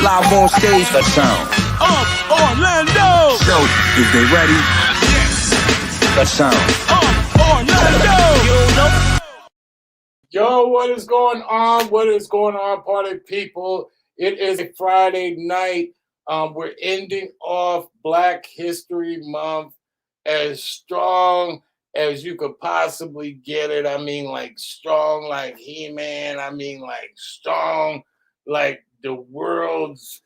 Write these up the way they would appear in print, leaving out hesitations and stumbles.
Live on stage, the sound of Orlando. So, is they ready? The sound of Orlando. Yo, what is going on? What is going on, party people? It is a Friday night. We're ending off Black History Month as strong as you could possibly get it. I mean, like strong like He-Man. I mean, like strong like the world's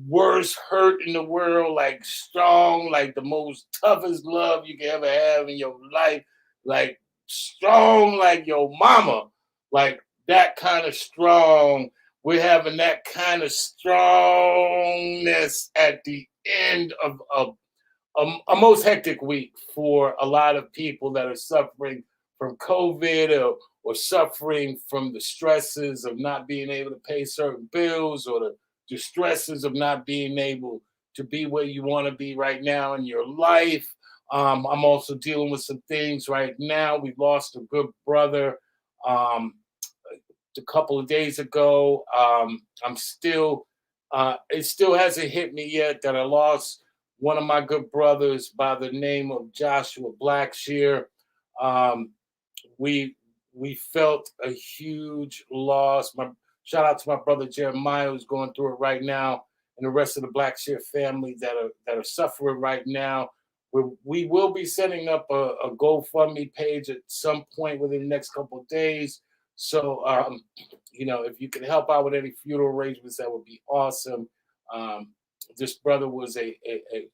worst hurt in the world. Like strong like the most toughest love you can ever have in your life. Like strong like your mama. Like that kind of strong. We're having that kind of strongness at the end of a most hectic week for a lot of people that are suffering from COVID or suffering from the stresses of not being able to pay certain bills or the stresses of not being able to be where you want to be right now in your life. I'm also dealing with some things right now. We lost a good brother a couple of days ago. I'm still, it still hasn't hit me yet that I lost one of my good brothers by the name of Joshua Blackshear. We felt a huge loss. Shout out to my brother Jeremiah, who's going through it right now, and the rest of the Blackshear family that are suffering right now. We will be setting up a GoFundMe page at some point within the next couple of days. So, if you can help out with any funeral arrangements, that would be awesome. This brother was a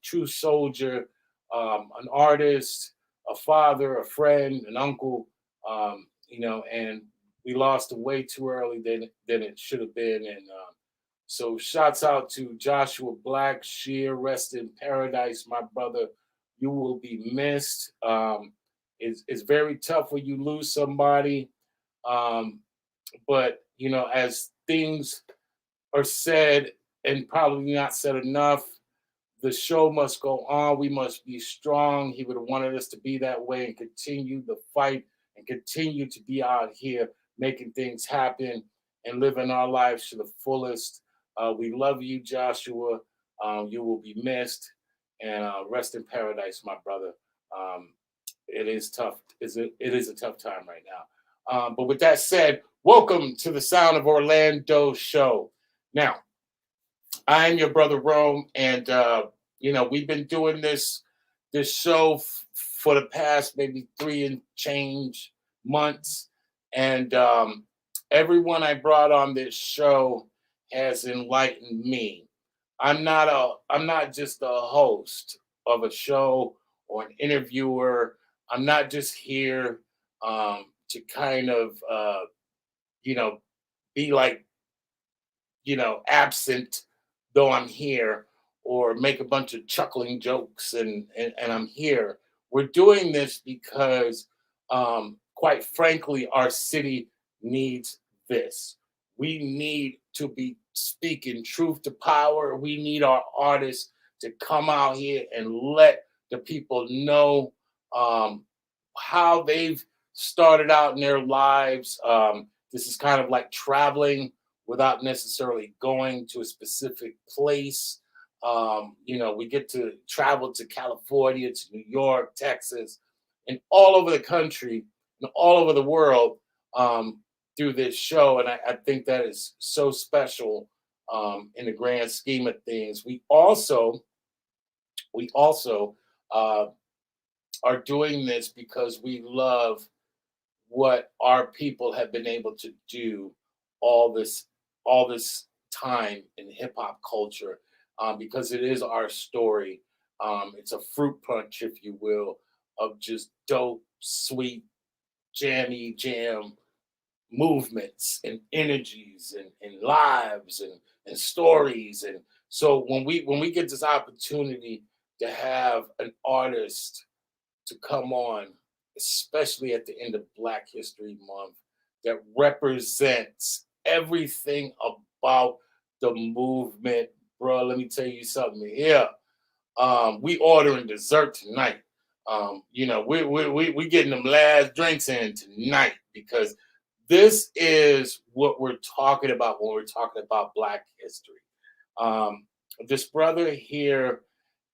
true soldier, an artist, a father, a friend, an uncle, and we lost him way too early than it should have been. And so shouts out to Joshua Blackshear. Rest in paradise, my brother. You will be missed. It's very tough when you lose somebody. But, as things are said and probably not said enough, the show must go on. We must be strong. He would have wanted us to be that way and continue the fight and continue to be out here making things happen and living our lives to the fullest. We love you, Joshua. You will be missed. And rest in paradise, my brother. It is tough. It is a tough time right now. But with that said, welcome to the Sound of Orlando show. Now, I am your brother Rome, and we've been doing this show for the past maybe 3 and change months, and everyone I brought on this show has enlightened me. I'm not just a host of a show or an interviewer. I'm not just here to kind of be like absent though I'm here, or make a bunch of chuckling jokes and I'm here. We're doing this because quite frankly our city needs this. We need to be speaking truth to power. We need our artists to come out here and let the people know how they've started out in their lives. This is kind of like traveling without necessarily going to a specific place. We get to travel to California, to New York, Texas, and all over the country and all over the world through this show. And I think that is so special in the grand scheme of things. We also are doing this because we love what our people have been able to do all this time in hip hop culture, because it is our story. It's a fruit punch, if you will, of just dope, sweet, jammy jam movements and energies and lives and stories. And so when we get this opportunity to have an artist to come on, especially at the end of Black History Month, that represents everything about the movement, bro, let me tell you something here. We ordering dessert tonight. We getting them last drinks in tonight, because this is what we're talking about when we're talking about Black history. This brother here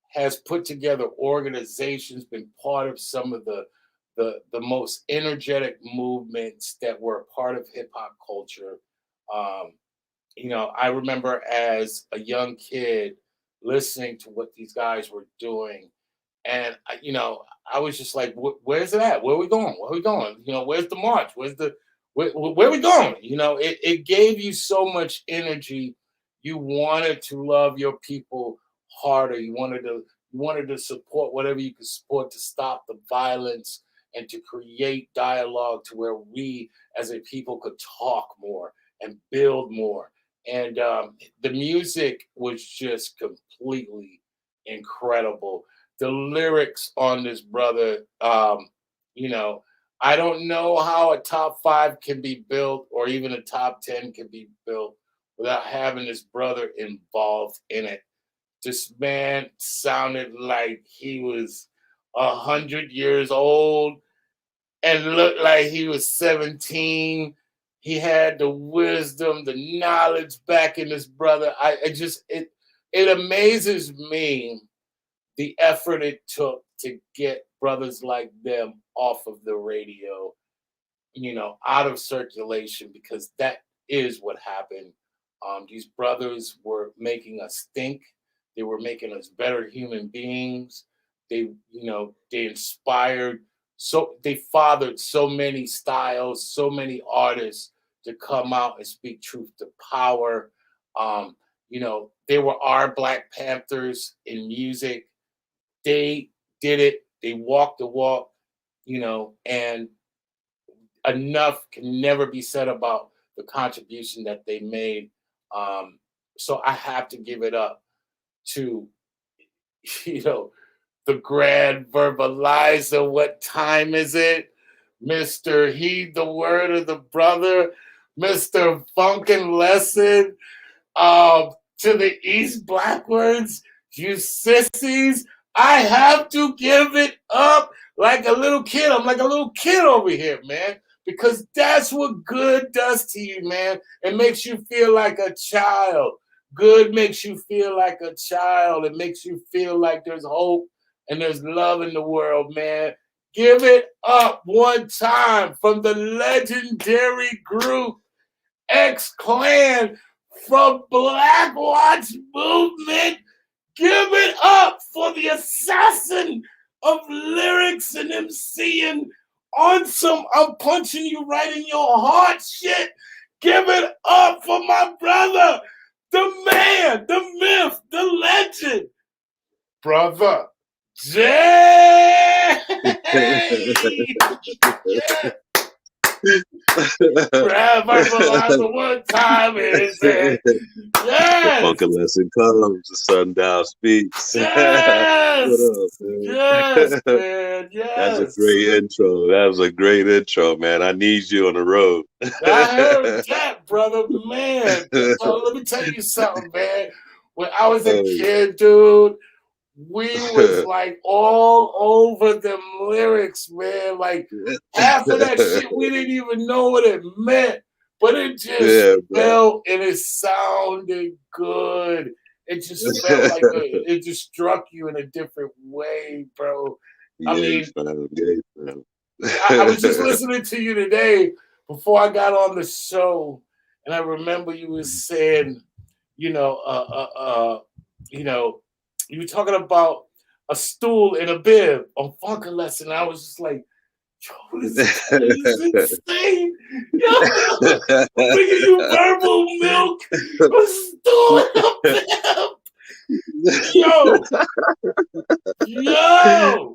has put together organizations, been part of some of the most energetic movements that were a part of hip hop culture. Um, I remember as a young kid listening to what these guys were doing, and I was just like, "Where's it at? Where are we going? Where are we going? Where's the march? Where are we going?" It gave you so much energy. You wanted to love your people harder. You wanted to support whatever you could support to stop the violence and to create dialogue to where we as a people could talk more and build more. And the music was just completely incredible. The lyrics on this brother, you know, I don't know how a top five can be built or even a top 10 can be built without having this brother involved in it. This man sounded like he was 100 years old and looked like he was 17. He had the wisdom, the knowledge back in his brother. It amazes me the effort it took to get brothers like them off of the radio, out of circulation, because that is what happened. These brothers were making us think. They were making us better human beings. They inspired. So they fathered so many styles, so many artists to come out and speak truth to power. They were our Black Panthers in music. They did it. They walked the walk, and enough can never be said about the contribution that they made. So I have to give it up to, you know, the grand verbalizer. What time is it? Mr. Heed the Word of the Brother, Mr. Funkin' Lesson, to the East Blackwards, you sissies. I have to give it up like a little kid. I'm like a little kid over here, man, because that's what good does to you, man. It makes you feel like a child. Good makes you feel like a child. It makes you feel like there's hope and there's love in the world, man. Give it up one time from the legendary group X Clan from Black Watch Movement. Give it up for the assassin of lyrics and MCing on some I'm punching you right in your heart shit. Give it up for my brother, the man, the myth, the legend, Brother Jay. Yeah. Verbalizer one time is it? Yes. Funkin' Lesson comes, the sundown speaks. Yes. What up, man? Yes, man. Yes. That's a great intro. That was a great intro, man. I need you on the road. I heard that, brother, man. So let me tell you something, man. When I was a kid, dude, we was like all over them lyrics, man. Like half of that shit, we didn't even know what it meant, but it just felt and it sounded good. It just felt like it just struck you in a different way, bro. I mean, I was just listening to you today before I got on the show, and I remember you was saying, you were talking about a stool and a bib on Funkin' Lesson. I was just like, yo, this is insane. Yo, I'm bringing you verbal milk, a stool and a bib. Yo.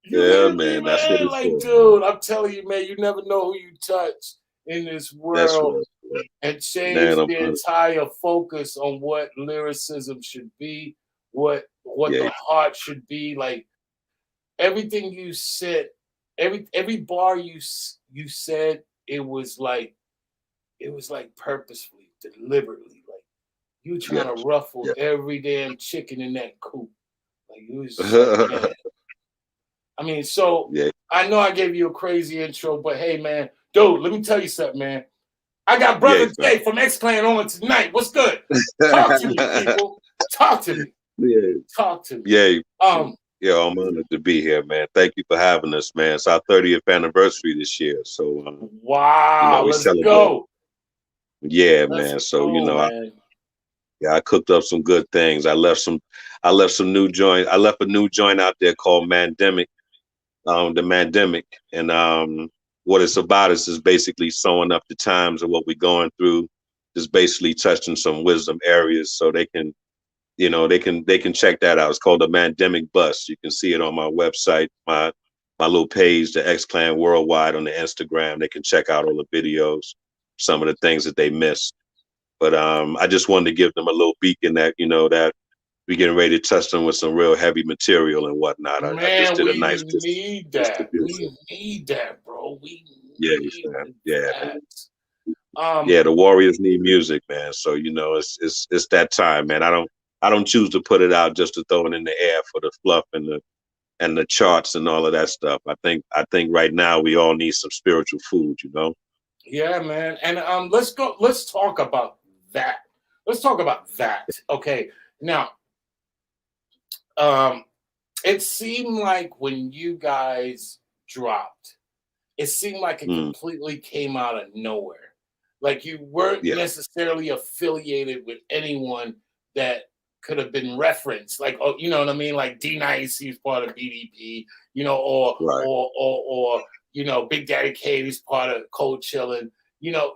Yeah, man. That's what it's like, for. dude, I'm telling you, man, you never know who you touch in this world and change the entire focus on what lyricism should be, what the heart should be. Like everything you said, every bar you said, it was like purposefully, deliberately, like you trying to ruffle every damn chicken in that coop. Like it was just, I mean, so I know I gave you a crazy intro, but hey, man, dude, let me tell you something, man. I got Brother Yeah, Jay from X Clan on tonight. What's good? Talk to me, people. Talk to me. yeah, Talk to me. yeah. Um, Yeah, I'm honored to be here, man. Thank you for having us, man. It's our 30th anniversary this year, so wow, we let's celebrate. go. Yeah, Let's man. So go, man. I cooked up some good things. I left some new joint. I left a new joint out there called Mandemic, the Mandemic, and what it's about is basically sewing up the times of what we're going through, just basically touching some wisdom areas so they can they can check that out. It's called the Mandemic Bus. You can see it on my website, my little page, the X Clan Worldwide on the Instagram. They can check out all the videos, some of the things that they missed. But I just wanted to give them a little beacon that that we getting ready to touch them with some real heavy material and whatnot. I just Man, did a we nice need that. distribution. We need that, bro. We Yeah, need man. Yeah, that. yeah. The Warriors need music, man. So it's that time, man. I don't choose to put it out just to throw it in the air for the fluff and the charts and all of that stuff. I think right now we all need some spiritual food, Yeah, man. And let's go. Let's talk about that. Let's talk about that. Okay. Now, it seemed like when you guys dropped, it seemed like it completely came out of nowhere. Like you weren't Yeah. necessarily affiliated with anyone that could have been referenced. Like, oh, you know what I mean? Like D-Nice, he's part of BDP, Right. or Big Daddy Kane, he's part of Cold Chillin'.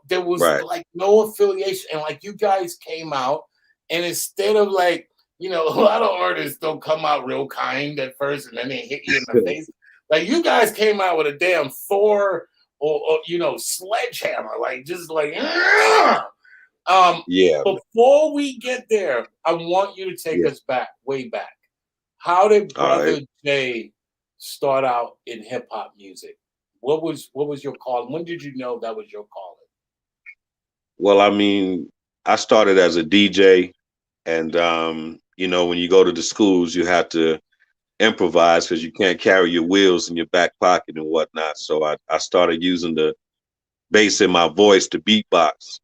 There was Right. like no affiliation. And like you guys came out, and instead of like, a lot of artists don't come out real kind at first and then they hit you in the face. Like you guys came out with a damn Thor or sledgehammer, like just like Yeah. before we get there, I want you to take us back, way back. How did Brother Jay start out in hip hop music? What was your call? When did you know that was your calling? Well, I mean, I started as a DJ, and when you go to the schools, you have to improvise because you can't carry your wheels in your back pocket and whatnot. So I started using the bass in my voice to beatbox.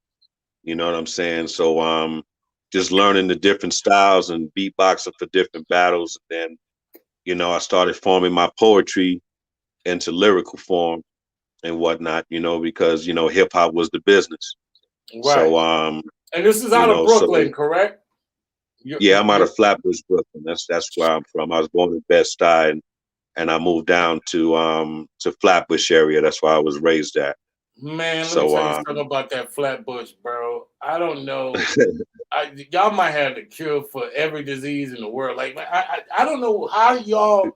You know what I'm saying? So just learning the different styles and beatboxing for different battles. And then, I started forming my poetry into lyrical form and whatnot, because hip hop was the business. Right. So and this is out of Brooklyn, correct? Yeah, I'm out of Flatbush, Brooklyn. That's where I'm from. I was born in Bed-Stuy, and I moved down to Flatbush area. That's where I was raised at. Man, let me tell you something about that Flatbush, bro. I don't know. Y'all might have the cure for every disease in the world. Like I don't know how y'all.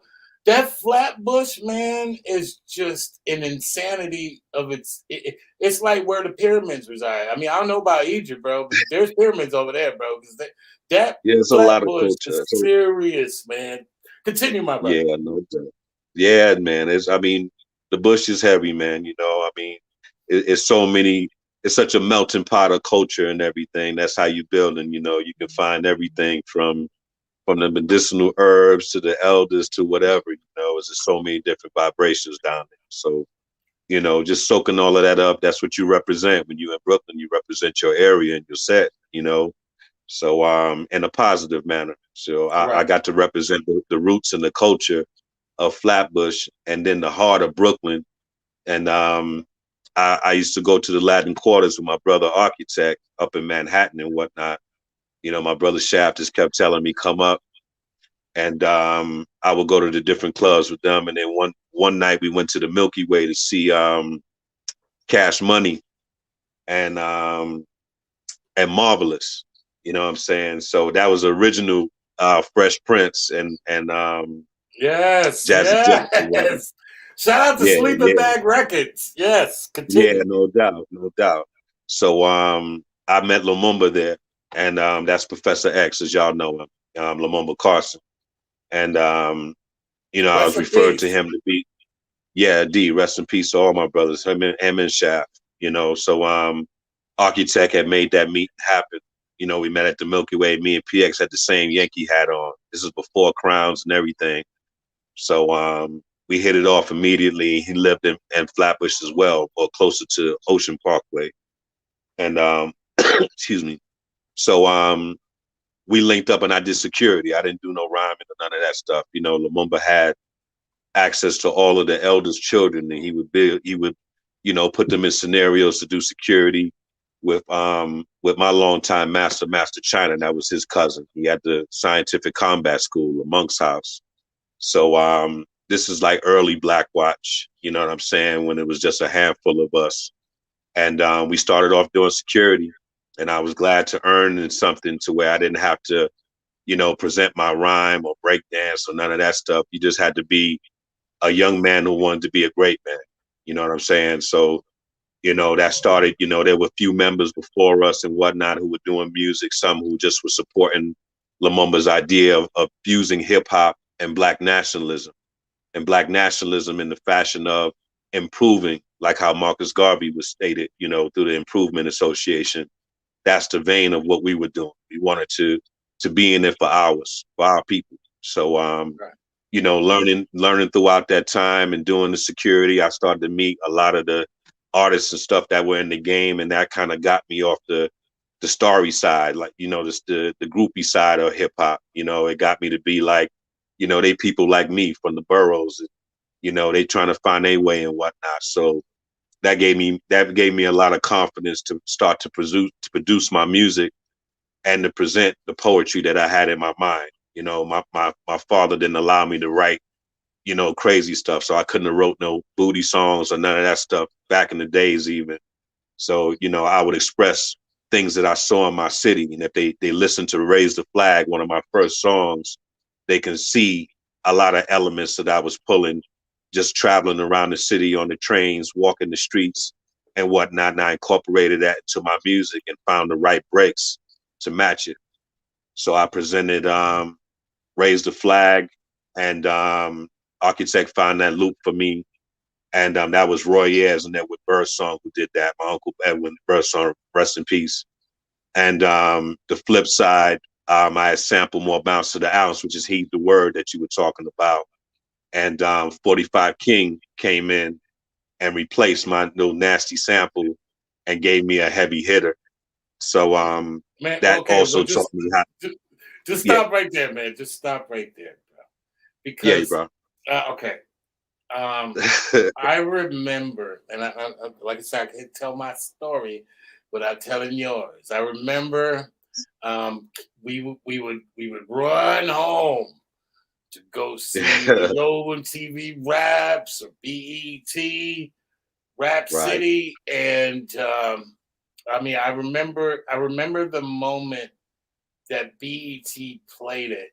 That Flatbush, man, is just an insanity of its. It's like where the pyramids reside. I mean, I don't know about Egypt, bro, but there's pyramids over there, bro. Because that it's a lot of culture. Is serious, man. Continue, my brother. Yeah, no doubt. Yeah, man. The bush is heavy, man. It's so many. It's such a melting pot of culture and everything. That's how you build, and you can find everything from the medicinal herbs to the elders to whatever. It's just so many different vibrations down there. So, just soaking all of that up. That's what you represent when you're in Brooklyn. You represent your area and your set. So in a positive manner. So I got to represent the roots and the culture of Flatbush, and then the heart of Brooklyn. And I used to go to the Latin Quarters with my brother Architect up in Manhattan and whatnot. My brother Shaft just kept telling me, come up. And I would go to the different clubs with them. And then one night we went to the Milky Way to see Cash Money and Marvelous. You know what I'm saying? So that was original Fresh Prince and yes, Jazzy Jeff. yes. Shout out to Sleeping Bag Records. Yes, continue. Yeah, no doubt. So I met Lumumba there, and that's Professor X, as y'all know him, Lumumba Carson. And I was referred to him to be, D, rest in peace to all my brothers, him and Shaft. So Architect had made that meet happen. We met at the Milky Way. Me and PX had the same Yankee hat on. This is before crowns and everything. So we hit it off immediately. He lived in Flatbush as well, or closer to Ocean Parkway. and excuse me. So we linked up and I did security. I didn't do no rhyming or none of that stuff. You know, Lumumba had access to all of the elders' children, and he would, you know, put them in scenarios to do security with my longtime master, Master China. That was his cousin. He had the Scientific Combat School, a monk's house. So this is like early Black Watch, you know what I'm saying, when it was just a handful of us. And we started off doing security, and I was glad to earn in something to where I didn't have to, you know, present my rhyme or break dance or none of that stuff. You just had to be a young man who wanted to be a great man. You know what I'm saying? So, you know, that started, you know, there were a few members before us and whatnot who were doing music, some who just were supporting Lumumba's idea of fusing hip hop and Black nationalism, and Black nationalism in the fashion of improving, like how Marcus Garvey was stated, you know, through the Improvement Association. That's the vein of what we were doing. We wanted to be in it for ours, for our people. So, Right. you know, learning throughout that time and doing the security, I started to meet a lot of the artists and stuff that were in the game, and that kind of got me off the starry side, like, you know, the groupie side of hip hop. You know, it got me to be like, you know, they people like me from the boroughs, and, you know, they trying to find their way and whatnot. So that gave me a lot of confidence to start to produce my music and to present the poetry that I had in my mind. You know, my father didn't allow me to write, you know, crazy stuff. So I couldn't have wrote no booty songs or none of that stuff back in the days even. So, you know, I would express things that I saw in my city. And if they listen to Raise the Flag, one of my first songs, they can see a lot of elements that I was pulling, just traveling around the city on the trains, walking the streets and whatnot. And I incorporated that into my music and found the right breaks to match it. So I presented Raise the Flag, and Architect found that loop for me. And that was Roy Ayers and Edward Birdsong who did that. My uncle Edwin Birdsong, rest in peace. And the flip side, I had sampled More Bounce to the Ounce, which is Heed the Word that you were talking about. And 45 King came in and replaced my little nasty sample and gave me a heavy hitter. So Man, that okay, also well, taught me how. just stop right there, man. Just stop right there, bro. Yeah, Because bro. okay, I remember, and like I said, I can tell my story without telling yours. I remember we would run home to go see the Nolan TV Raps or BET Rap Right. City, and I mean, I remember the moment that BET played it,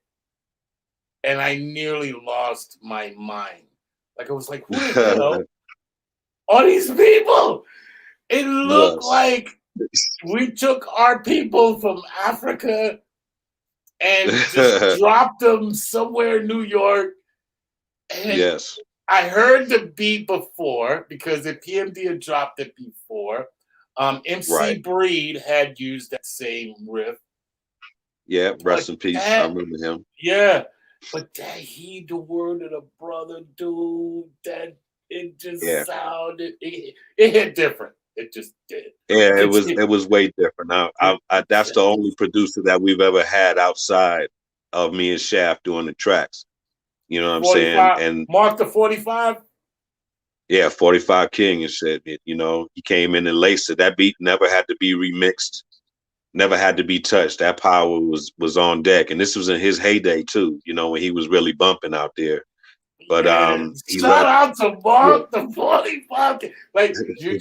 and I nearly lost my mind. Like I was like, who the hell are these people? It looked Yes. like we took our people from Africa and just dropped them somewhere in New York. And Yes. I heard the beat before because the PMD had dropped it before. MC Right. Breed had used that same riff. Yeah. Rest But in peace. I that, remember him. yeah, but that Heed the Word of the Brother, dude, that it just Yeah. sounded, it hit different. It just did. Yeah. It's It was way different. That's the only producer that we've ever had outside of me and Shaft doing the tracks. You know what I'm saying? 45, And Mark the 45. yeah, 45 King and shit. You know, he came in and laced it. That beat never had to be remixed, never had to be touched. That power was on deck. And this was in his heyday too, you know, when he was really bumping out there. But Yeah, he shout left. out to Yeah. Mark the 45. Like you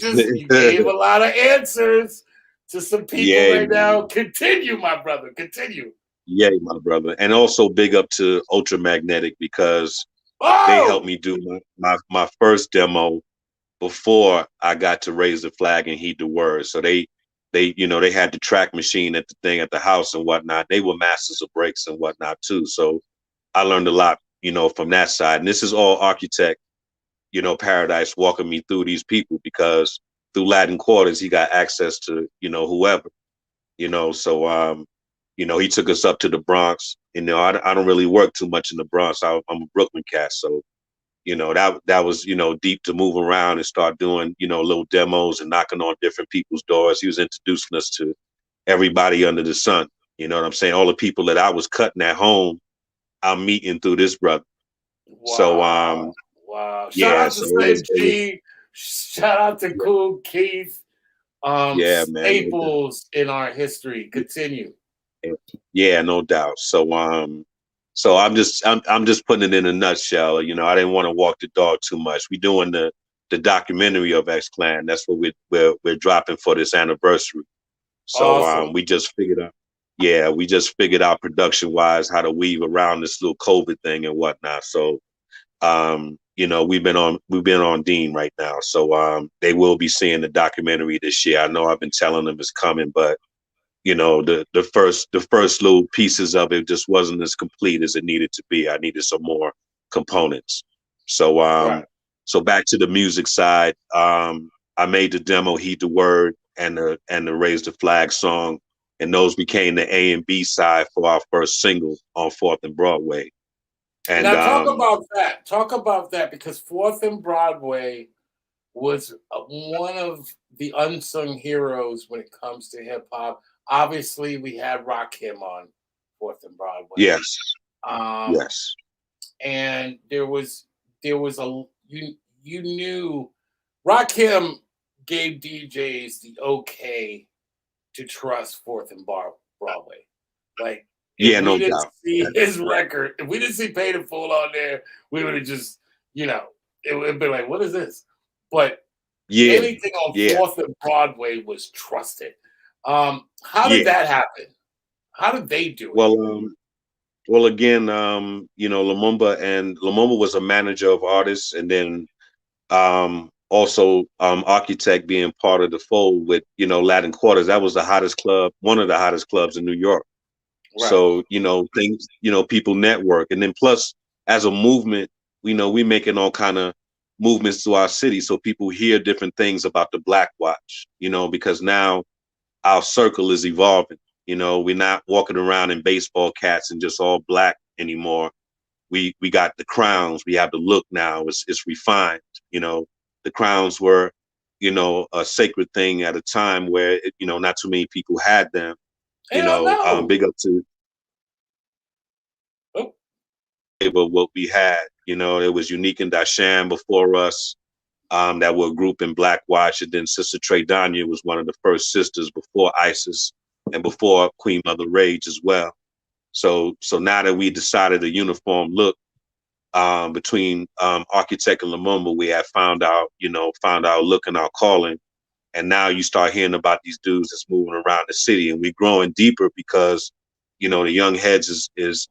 gave a lot of answers to some people Yeah, right now. Continue, my brother. Continue. yeah, my brother. And also big up to Ultramagnetic because they helped Oh, me do my first demo before I got to Raise the Flag and Heed the Word. So they you know, they had the track machine at the thing at the house and whatnot. They were masters of breaks and whatnot too. So I learned a lot, you know, from that side. And this is all Architect, you know, Paradise walking me through these people because through Latin Quarters he got access to, you know, whoever, you know. So you know, he took us up to the Bronx. You know, I don't really work too much in the Bronx. I'm a Brooklyn cat, so that was, deep to move around and start doing, little demos and knocking on different people's doors. He was introducing us to everybody under the sun. You know what I'm saying? All the people that I was cutting at home, I'm meeting through this brother. So wow. Shout yeah, out to so Slim G. Shout out to Cool Keith. yeah, man, Staples in our history. Continue. yeah, no doubt. So I'm just putting it in a nutshell. I didn't want to walk the dog too much. We're doing the documentary of X Clan. That's what we're dropping for this anniversary. So Awesome. we just figured out production wise how to weave around this little COVID thing and whatnot. So we've been on Dean right now. So they will be seeing the documentary this year. I know I've been telling them it's coming, but the first little pieces of it just wasn't as complete as it needed to be. I needed some more components. So Right. so back to the music side. I made the demo Heed the Word and the Raise the Flag song, and those became the A and B side for our first single on 4th and Broadway. And Now talk about that. Talk about that, because 4th and Broadway was one of the unsung heroes when it comes to hip hop. Obviously, we had Rakim on 4th and Broadway. yes, Um, yes, and there was a you knew Rakim gave DJs the okay to trust 4th and Broadway. Like, yeah, if no we didn't doubt. see his record, if we didn't see Paid in Full on there, we would have just, it would have been like, what is this? But Yeah, anything on yeah, 4th and Broadway was trusted. How did yeah. that happen? How did they do it? Well, again, Lumumba was a manager of artists, and then also Architect being part of the fold with Latin Quarters. That was the hottest club, one of the hottest clubs in New York. Right. So things, people network, and then plus as a movement, we making all kind of movements to our city, so people hear different things about the Black Watch. Because now our circle is evolving. We're not walking around in baseball caps and just all black anymore. We got the crowns. We have the look now. It's refined. The crowns were, a sacred thing at a time where not too many people had them. Hell no. Big up to what we had. It was Unique and Dashan before us. That were a group in Black Watch, and then Sister Trey Danya was one of the first sisters before ISIS and before Queen Mother Rage as well. So now that we decided a uniform look between Architect and Lumumba, we have found our look and our calling, and now you start hearing about these dudes that's moving around the city, and we're growing deeper because the young heads is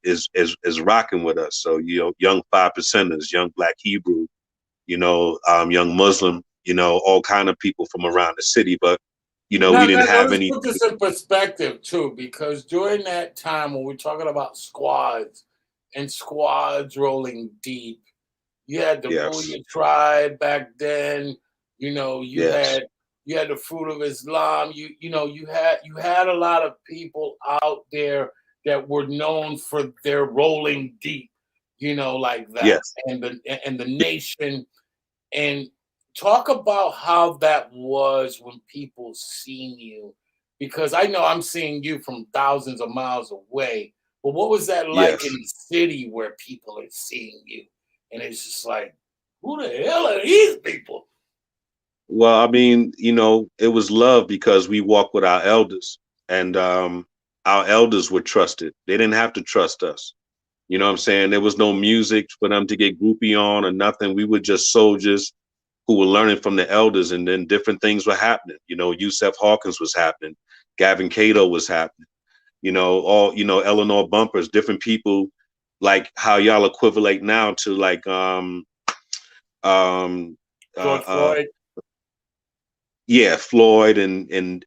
rocking with us. So young 5%ers, young Black Hebrew, young Muslim, all kind of people from around the city. But, we didn't have any. Let's put this in perspective too, because during that time when we're talking about squads and squads rolling deep, you had the Booyah Tribe back then. You had the Fruit of Islam. You had a lot of people out there that were known for their rolling deep, like that. Yes. And the nation. And talk about how that was when people seen you, because I know I'm seeing you from thousands of miles away. But what was that like in the city where people are seeing you? And it's just like, who the hell are these people? Well, I mean, it was love because we walked with our elders, and our elders were trusted. They didn't have to trust us. You know what I'm saying? There was no music for them to get groupie on or nothing. We were just soldiers who were learning from the elders, and then different things were happening. Yusef Hawkins was happening. Gavin Cato was happening. Eleanor Bumpers, different people, like how y'all equivalent now to like George Floyd. Yeah, Floyd and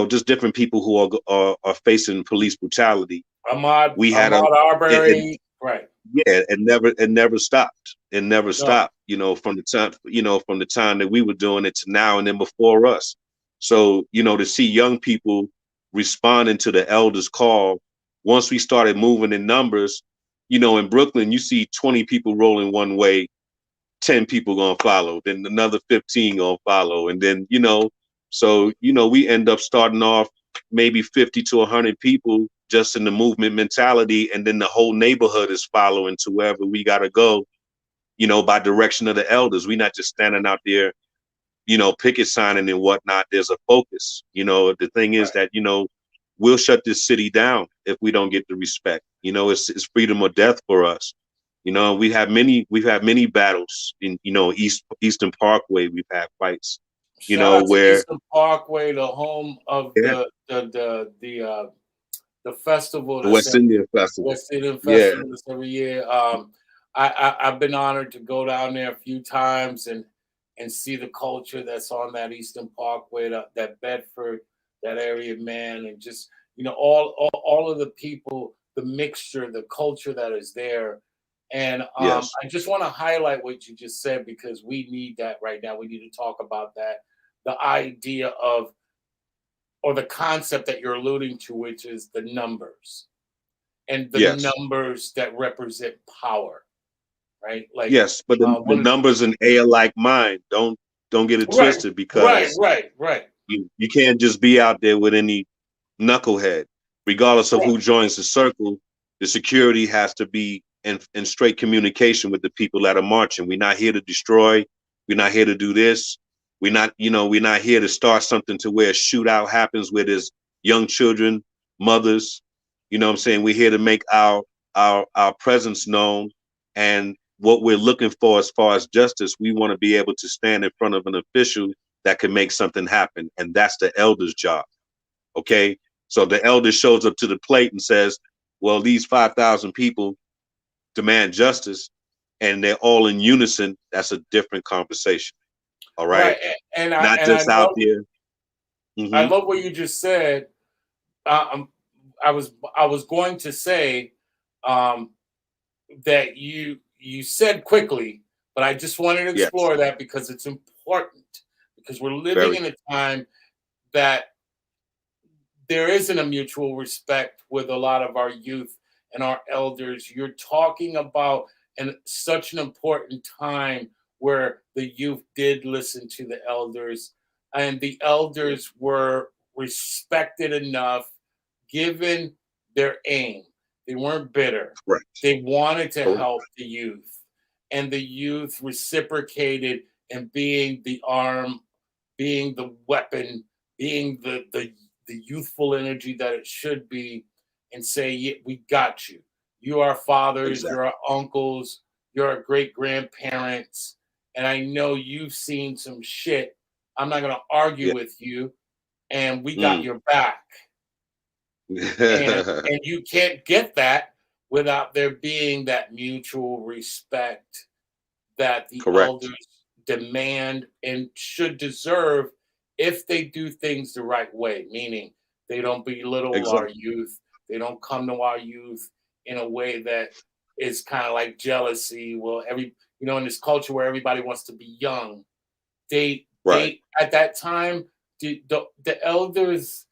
just different people who are facing police brutality. Ahmaud Arbery, right? Yeah, it never stopped. It never stopped. From the time that we were doing it to now, and then before us. So to see young people responding to the elders' call, once we started moving in numbers, in Brooklyn, you see 20 people rolling one way, 10 people gonna follow, then another 15 gonna follow, and then so we end up starting off maybe 50 to 100 people just in the movement mentality, and then the whole neighborhood is following to wherever we gotta go, by direction of the elders. We're not just standing out there, picket signing and whatnot. There's a focus. The thing is that we'll shut this city down if we don't get the respect. It's freedom or death for us. we've had many battles in Eastern Parkway. We've had fights. Shout out to Where Eastern Parkway, the home of yeah, the festival, the West Indian Festival. West Indian Yeah. Festival that's every year. I've been honored to go down there a few times and see the culture that's on that Eastern Parkway, that Bedford, that area, man, and just all of the people, the mixture, the culture that is there. And Yes. I just want to highlight what you just said, because we need that right now. We need to talk about that. The idea of, or the concept that you're alluding to, which is the numbers, and the Yes. numbers that represent power, right? Like, Yes, but the numbers in A are like mine. Don't get it twisted, because right. you can't just be out there with any knucklehead. Regardless of who joins the circle, the security has to be in straight communication with the people that are marching. We're not here to destroy. We're not here to do this. We're not here to start something to where a shootout happens where there's young children, mothers. What I'm saying? We're here to make our presence known, and what we're looking for as far as justice. We want to be able to stand in front of an official that can make something happen, and that's the elder's job. Okay, so the elder shows up to the plate and says, well, these 5,000 people demand justice, and they're all in unison. That's a different conversation. All right. And not just out there. I love what you just said. I was going to say that you said quickly, but I just wanted to explore that, because it's important, because we're living in a time that there isn't a mutual respect with a lot of our youth and our elders. You're talking about such an important time where the youth did listen to the elders, and the elders were respected enough, given their aim. They weren't bitter. Right. They wanted to help the youth, and the youth reciprocated in being the arm, being the weapon, being the youthful energy that it should be, and say, yeah, we got you. You are fathers, you're our uncles, you're our great grandparents, and I know you've seen some shit. I'm not going to argue with you, and we got your back. and you can't get that without there being that mutual respect that the elders demand and should deserve if they do things the right way, meaning they don't belittle our youth. They don't come to our youth in a way that is kind of like jealousy. Well, in this culture where everybody wants to be young, they at that time, the elders,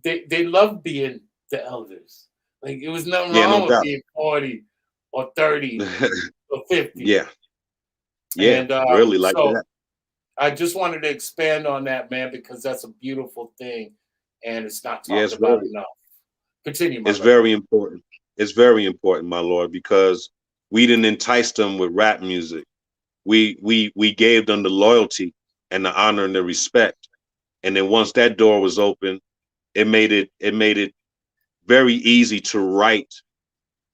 they loved being the elders. Like, it was nothing wrong with being 40 or 30 or 50. Yeah. And really like that. I just wanted to expand on that, man, because that's a beautiful thing, and it's not talked about enough. Continue. It's very important. It's very important, my lord, because we didn't entice them with rap music. We gave them the loyalty and the honor and the respect, and then once that door was open, it made it very easy to write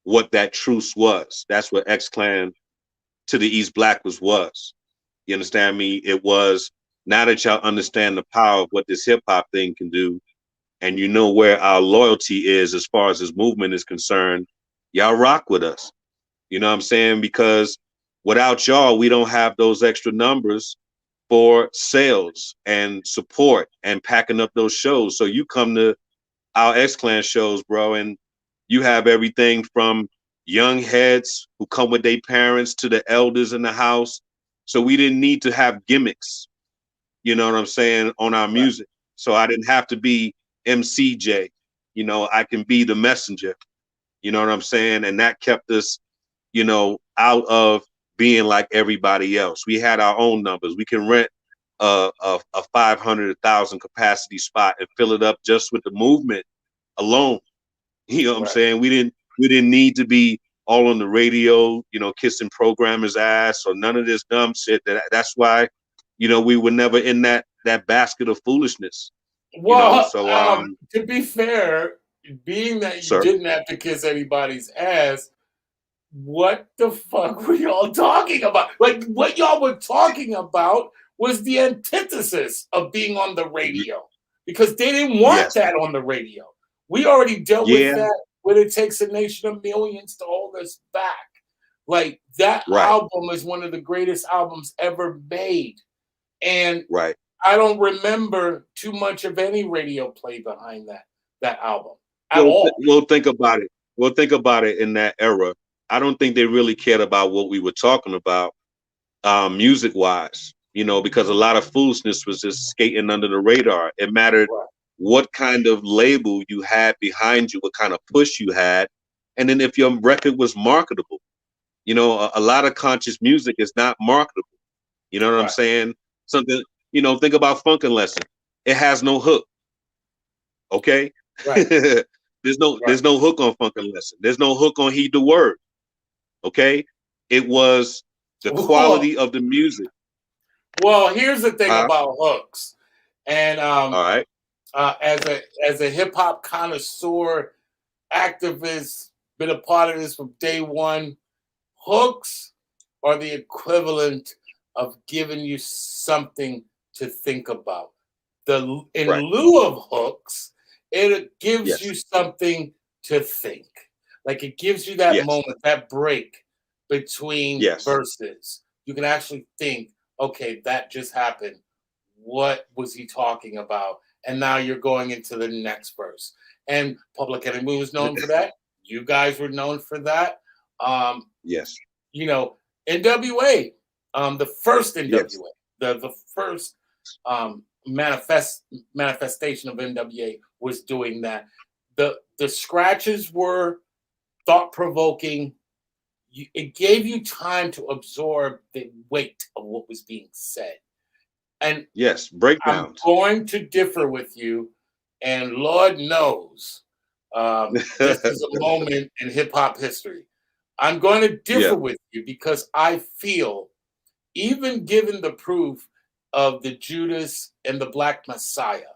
what that truce was. That's what X-Clan to the East Black was. You understand me? It was, now that y'all understand the power of what this hip hop thing can do, and you know where our loyalty is as far as this movement is concerned, y'all rock with us. You know what I'm saying? Because without y'all, we don't have those extra numbers for sales and support and packing up those shows. So you come to our X-Clan shows, bro, and you have everything from young heads who come with their parents to the elders in the house. So we didn't need to have gimmicks, you know what I'm saying, on our music. So I didn't have to be MCJ, I can be the messenger, you know what I'm saying? And that kept us, out of being like everybody else. We had our own numbers. We can rent a 500, 1,000 capacity spot and fill it up just with the movement alone. You know what I'm saying? We didn't need to be all on the radio, you know, kissing programmers' ass or none of this dumb shit. That's why, you know, we were never in that basket of foolishness. Well, you know, so to be fair, being that you Sir? didn't have to kiss anybody's ass, what the fuck were y'all talking about? Like, what y'all were talking about was the antithesis of being on the radio, because they didn't want Yes. that on the radio. We already dealt Yeah. with that when It Takes a Nation of Millions to hold us back. Like, that Right. album is one of the greatest albums ever made. And Right. I don't remember too much of any radio play behind that album at all. We'll think about it. We'll think about it in that era. I don't think they really cared about what we were talking about, music wise, you know, because a lot of foolishness was just skating under the radar. It mattered Right. what kind of label you had behind you, what kind of push you had, and then if your record was marketable. You know, a lot of conscious music is not marketable. You know what I'm Right. saying? Something, you know, think about Funkin' Lesson. It has no hook. Okay? Right. There's no hook on Funkin' Lesson. There's no hook on Heed the Word. Okay? It was the quality of the music. Well, here's the thing Huh? about hooks, and All right. as a hip hop connoisseur, activist, been a part of this from day one. Hooks are the equivalent of giving you something to think about. In Right. lieu of hooks, it gives Yes. you something to think. Like, it gives you that Yes. moment, that break between Yes. verses. You can actually think, okay, that just happened. What was he talking about? And now you're going into the next verse. And Public Enemy was known for that. You guys were known for that. Yes. You know, NWA, the first NWA, Yes. the first manifestation of NWA was doing that. The scratches were thought-provoking. It gave you time to absorb the weight of what was being said. And Yes. I'm Breakdowns. going to differ with you, and Lord knows this is a moment in hip-hop history. I'm going to differ Yeah. with you because I feel, even given the proof of the Judas and the Black Messiah,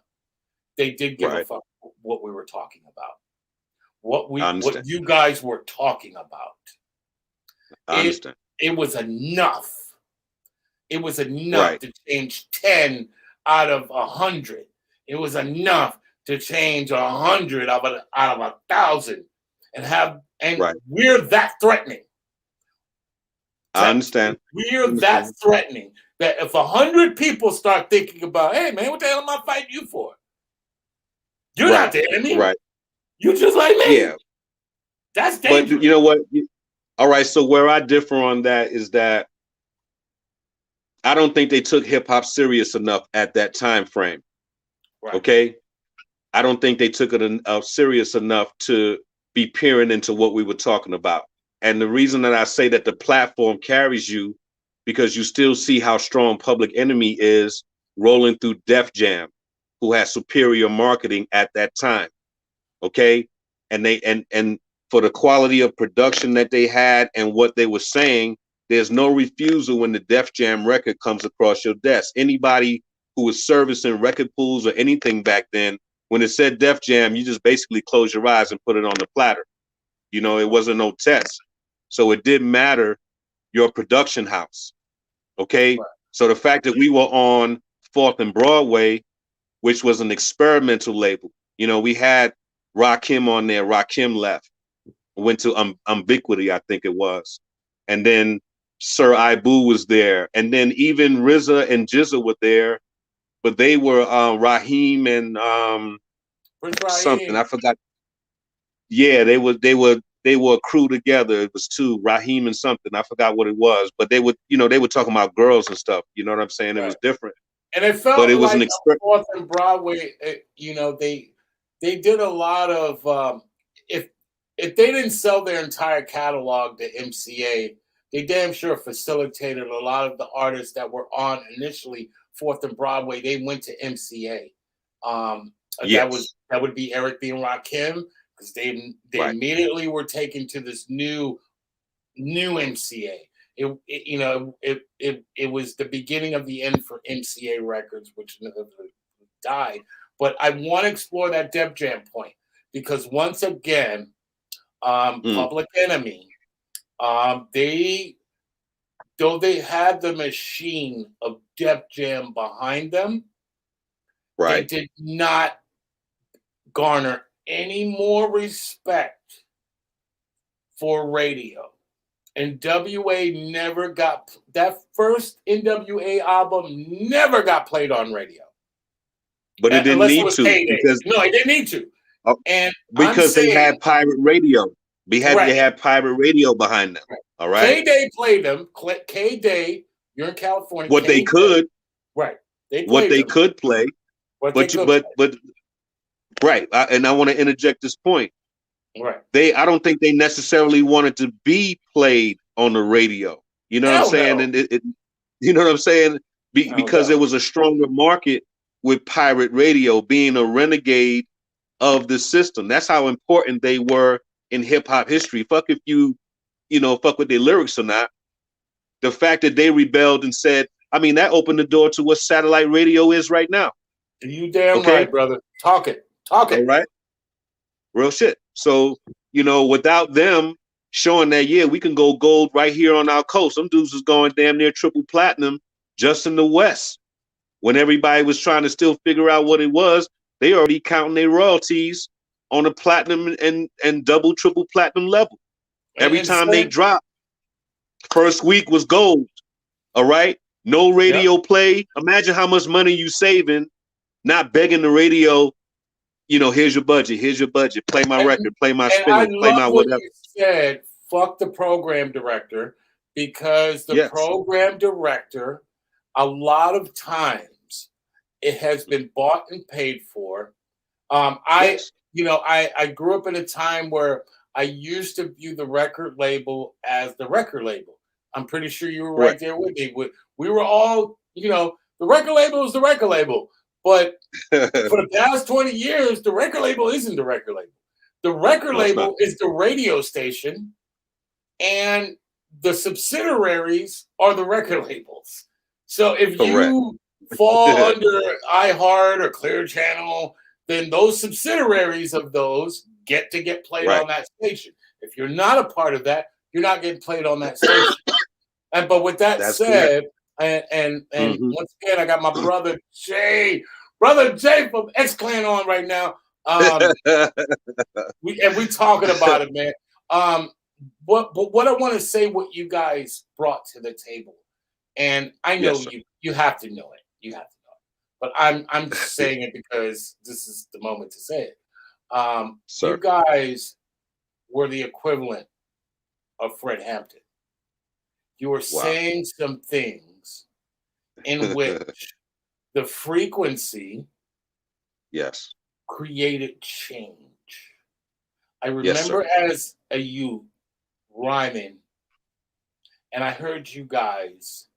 they did give a Right. fuck what we were talking about. I What understand. you guys were talking about. I understand. It was enough. It was enough Right. to change 10 out of 100. It was enough to change 100 out of 1,000, and Right. we're that threatening. I understand. We're that threatening that if 100 people start thinking about, hey man, what the hell am I fighting you for? You're Right. not the enemy. Right. You just like me. Yeah. That's But dangerous. you know what? All right. So where I differ on that is that I don't think they took hip hop serious enough at that time frame. Right. Okay. I don't think they took it serious enough to be peering into what we were talking about. And the reason that I say that the platform carries you, because you still see how strong Public Enemy is rolling through Def Jam, who had superior marketing at that time. Okay. And and for the quality of production that they had and what they were saying, there's no refusal when the Def Jam record comes across your desk. Anybody who was servicing record pools or anything back then, when it said Def Jam, you just basically close your eyes and put it on the platter. You know, it wasn't no test. So it didn't matter your production house. Okay. Right. So the fact that we were on 4th and Broadway, which was an experimental label, you know, we had Rakim on there. Rakim left, went to Umbiquity, I think it was. And then Sir Ibu was there. And then even RZA and GZA were there, but they were Raheem and Prince Raheem. something. I forgot. Yeah, they were a crew together. It was two, Raheem and something. I forgot what it was, but they were talking about girls and stuff. You know what I'm saying? It was different. And it felt But it was like an exper- 4th and Broadway, you know, they did a lot of if they didn't sell their entire catalog to MCA, they damn sure facilitated a lot of the artists that were on initially 4th and Broadway. They went to MCA. Yes. That would be Eric B. and Rakim, because they Right. immediately were taken to this new MCA. It was the beginning of the end for MCA Records, which died. But I want to explore that Def Jam point, because once again, Public Enemy, they had the machine of Def Jam behind them, Right. they did not garner any more respect for radio. NWA never got that first NWA album never got played on radio. But it didn't need to, because no, it didn't need to. And because they had pirate radio. They had pirate radio behind them. Right. All right. K-Day played them. K-Day, you're in California. What they could. Right. What they could play. But right. And I want to interject this point. Right. I don't think they necessarily wanted to be played on the radio. You know what I'm saying? No. And you know what I'm saying? Because there was a stronger market with pirate radio being a renegade of the system. That's how important they were in hip hop history. Fuck if fuck with their lyrics or not. The fact that they rebelled and said, I mean, that opened the door to what satellite radio is right now. You damn right, brother. Talk it. All right. Real shit. So, without them showing that, yeah, we can go gold right here on our coast. Some dudes was going damn near triple platinum just in the West. When everybody was trying to still figure out what it was, they already counting their royalties on a platinum and double, triple platinum level. Every time they drop, first week was gold. All right. No radio play. Imagine how much money you saving, not begging the radio. Here's your budget. Here's your budget. Play my record. Play my spinner. Play my whatever. You said, fuck the program director, because the program director, a lot of times, it has been bought and paid for. I grew up in a time where I used to view the record label as the record label. I'm pretty sure you were right there with me. We were all, the record label is the record label. But for the past 20 years, the record label isn't the record label. The record label is the radio station, and the subsidiaries are the record labels. So if you fall under iHeart or Clear Channel, then those subsidiaries of those get played on that station. If you're not a part of that, you're not getting played on that station. But with that said, and once again, I got my brother Jay from X Clan on right now. We talking about it, man. But what I want to say, what you guys brought to the table, and I know you have to know it. You have to know it. But I'm just saying it because this is the moment to say it. You guys were the equivalent of Fred Hampton. You were saying some things in which the frequency created change. I remember as a youth rhyming, and I heard you guys,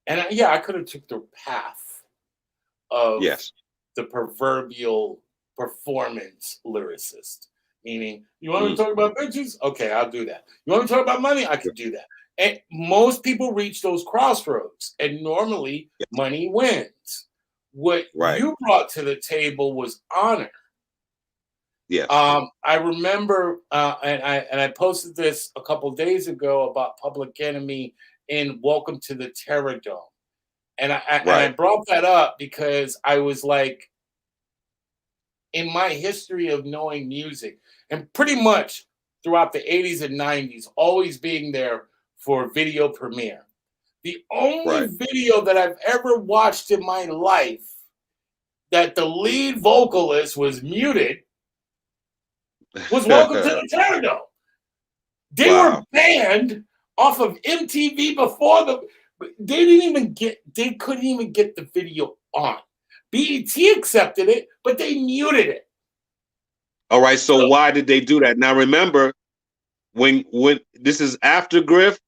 and I could have took the path of the proverbial performance lyricist, meaning, you want me to talk about bitches? Okay, I'll do that. You want me to talk about money? I could do that. And most people reach those crossroads, and normally money wins. What you brought to the table was honor. Yes. I remember, and I posted this a couple of days ago about Public Enemy in Welcome to the Terror Dome. And I brought that up because I was like, in my history of knowing music, and pretty much throughout the 80s and 90s, always being there for video premiere. The only video that I've ever watched in my life that the lead vocalist was muted was Welcome to the Terror Dome. They were banned off of MTV before they couldn't even get the video on. BET accepted it, but they muted it. All right, so why did they do that? Now remember, when this is after Griff,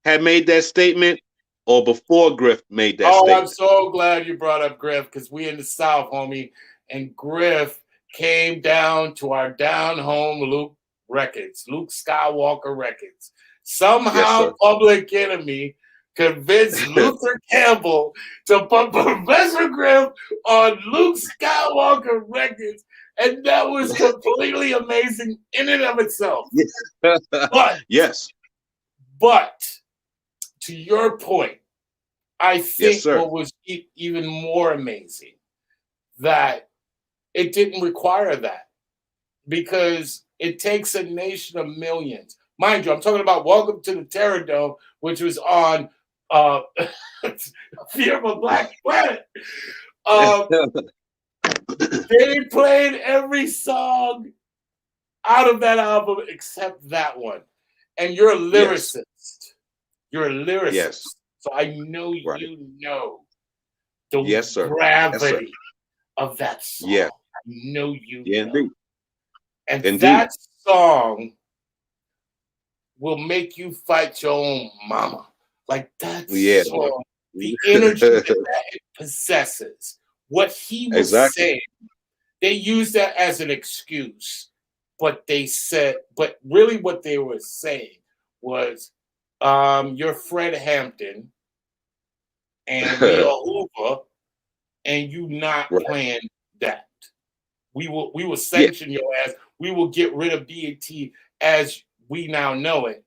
had made that statement or before Griff made that Oh, I'm statement? so glad you brought up Griff because we in the South, homie, and Griff came down to our down home Luke Records, Luke Skywalker Records. Yes, Somehow, sir. Public Enemy convinced Luther Campbell to put Professor Griff on Luke Skywalker Records, and that was completely amazing in and of itself. But, Yes. but to your point, I Yes, think sir. what was even more amazing that it didn't require that because it takes a nation of millions. Mind you, I'm talking about Welcome to the Terror Dome, which was on Fear of a Black Planet. They played every song out of that album except that one. And you're a lyricist. Yes. You're a lyricist. Yes. So I know Right. you know the Yes, sir. gravity Yes, of that song. Yeah. I know you Yeah, know. indeed. And Indeed. that song will make you fight your own mama. Like that Yeah. song, the energy that it possesses, what he was Exactly. saying, they used that as an excuse. But they said, but really what they were saying was, you're Fred Hampton and we are Hoover, and you not Right. playing that. We will sanction your ass. We will get rid of BET as we now know it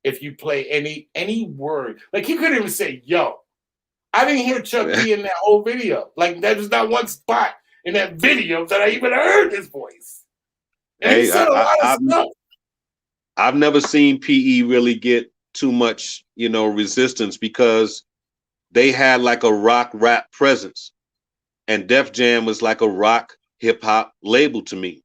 if you play any word. Like he couldn't even say yo. I didn't hear Chuck D in that whole video. Like there was not one spot in that video that I even heard his voice. And he Hey, said a lot of stuff. I've never seen PE really get too much, resistance because they had like a rock rap presence, and Def Jam was like a rock hip hop label to me.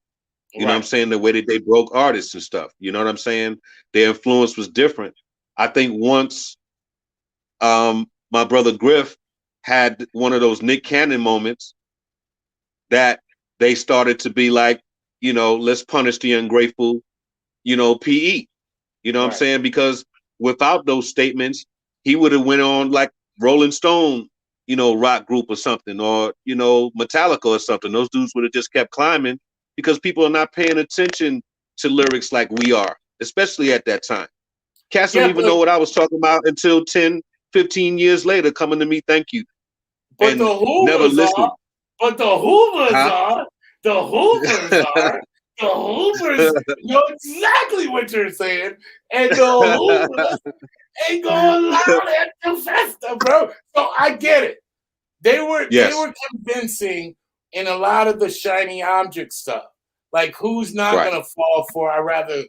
You know what I'm saying? The way that they broke artists and stuff. You know what I'm saying? Their influence was different. I think once my brother Griff had one of those Nick Cannon moments that they started to be like, let's punish the ungrateful, PE. You know what I'm saying? Because without those statements, he would have went on like Rolling Stone, rock group or something, or, Metallica or something. Those dudes would have just kept climbing because people are not paying attention to lyrics like we are, especially at that time. Cats don't even know what I was talking about until 10, 15 years later coming to me, thank you. But and the Hoovers never listening. But the Hoovers Huh? the Hoovers the Hoovers know exactly what you're saying. And the Hoovers ain't going loud at the festa, bro. So I get it. They were convincing in a lot of the shiny object stuff. Like who's not gonna fall for I'd rather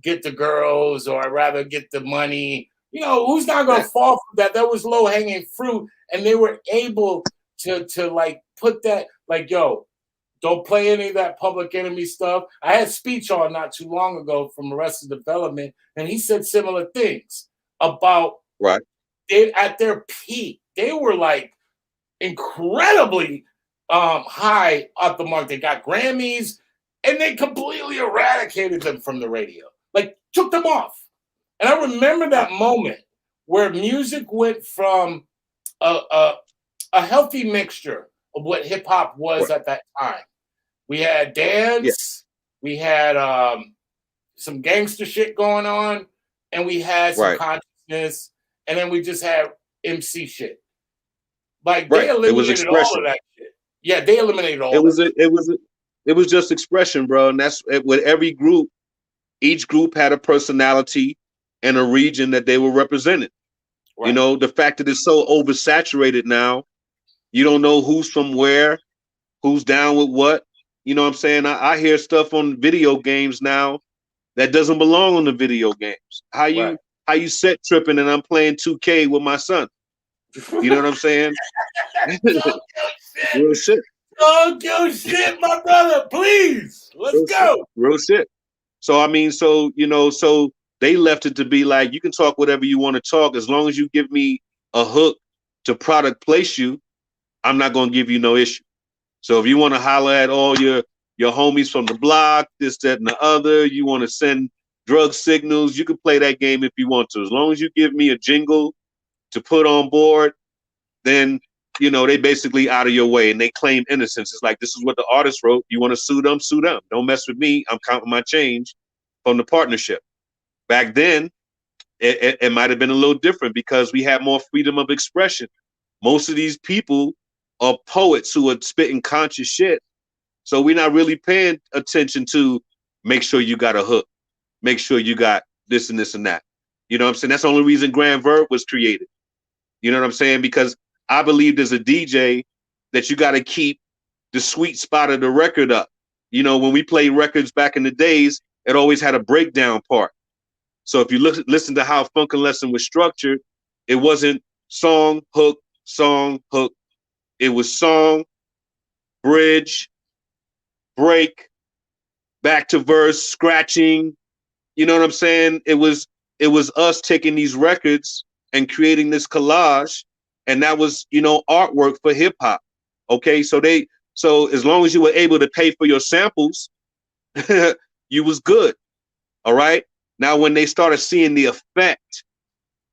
get the girls or I'd rather get the money. Who's not gonna fall for that? That was low hanging fruit, and they were able to like put that like, yo, don't play any of that Public Enemy stuff. I had speech on not too long ago from Arrested Development, and he said similar things about they at their peak. They were like incredibly high up the mark. They got Grammys, and they completely eradicated them from the radio. Like took them off. And I remember that moment where music went from a healthy mixture of what hip hop was at that time. We had dance, we had some gangster shit going on, and we had some consciousness, and then we just had MC shit. Like they eliminated all of that shit. Yeah, they eliminated all. It was just expression, bro, and that's with every group. Each group had a personality and a region that they were represented. The fact that it's so oversaturated now, you don't know who's from where, who's down with what. You know what I'm saying? I hear stuff on video games now that doesn't belong on the video games. How you set tripping and I'm playing 2K with my son. You know what I'm saying? Real shit. Don't go shit, my brother. Please. Let's go. Real shit. So I mean, so they left it to be like you can talk whatever you want to talk as long as you give me a hook to product place you. I'm not gonna give you no issue. So if you want to holler at all your homies from the block, this, that, and the other, you want to send drug signals. You can play that game if you want to. As long as you give me a jingle to put on board, then they basically out of your way and they claim innocence. It's like, this is what the artist wrote. You want to sue them? Sue them. Don't mess with me. I'm counting my change from the partnership. Back then, it might have been a little different because we had more freedom of expression. Most of these people are poets who are spitting conscious shit. So we're not really paying attention to make sure you got a hook, make sure you got this and this and that. You know what I'm saying? That's the only reason Grand Verb was created. You know what I'm saying? Because I believe as a DJ that you got to keep the sweet spot of the record up. When we played records back in the days, it always had a breakdown part. So if you listen to how Funkin' Lesson was structured, it wasn't song, hook, song, hook. It was song, bridge, break, back to verse, scratching. You know what I'm saying? It was us taking these records and creating this collage, and that was, artwork for hip hop. Okay, so as long as you were able to pay for your samples, you was good. All right. Now, when they started seeing the effect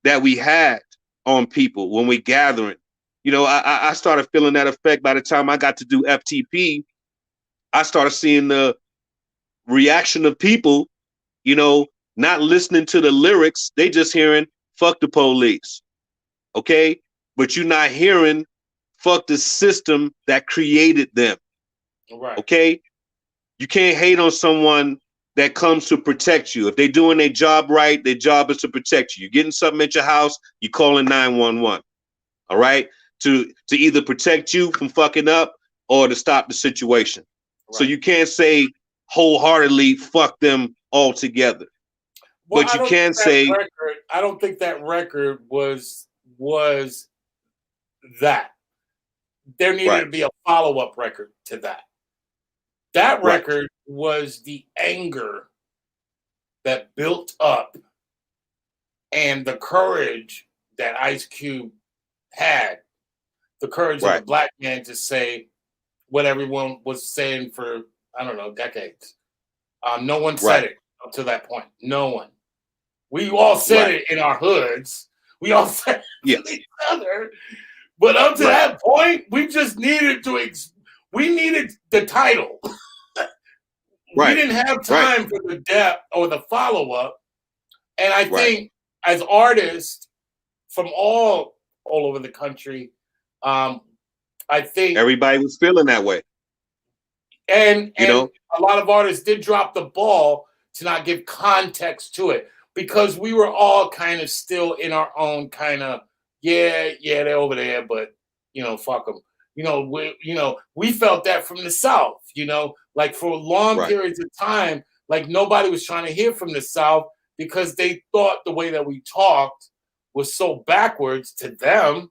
that we had on people when we gathering, I started feeling that effect by the time I got to do FTP. I started seeing the reaction of people, not listening to the lyrics. They just hearing fuck the police. Okay. But you're not hearing fuck the system that created them. Right. Okay. You can't hate on someone that comes to protect you. If they're doing their job right, their job is to protect you. You're getting something at your house, you calling 911. All right. To either protect you from fucking up or to stop the situation. Right. So you can't say wholeheartedly fuck them altogether. Well, but you can say I don't think that record was that. There needed to be a follow-up record to that. That record was the anger that built up and the courage that Ice Cube had, the courage of the black man to say what everyone was saying for, I don't know, decades. No one said it up to that point. No one. We all said it in our hoods. We all said it to each other. But up to that point, we just needed we needed the title. We didn't have time for the depth or the follow-up. And I think as artists from all over the country, I think everybody was feeling that way. And a lot of artists did drop the ball to not give context to it because we were all kind of still in our own kind of, they're over there, but fuck them. We felt that from the South, like for long periods of time, like nobody was trying to hear from the South because they thought the way that we talked was so backwards to them.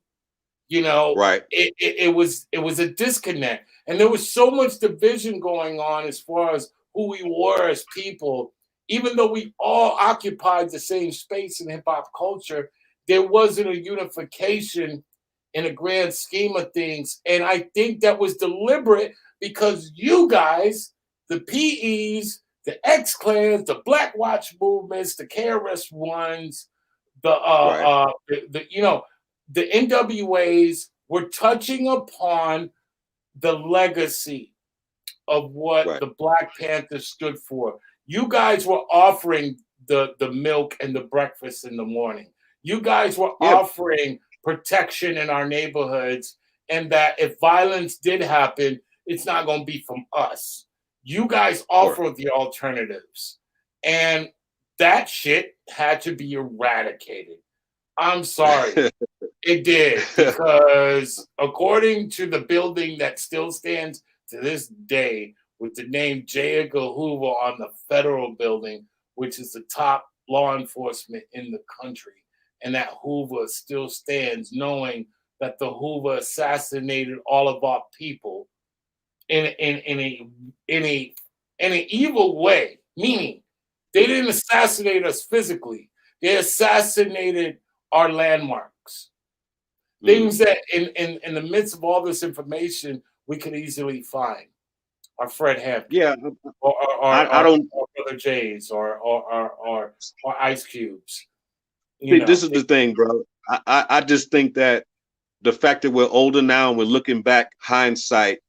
It was a disconnect. And there was so much division going on as far as who we were as people. Even though we all occupied the same space in hip-hop culture, there wasn't a unification in a grand scheme of things. And I think that was deliberate because you guys, the PEs, the X-Clans, the Black Watch movements, the KRS-Ones, the NWAs were touching upon the legacy of what the Black Panthers stood for. You guys were offering the milk and the breakfast in the morning. You guys were offering protection in our neighborhoods, and that if violence did happen, it's not going to be from us. You guys offered the alternatives, and that shit had to be eradicated. I'm sorry. It did, because according to the building that still stands to this day with the name J. Edgar Hoover on the federal building, which is the top law enforcement in the country, and that Hoover still stands, knowing that the Hoover assassinated all of our people in an evil way, meaning they didn't assassinate us physically. They assassinated our landmarks. Things that in the midst of all this information we could easily find. or Fred Hampton, Yeah, I or don't Brother Jays, or Ice Cubes. You see. know, This is the thing, bro. I just think that the fact that we're older now and we're looking back, hindsight,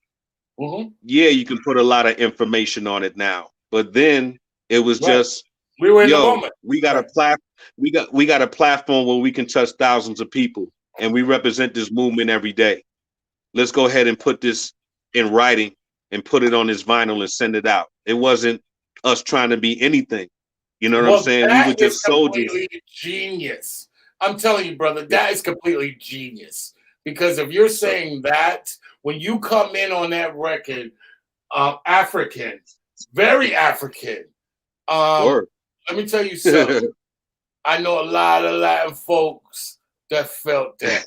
mhm. yeah, you can put a lot of information on it now. But then it was Right. just, We were in the yo, moment. we got a Right. we got a platform where we can touch thousands of people, and we represent this movement every day. Let's go ahead and put this in writing and put it on this vinyl and send it out. It wasn't us trying to be anything. You know what I'm Well, saying? We were that is just soldiers. completely genius. I'm telling you, brother, Yeah. that is completely genius. Because if you're So, saying that, when you come in on that record, African, very African. Um, word. let me tell you something. I know a lot of Latin folks that felt that.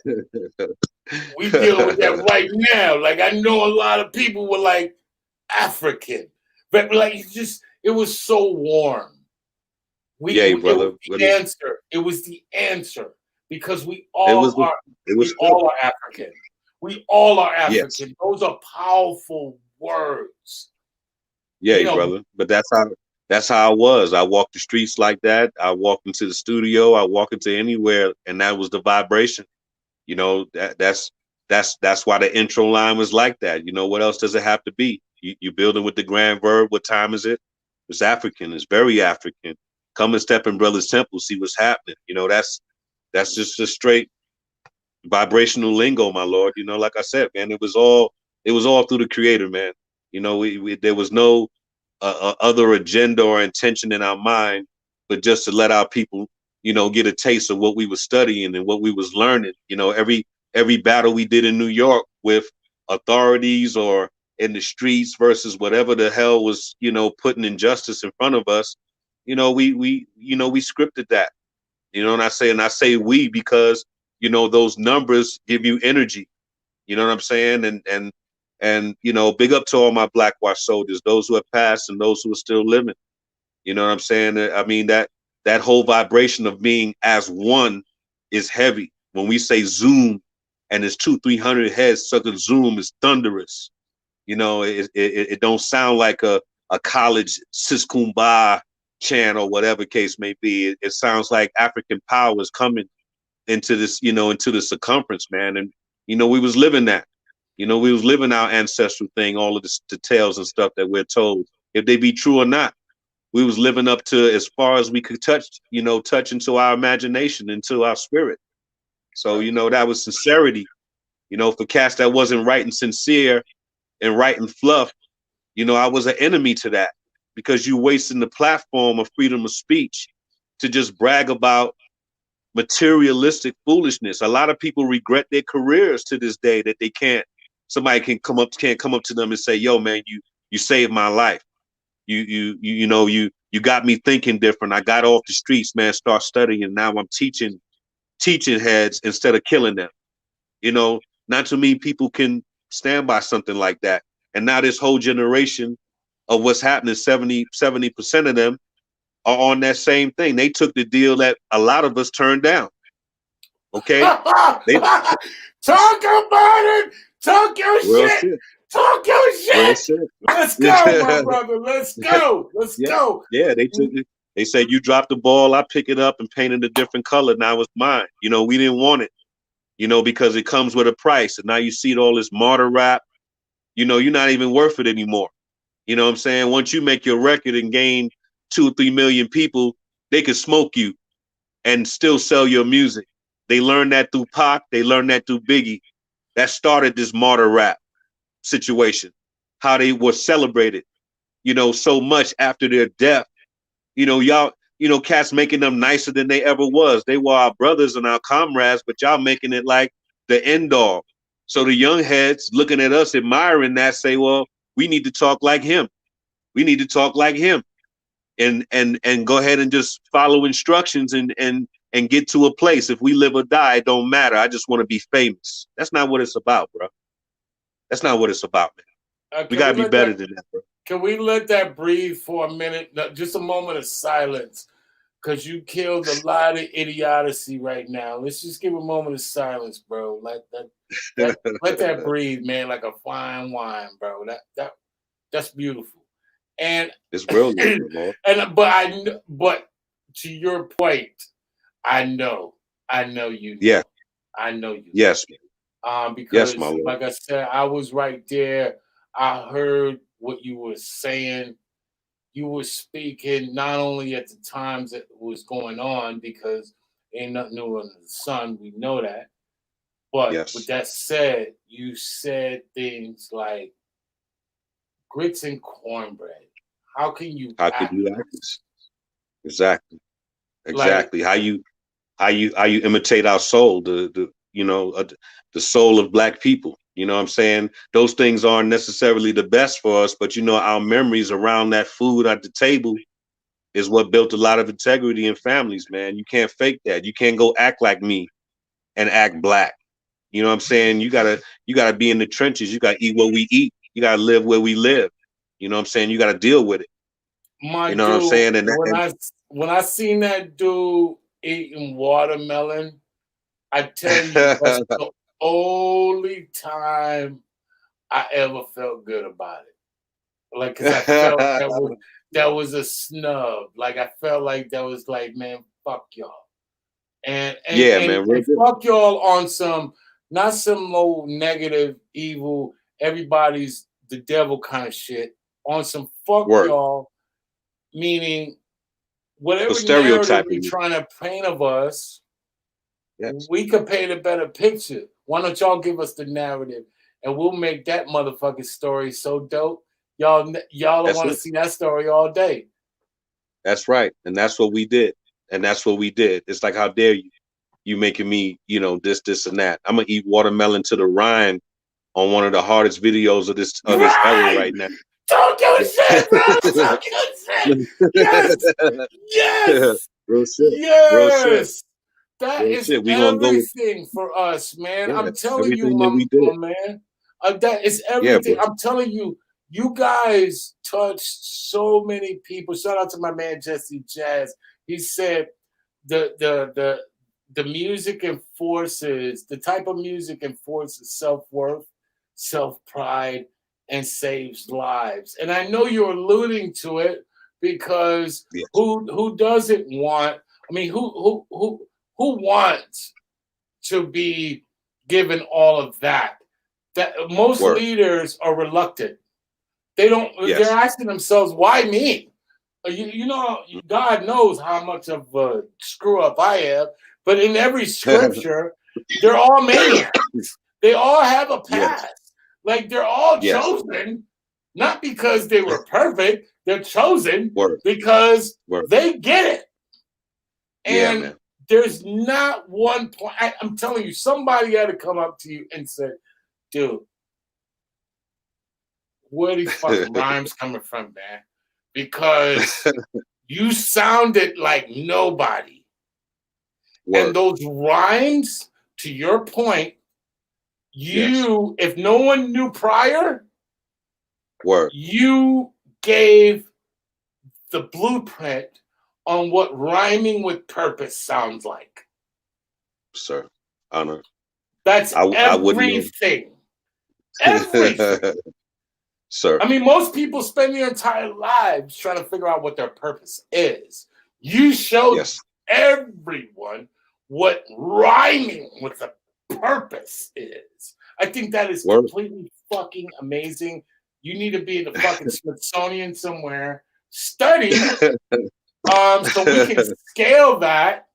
We dealing with that right now. Like I know a lot of people were like African, but like it was so warm. Yay, It was brother. the answer. It was the answer because It was it we was all are African. We all are yes. African. Those are powerful words. You Yay, know, brother. But that's how I was. I walked the streets like that. I walked into the studio. I walk into anywhere, and that was the vibration. You know that's why the intro line was like that. You know what else does it have to be? You building with the grand verb. What time is it? It's African. It's very African. Come and step in Brother's Temple. See what's happening. You know that's just a straight vibrational lingo, my lord. You know, like I said, man, it was all through the creator, man. You know, we there was no other agenda or intention in our mind, but just to let our people, you know, get a taste of what we were studying and what we was learning. You know, every battle we did in New York with authorities or in the streets versus whatever the hell was, you know, putting injustice in front of us. You know, we scripted that. You know, and I say we because you know those numbers give you energy. You know what I'm saying? And you know, big up to all my Black Watch soldiers, those who have passed and those who are still living. You know what I'm saying? I mean that whole vibration of being as one is heavy. When we say Zoom and it's 200-300 heads, such a Zoom is thunderous. You know, it don't sound like a college Siskumba chant or whatever case may be. It sounds like African power is coming into this, you know, into the circumference, man. And you know, we was living that. You know, we was living our ancestral thing, all of the tales and stuff that we're told, if they be true or not. We was living up to as far as we could touch, you know, touch into our imagination, into our spirit. So, you know, that was sincerity. You know, for cats that wasn't right and sincere and right and fluff, you know, I was an enemy to that because you wasting the platform of freedom of speech to just brag about materialistic foolishness. A lot of people regret their careers to this day that they somebody can't come up to them and say, yo, man, you saved my life. You know, you got me thinking different. I got off the streets, man, start studying. Now I'm teaching heads instead of killing them. You know, not too many people can stand by something like that. And now this whole generation of what's happening, 70% of them are on that same thing. They took the deal that a lot of us turned down. Okay? They Talk about it. Talk your real shit. shit. Talk your Real shit. shit. Let's go, my brother. Let's go. Let's Yeah. go. Yeah, they took it. They said you dropped the ball, I pick it up and paint it a different color. Now it's mine. You know, we didn't want it, you know, because it comes with a price. And now you see all this martyr rap, you know, you're not even worth it anymore. You know what I'm saying? Once you make your record and gain 2 or 3 million people, they can smoke you and still sell your music. They learned that through Pac, they learned that through Biggie. That started this martyr rap situation, how they were celebrated, you know, so much after their death. You know, y'all, you know, cats making them nicer than they ever was. They were our brothers and our comrades, but y'all making it like the end all. So the young heads looking at us, admiring that, say, well, we need to talk like him. We need to talk like him. And go ahead and just follow instructions and get to a place. If we live or die, it don't matter. I just want to be famous. That's not what it's about, bro. That's not what it's about, man. We gotta be better than that, bro. Can we let that breathe for a minute? No, just a moment of silence, because you killed a lot of idiocy right now. Let's just give a moment of silence, bro. Let that breathe, man, like a fine wine, bro. That's beautiful. And It's real, bro. but to your point, I know you. Yeah. I know you. Yes. Because Yes, my lord. like I said, I was right there. I heard what you were saying. You were speaking not only at the times that was going on, because ain't nothing new under the sun. We know that. But with Yes. that said, you said things like grits and cornbread. How can you How could act you act this? Exactly. like Exactly. How you imitate our soul, the soul of Black people. You know what I'm saying? Those things aren't necessarily the best for us, but our memories around that food at the table is what built a lot of integrity in families, man. You can't fake that. You can't go act like me and act Black. You know what I'm saying? You gotta be in the trenches. You gotta eat what we eat. You gotta live where we live. You know what I'm saying? You gotta deal with it. my You know what I'm dude? saying? When I seen that dude eating watermelon, I tell you, that's the only time I ever felt good about it. Like, cause I felt that was a snub. Like I felt like that was like, man, fuck y'all. And and Yeah, and, man. Real and good. fuck y'all on some, not some low negative, evil, everybody's the devil kind of shit. On some fuck Word. y'all, meaning whatever For narrative stereotyping you're me. trying to paint of us, Yes. we could paint a better picture. Why don't y'all give us the narrative, and we'll make that motherfucking story so dope. Y'all don't That's want to it. see that story all day. That's right. And that's what we did. And that's what we did. It's like, how dare you? You making me, this, and that. I'm gonna eat watermelon to the rind on one of the hardest videos of this era Right! right now. Don't give a shit, bro! Don't give a shit! Yes! Yes! Real shit. Real shit. Yes! That Real is shit. We gonna go. everything for us, man. Yeah. I'm telling you, Everything that we my did. man. That is Yeah, everything. bro. I'm telling you, you guys touched so many people. Shout out to my man Jesse Jazz. He said the music enforces, the type of music enforces self-worth, self-pride, and saves lives. And I know you're alluding to it because Yes. who doesn't want, I mean, who wants to be given all of that? That most Word. leaders are reluctant. They don't. Yes. They're asking themselves, "Why me?" You know, God knows how much of a screw up I am. But in every scripture, they're all maniacs. They all have a Yes. past. Like they're all Yes. chosen, not because they were perfect. They're chosen Word. because Word. they get it. Yeah, And man. there's not one point. I'm telling you, somebody had to come up to you and say, dude, where these fucking rhymes coming from, man? Because you sounded like nobody. Word. And those rhymes, to your point, if no one knew prior, Word. you gave the blueprint on what rhyming with purpose sounds like. Sir. Honor. That's I wouldn't know. everything. Everything. Sir. I mean, most people spend their entire lives trying to figure out what their purpose is. You showed Yes. everyone what rhyming with a purpose is. I think that is Word. completely fucking amazing. You need to be in the fucking Smithsonian somewhere, study, so we can scale that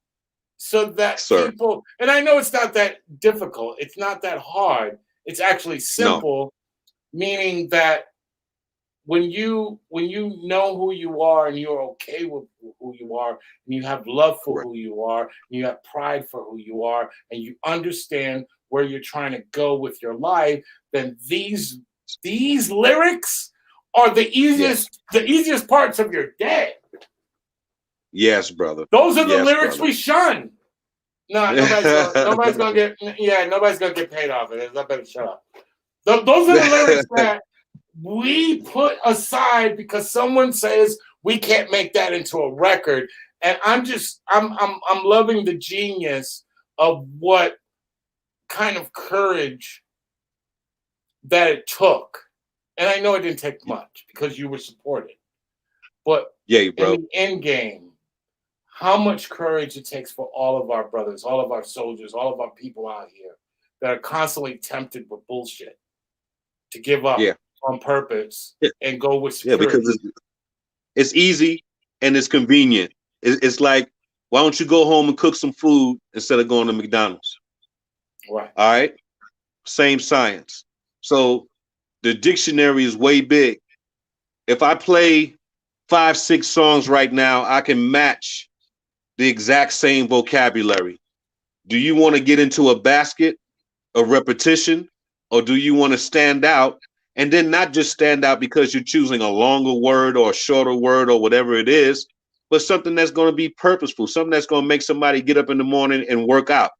so that Sir. people, and I know it's not that difficult, it's not that hard, it's actually simple, meaning that when you know who you are and you're okay with who you are and you have love for Correct. who you are and you have pride for who you are and you understand where you're trying to go with your life, then these lyrics are the easiest parts of your day. Yes, brother. Those are the lyrics brother. we shun. No, nobody's gonna get paid off of this. I better shut up. Those are the lyrics that we put aside because someone says we can't make that into a record. And I'm loving the genius of what kind of courage that it took And I know it didn't take much because you were supported. But Yeah, bro. in the end game, how much courage it takes for all of our brothers, all of our soldiers, all of our people out here that are constantly tempted with bullshit to give up Yeah. on purpose Yeah. and go with Yeah, security. because it's easy and it's convenient. It's like, why don't you go home and cook some food instead of going to McDonald's? Right. All right. Same science. So the dictionary is way big. If I play 5, 6 songs right now, I can match the exact same vocabulary. Do you want to get into a basket of repetition, or do you want to stand out? And then not just stand out because you're choosing a longer word or a shorter word or whatever it is, but something that's going to be purposeful, something that's going to make somebody get up in the morning and work out,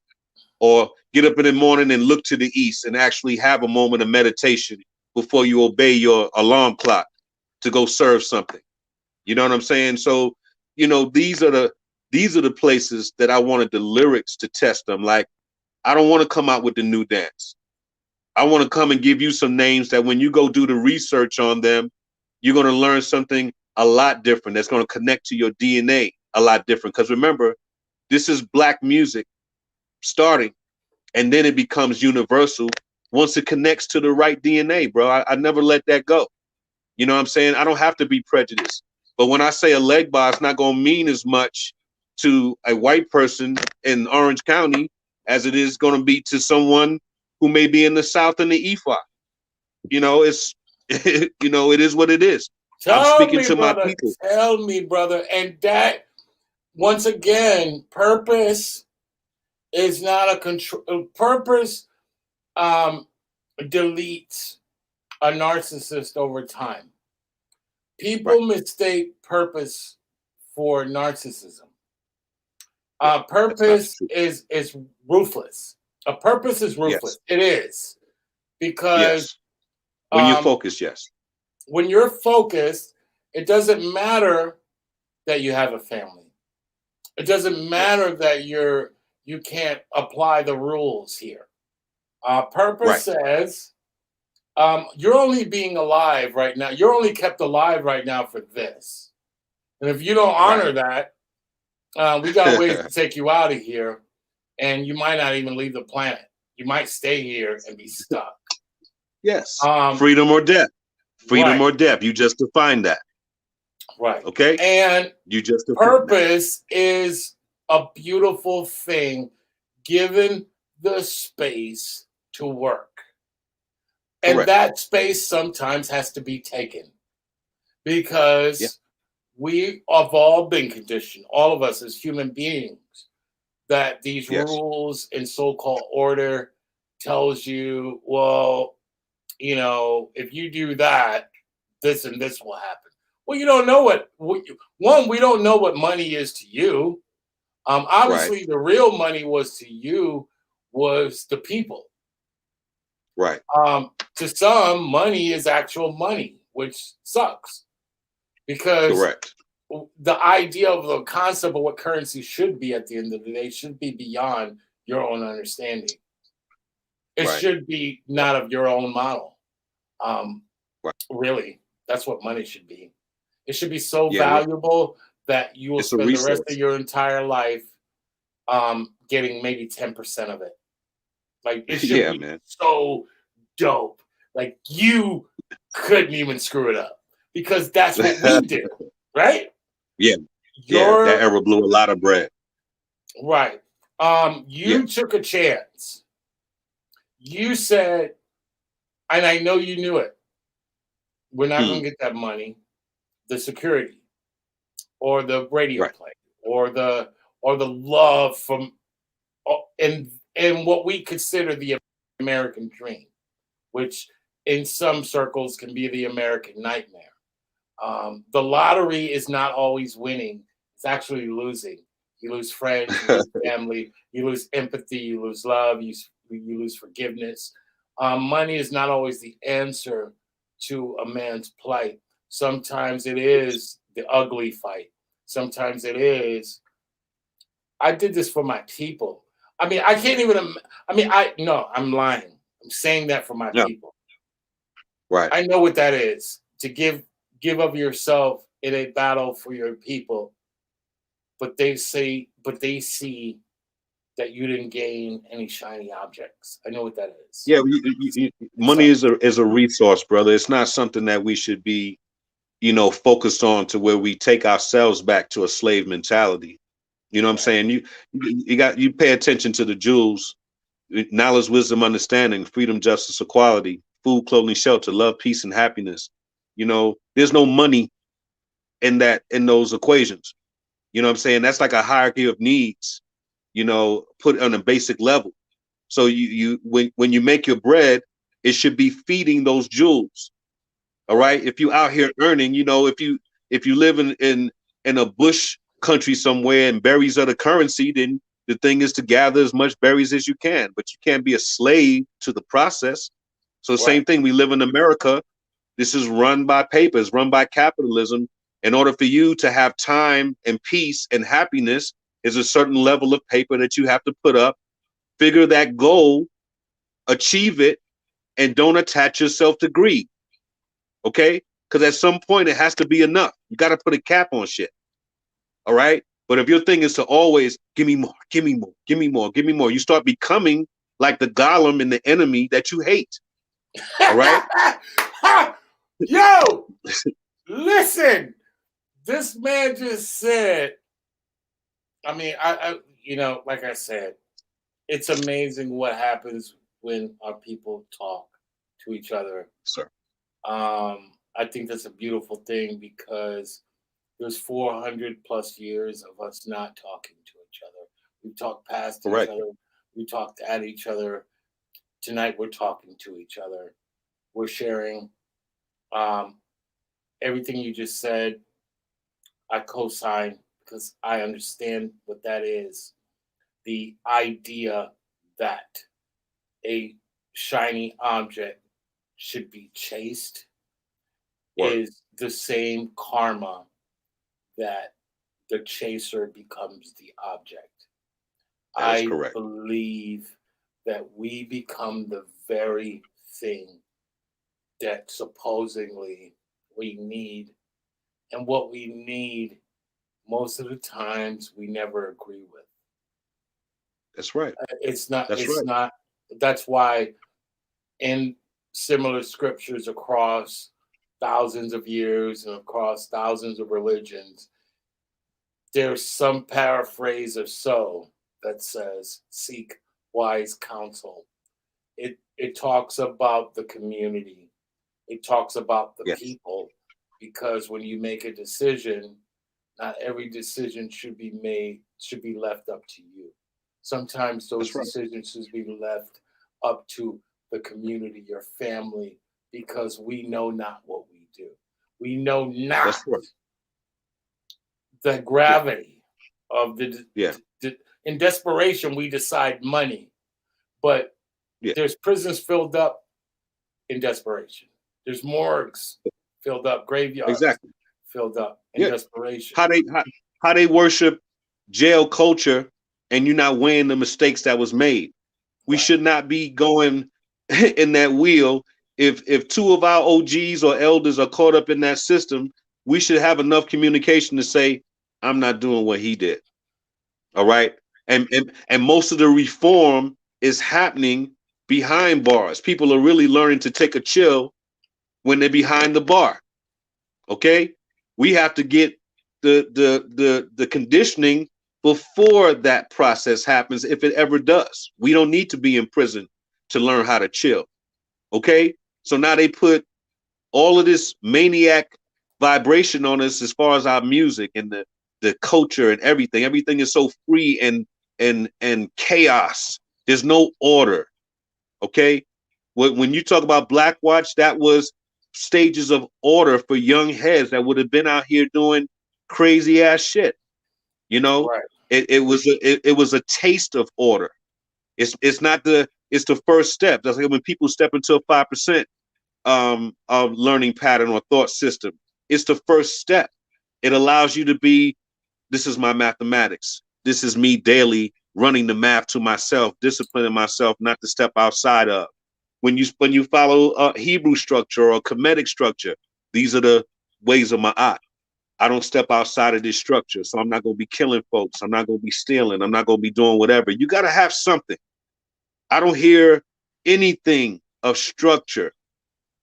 or get up in the morning and look to the east and actually have a moment of meditation before you obey your alarm clock to go serve something. You know what I'm saying? So, these are the places that I wanted the lyrics to test them. Like, I don't want to come out with the new dance. I want to come and give you some names that when you go do the research on them, you're going to learn something a lot different that's going to connect to your DNA a lot different. Because remember, this is Black music starting, and then it becomes universal once it connects to the right DNA, bro. I never let that go. You know what I'm saying? I don't have to be prejudiced. But when I say a leg bar, it's not going to mean as much to a white person in Orange County as it is going to be to someone who may be in the South in the E5. It's, it is what it is. I'm speaking to my people. Tell me, brother. And that, once again, purpose is not a control. Purpose deletes a narcissist over time. People mistake purpose for narcissism. Purpose is ruthless. A purpose is ruthless. Yes. It is. Because when you're focused, yes. When you're focused, it doesn't matter that you have a family. It doesn't matter that you can't apply the rules here. Purpose says you're only being alive right now. You're only kept alive right now for this. And if you don't honor that, we got ways to take you out of here, and you might not even leave the planet. You might stay here and be stuck. Yes. Freedom or death. Freedom or death. You just define that. Right. Okay. And you just purpose is a beautiful thing, given the space to work. And that space sometimes has to be taken because we have all been conditioned, all of us as human beings, that these rules and so-called order tells you, well, if you do that, this and this will happen. Well, you don't know we don't know what money is to you. Obviously, the real money was to you was the people. Right. To some, money is actual money, which sucks. Because the idea of the concept of what currency should be at the end of the day should be beyond your own understanding. It should be not of your own model. Really, that's what money should be. It should be so valuable that you will spend the rest of your entire life getting maybe 10% of it. Like, it should be so dope. Like, you couldn't even screw it up because that's what we did, right? Yeah. That era blew a lot of bread. Right. You took a chance. You said, and I know you knew it, we're not going to get that money, the security, or the radio play, or the love from, and what we consider the American dream, which in some circles can be the American nightmare. The lottery is not always winning; it's actually losing. You lose friends, you lose family, you lose empathy, you lose love, you lose forgiveness. Money is not always the answer to a man's plight. Sometimes it is the ugly fight. Sometimes it is, I did this for my people. I mean, I can't even, I'm lying. I'm saying that for my people. Right. I know what that is, to give of yourself in a battle for your people, but they see that you didn't gain any shiny objects. I know what that is. Yeah, It's money something. is a resource, brother. It's not something that we should be, focused on to where we take ourselves back to a slave mentality. You know what I'm saying? You pay attention to the jewels: knowledge, wisdom, understanding, freedom, justice, equality, food, clothing, shelter, love, peace, and happiness. There's no money in those equations. You know what I'm saying? That's like a hierarchy of needs, put on a basic level. So when you make your bread, it should be feeding those jewels. All right. If you out here earning, if you live in a bush country somewhere and berries are the currency, then the thing is to gather as much berries as you can, but you can't be a slave to the process. So same thing, we live in America. This is run by papers, run by capitalism. In order for you to have time and peace and happiness, is a certain level of paper that you have to put up, figure that goal, achieve it, and don't attach yourself to greed. Okay? Because at some point it has to be enough. You got to put a cap on shit. All right? But if your thing is to always give me more, give me more, give me more, give me more, you start becoming like the golem and the enemy that you hate. All right? Yo, listen. This man just said, I mean, I like I said, it's amazing what happens when our people talk to each other. Sir. I think that's a beautiful thing because there's 400 plus years of us not talking to each other. We've talked past each other. We talked at each other. Tonight we're talking to each other. We're sharing everything you just said. I co-sign because I understand what that is. The idea that a shiny object should be chased is the same karma that the chaser becomes the object. I believe that we become the very thing that supposedly we need. And what we need, most of the times, we never agree with. That's right. It's not. That's It's right. not. That's why, in similar scriptures across thousands of years and across thousands of religions, there's some paraphrase or so that says, "Seek wise counsel." It talks about the community. It talks about the people. Because when you make a decision, not every decision should be left up to you. Sometimes those decisions should be left up to the community, your family, because we know not what we do. We know not the gravity of in desperation, we decide money, but there's prisons filled up in desperation. There's morgues filled up, graveyards filled up in desperation. How they worship jail culture, and you're not weighing the mistakes that was made. We should not be going in that wheel. If two of our OGs or elders are caught up in that system, we should have enough communication to say, I'm not doing what he did. All right. And most of the reform is happening behind bars. People are really learning to take a chill when they're behind the bar. Okay, we have to get the conditioning before that process happens, if it ever does. We don't need to be in prison to learn how to chill. Okay, so now they put all of this maniac vibration on us as far as our music and the culture and everything. Everything is so free and chaos. There's no order. Okay, when you talk about Black Watch, that was stages of order for young heads that would have been out here doing crazy ass shit. It was a taste of order. It's the first step. That's like when people step into a 5% of learning pattern or thought system. It's the first step. It allows you to be, this is my mathematics. This is me daily running the math to myself, disciplining myself not to step outside of. When you follow Hebrew structure or Kemetic structure, these are the ways of Ma'at. I don't step outside of this structure, so I'm not going to be killing folks. I'm not going to be stealing. I'm not going to be doing whatever. You got to have something. I don't hear anything of structure.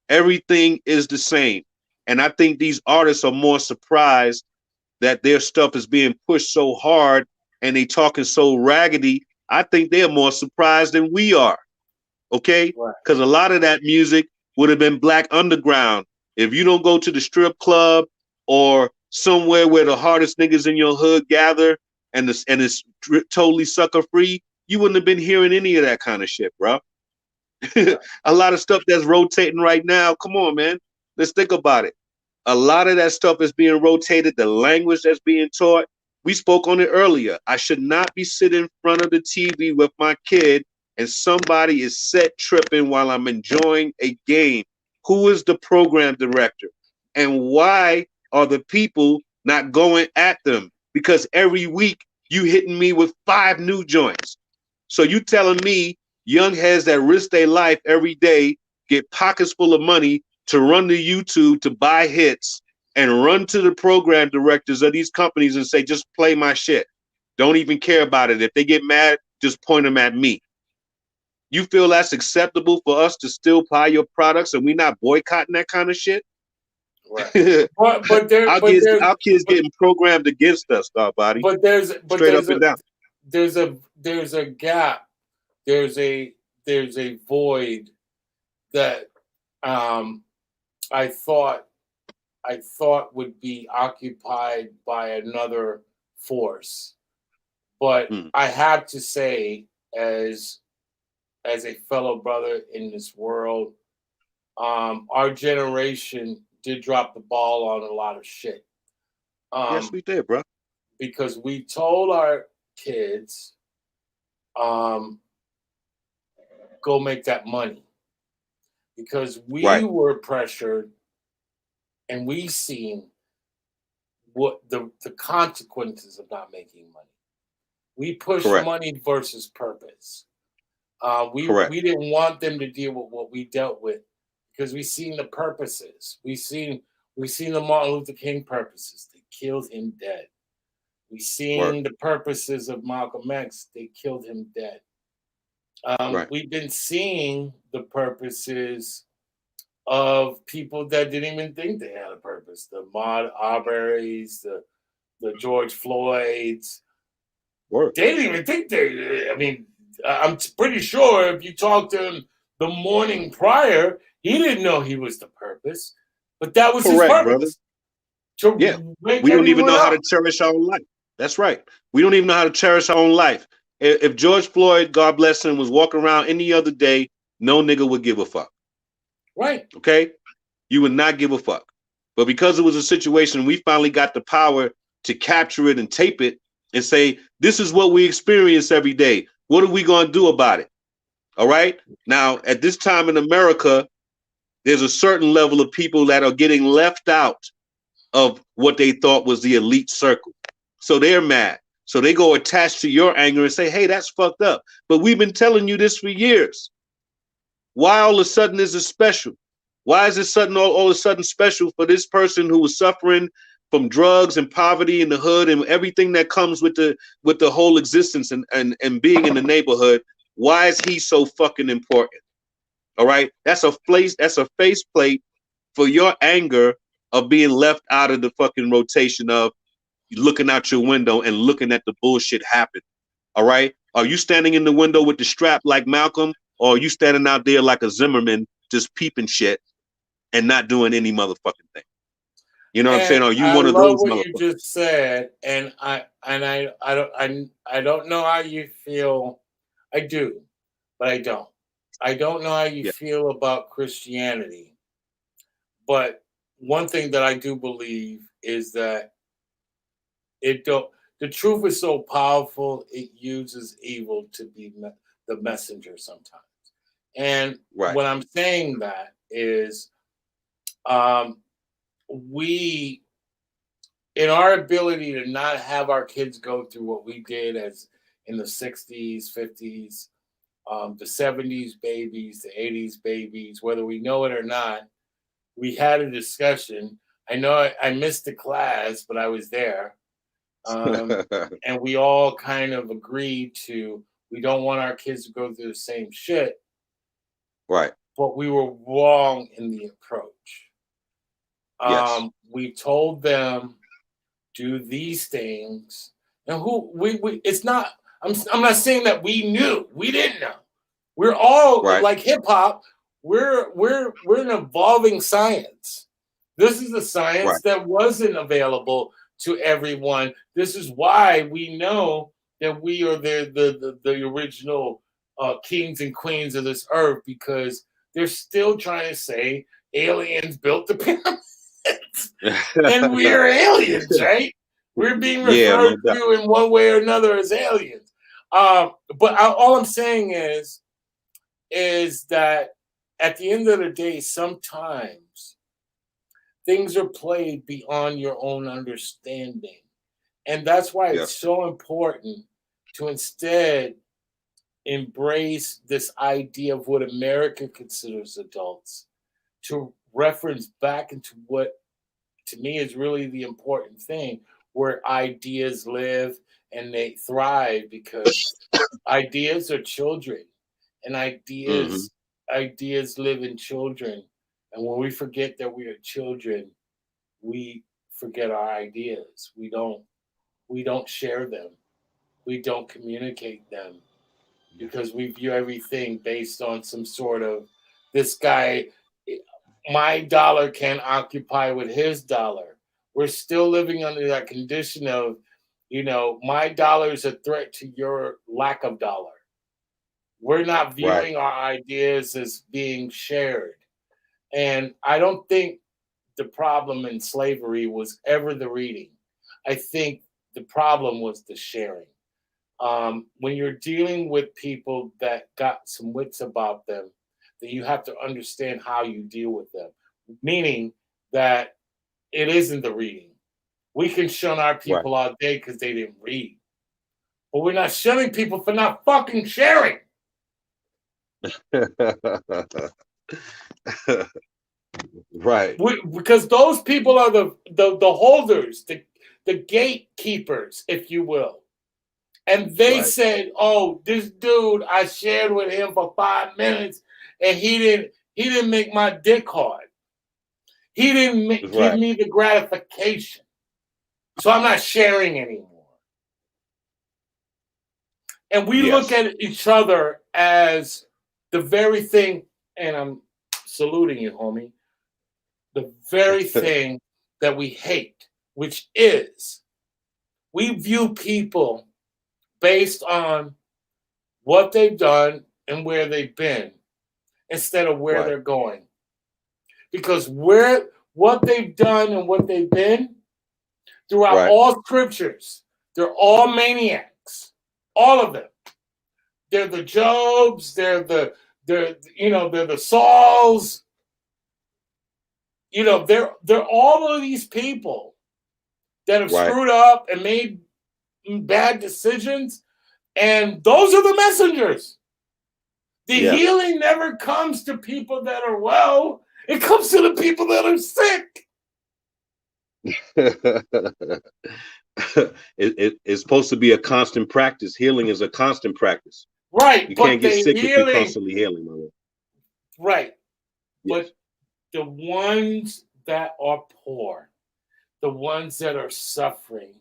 Everything is the same. And I think these artists are more surprised that their stuff is being pushed so hard and they talking so raggedy. I think they're more surprised than we are. Okay? Because a lot of that music would have been black underground. If you don't go to the strip club or somewhere where the hardest niggas in your hood gather and it's totally sucker free, you wouldn't have been hearing any of that kind of shit, bro. A lot of stuff that's rotating right now. Come on, man. Let's think about it. A lot of that stuff is being rotated. The language that's being taught. We spoke on it earlier. I should not be sitting in front of the TV with my kid and somebody is set tripping while I'm enjoying a game. Who is the program director? And why are the people not going at them? Because every week you hitting me with 5 new joints. So you telling me young heads that risk their life every day, get pockets full of money to run to YouTube to buy hits and run to the program directors of these companies and say, just play my shit. Don't even care about it. If they get mad, just point them at me. You feel that's acceptable for us to still buy your products and we not boycotting that kind of shit? Right. but our kids getting programmed against us, body. But there's up and down. There's a gap. There's a void that I thought would be occupied by another force. But I have to say, as a fellow brother in this world, our generation did drop the ball on a lot of shit. Yes, we did, bro. Because we told our kids, go make that money. Because we were pressured and we seen what the consequences of not making money. We pushed money versus purpose. We didn't want them to deal with what we dealt with because we seen the purposes. We seen the Martin Luther King purposes. They killed him dead. We seen the purposes of Malcolm X. They killed him dead. We've been seeing the purposes of people that didn't even think they had a purpose. The Ahmaud Arbery's, the George Floyd's. They didn't even think they. I mean, I'm pretty sure if you talked to him the morning prior, he didn't know he was the purpose, but that was his purpose. Yeah, we don't even know how to cherish our own life. That's right. We don't even know how to cherish our own life. If George Floyd, God bless him, was walking around any other day, no nigga would give a fuck. Right. Okay? You would not give a fuck. But because it was a situation, we finally got the power to capture it and tape it and say, this is what we experience every day. What are we going to do about it? All right? Now, at this time in America, there's a certain level of people that are getting left out of what they thought was the elite circle. So they're mad. So they go attached to your anger and say, hey, that's fucked up. But we've been telling you this for years. Why all of a sudden is it special? Why is it sudden all of a sudden special for this person who was suffering from drugs and poverty in the hood and everything that comes with the whole existence and being in the neighborhood? Why is he so fucking important? All right. That's a faceplate for your anger of being left out of the fucking rotation of looking out your window and looking at the bullshit happen. All right. Are you standing in the window with the strap like Malcolm, or are you standing out there like a Zimmerman just peeping shit and not doing any motherfucking thing? You know what I'm saying? Are you one of those motherfuckers? I love what you just said, and I don't know how you feel. I do, but I don't. I don't know how you feel about Christianity, but one thing that I do believe is that the truth is so powerful, it uses evil to be the messenger sometimes. And what I'm saying that is we, in our ability to not have our kids go through what we did as in the 60s, 50s, the 70s babies, the 80s babies, whether we know it or not. We had a discussion. I know I missed the class, but I was there. And we all kind of agreed to we don't want our kids to go through the same shit, Right. but we were wrong in the approach. Yes. We told them do these things, and who we it's not. I'm not saying that we knew. We didn't know. We're all Right. like hip hop. We're an evolving science. This is a science Right. that wasn't available to everyone. This is why we know that we are the original kings and queens of this earth, because they're still trying to say aliens built the pyramids, and we're aliens, right? We're being Yeah, referred no doubt. to in one way or another as aliens. All I'm saying is that at the end of the day, sometimes things are played beyond your own understanding. And that's why it's Yes. so important to instead embrace this idea of what America considers adults, to reference back into what to me is really the important thing, where ideas live and they thrive, because ideas are children, and Mhm. ideas live in children. And when we forget that we are children, we forget our ideas. We don't share them. We don't communicate them, because we view everything based on some sort of this guy, my dollar can occupy with his dollar. We're still living under that condition of, my dollar is a threat to your lack of dollar. We're not Right. viewing our ideas as being shared. And I don't think the problem in slavery was ever the reading. I think the problem was the sharing. When you're dealing with people that got some wits about them, then you have to understand how you deal with them. Meaning that it isn't the reading. We can shun our Right. people all day because they didn't read, but we're not shunning people for not fucking sharing. Right. Because those people are the holders, the gatekeepers, if you will. And they Right. said, "Oh, this dude, I shared with him for 5 minutes, and he didn't make my dick hard. He didn't give Right. me the gratification, so I'm not sharing anymore." And we look Yes. at each other as the very thing, and I'm saluting you, homie, the very thing that we hate, which is we view people based on what they've done and where they've been instead of where Right. they're going. Because what they've done and what they've been throughout Right. all scriptures, they're all maniacs. All of them. They're the Jobs, they're the Sauls. They're all of these people that have Right. screwed up and made bad decisions, and those are the messengers. The Yeah. healing never comes to people that are well. It comes to the people that are sick. It's supposed to be a constant practice. Healing is a constant practice. Right, You but can't get the sick if you're healing, constantly healing, my lord. right, Yes. but the ones that are poor, the ones that are suffering,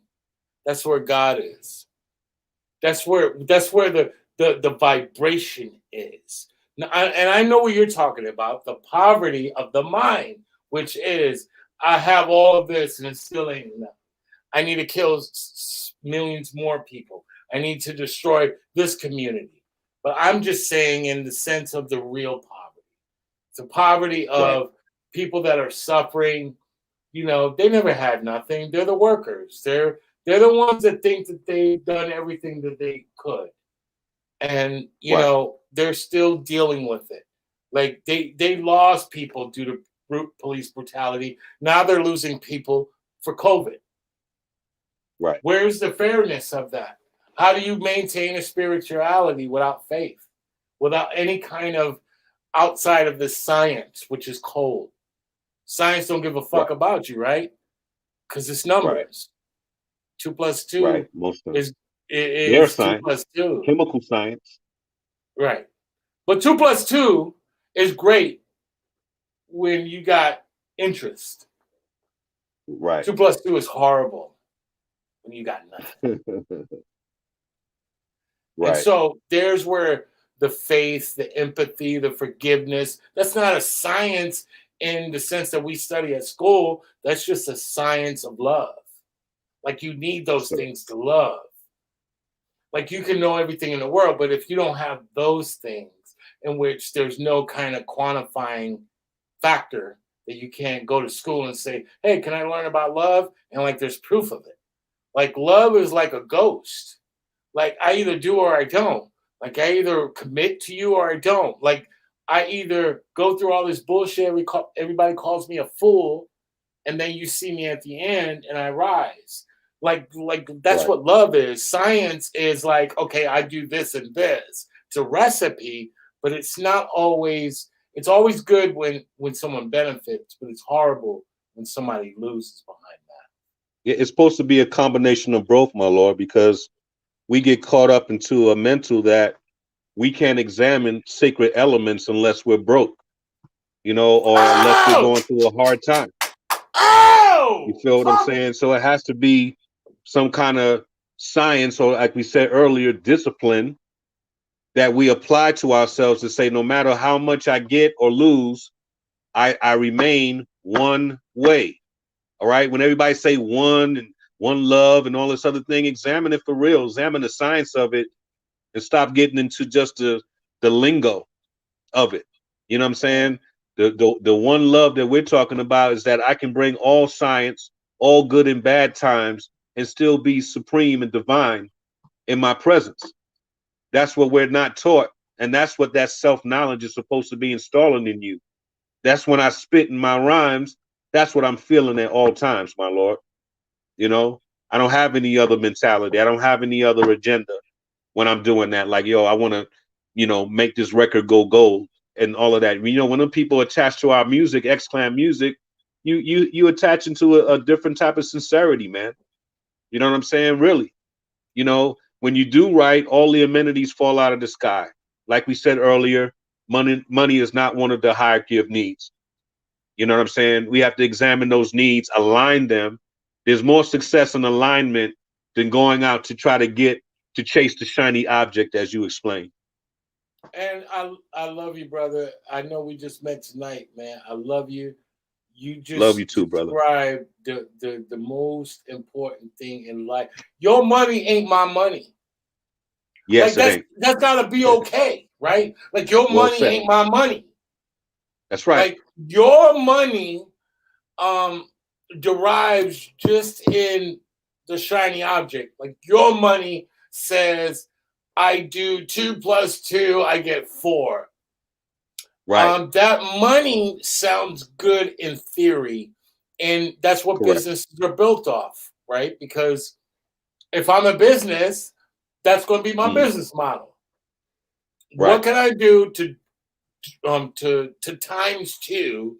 that's where God is. That's where the vibration is. Now, and I know what you're talking about, the poverty of the mind, which is I have all of this and it still ain't enough. I need to kill millions more people. I need to destroy this community. But I'm just saying in the sense of the real poverty. It's the poverty Right. of people that are suffering. They never had nothing. They're the workers. They're the ones that think that they've done everything that they could. And Right. they're still dealing with it. Like they lost people due to police brutality. Now they're losing people for COVID. Right. Where's the fairness of that? How do you maintain a spirituality without faith? without any kind of outside of the science, which is cold. Science don't give a fuck about you, right? Because it's numbers. 2 plus 2 Right. Most of is their 2 science, plus 2. chemical science. Right. But 2 plus 2 is great when you got interest. Right. 2 plus 2 is horrible when you got nothing. Right. And so there's where the faith, the empathy, the forgiveness, that's not a science in the sense that we study at school. That's just a science of love. Like you need those things to love. Like you can know everything in the world, but if you don't have those things in which there's no kind of quantifying factor that you can't go to school and say, hey, can I learn about love? And like there's proof of it. Like love is like a ghost. Like I either do or I don't. Like I either commit to you or I don't. Like I either go through all this bullshit, everybody calls me a fool, and then you see me at the end and I rise. Like that's what love is. Science is like, okay, I do this and this. It's a recipe, but it's not always, it's always good when someone benefits, but it's horrible when somebody loses behind that. Yeah, it's supposed to be a combination of both, my lord, because we get caught up into a mental that we can't examine sacred elements unless we're broke, you know, or unless we're going through a hard time. You feel what I'm saying? So it has to be some kind of science, or like we said earlier, discipline that we apply to ourselves to say, no matter how much I get or lose, I remain one way. All right. When everybody say one and one love and all this other thing, examine it for real, examine the science of it, and stop getting into just the lingo of it. You know what I'm saying? The one love that we're talking about is that I can bring all science, all good and bad times, and still be supreme and divine in my presence. That's what we're not taught. And that's what that self-knowledge is supposed to be installing in you. That's when I spit in my rhymes. That's what I'm feeling at all times, my lord. You know, I don't have any other mentality. I don't have any other agenda when I'm doing that. Like, yo, I want to, you know, make this record go gold and all of that. You know, when them people attach to our music, X-Clan music, you attach into a different type of sincerity, man. You know what I'm saying? Really. You know, when you do right, all the amenities fall out of the sky. Like we said earlier, money is not one of the hierarchy of needs. You know what I'm saying? We have to examine those needs, align them. There's more success in alignment than going out to try to chase the shiny object, as you explained. And I love you, brother. I know we just met tonight, man. I love you. You just love you too, brother. Describe the most important thing in life. Your money ain't my money. Yes, like that's gotta be okay, right? Like your money ain't my money. That's right. Like your money derives just in the shiny object. Like your money says, I do 2 plus 2, I get 4. Right. That money sounds good in theory, and that's what businesses are built off, right? Because if I'm a business, that's going to be my business model. Right. What can I do to times 2,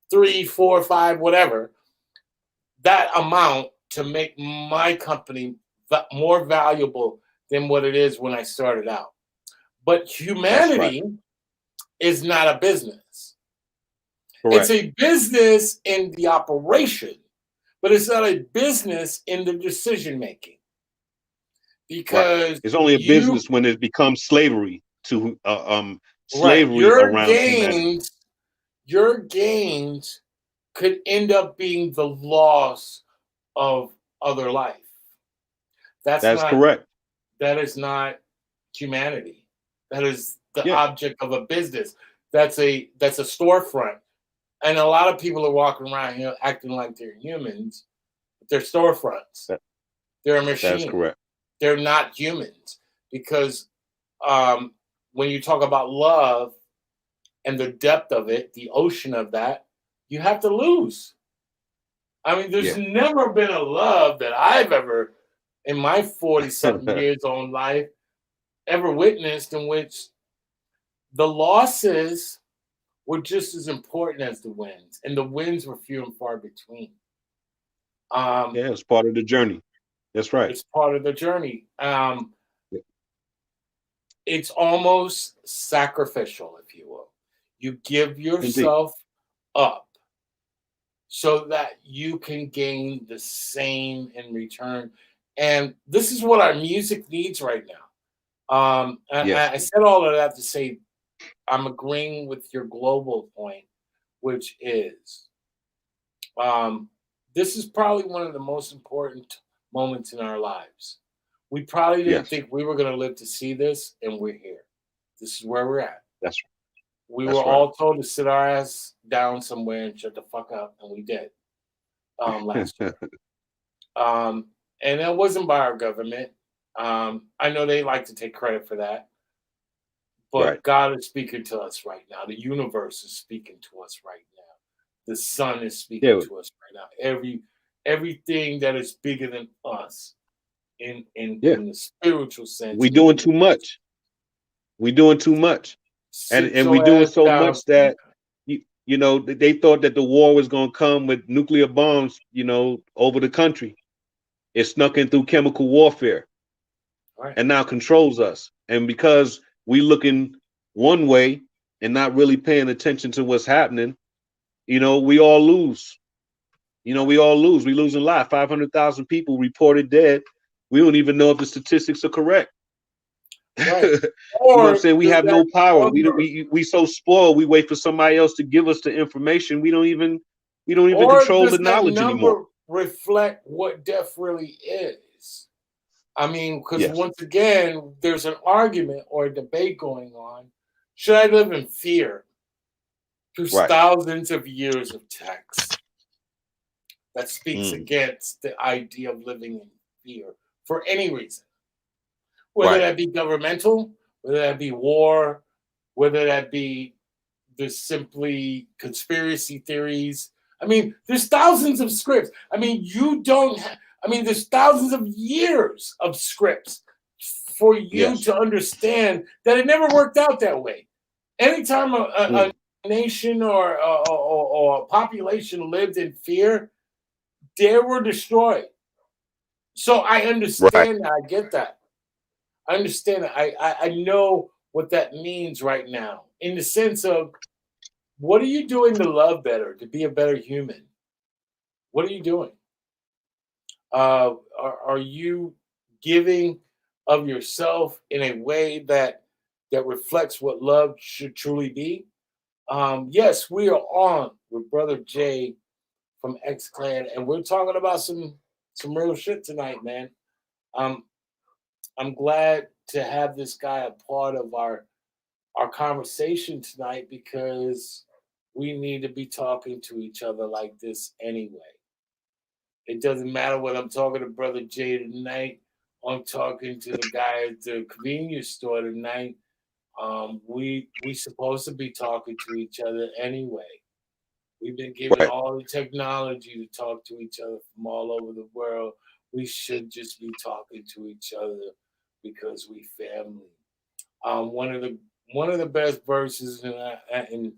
3, 4, 5, whatever, that amount to make my company more valuable than what it is when I started out? But humanity is not a business. Correct. It's a business in the operation, but it's not a business in the decision making. Because it's only a business when it becomes slavery to slavery around humanity. Your gains could end up being the loss of other life. That's correct. That is not humanity. That is the object of a business. That's a storefront. And a lot of people are walking around here acting like they're humans, but they're storefronts. They're a machine. That's correct. They're not humans. Because when you talk about love and the depth of it, the ocean of that, you have to lose. I mean, there's never been a love that I've ever, in my 40-something years on life, ever witnessed in which the losses were just as important as the wins, and the wins were few and far between. Yeah, it's part of the journey. That's right. It's part of the journey. Yeah. It's almost sacrificial, if you will. You give yourself up so that you can gain the same in return. And this is what our music needs right now. Yes. I said all of that to say I'm agreeing with your global point, which is this is probably one of the most important moments in our lives. We probably didn't Yes. think we were going to live to see this, and we're here. This is where we're at. That's We That's were right. all told to sit our ass down somewhere and shut the fuck up, and we did last year. And that wasn't by our government. I know they like to take credit for that, but Right. God is speaking to us right now. The universe is speaking to us right now. The sun is speaking Yeah. to us right now. Everything that is bigger than us in Yeah. the spiritual sense. We doing too much. We doing too much. Sit And we your doing ass so down much that you know they thought that the war was going to come with nuclear bombs, you know, over the country. It snuck in through chemical warfare Right. and now controls us. And because we looking one way and not really paying attention to what's happening, you know, we all lose. You know, we all lose. We losing a lot. 500,000 people reported dead. We don't even know if the statistics are correct. Right. You know what I'm Or saying? We does have that no power. number- We so spoiled. We wait for somebody else to give us the information. We don't even or control does the that knowledge number anymore. reflect what death really is? I mean, because Yes. once again, there's an argument or a debate going on. Should I live in fear through Right. thousands of years of text that speaks Mm. against the idea of living in fear for any reason? Whether Right. that be governmental, whether that be war, whether that be just simply conspiracy theories. I mean, there's thousands of scripts. I mean, there's thousands of years of scripts for you Yes. to understand that it never worked out that way. Anytime a nation or a population lived in fear, they were destroyed. So I understand that. I get that. I understand that. I know what that means right now in the sense of what are you doing to love better, to be a better human? What are you doing? Are you giving of yourself in a way that reflects what love should truly be? Yes, we are on with Brother Jay from X Clan, and we're talking about some real shit tonight, man. I'm glad to have this guy a part of our conversation tonight because we need to be talking to each other like this anyway. It doesn't matter what I'm talking to Brother Jay tonight. I'm talking to the guy at the convenience store tonight. We supposed to be talking to each other anyway. We've been given Right. all the technology to talk to each other from all over the world. We should just be talking to each other because we family. One of the best verses, and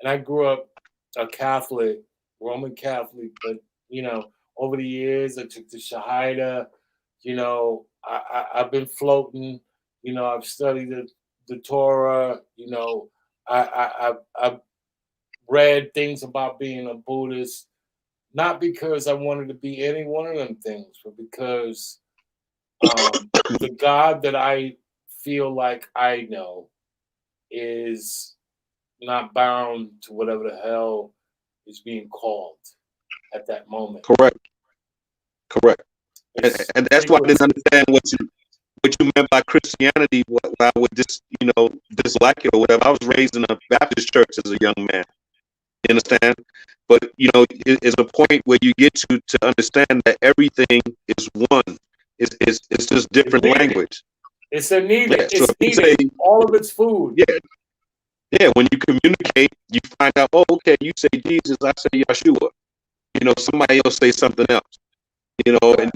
I grew up a Catholic, Roman Catholic, but you know, over the years I took the Shahada. You know, I've been floating. You know, I've studied the Torah. You know, I've read things about being a Buddhist, not because I wanted to be any one of them things, but because the God that I feel like I know is not bound to whatever the hell is being called at that moment. Correct. It's And that's why I ridiculous. didn't understand what you meant by Christianity. What I would just dislike it or whatever. I was raised in a Baptist church as a young man. You understand? But it's a point where you get to understand that everything is one. It's just different needed. language. It's a needed. Yeah, so It's if you needed. say- All of it's food. Yeah. When you communicate, you find out. Oh, okay. You say Jesus, I say Yeshua. Somebody else say something else. And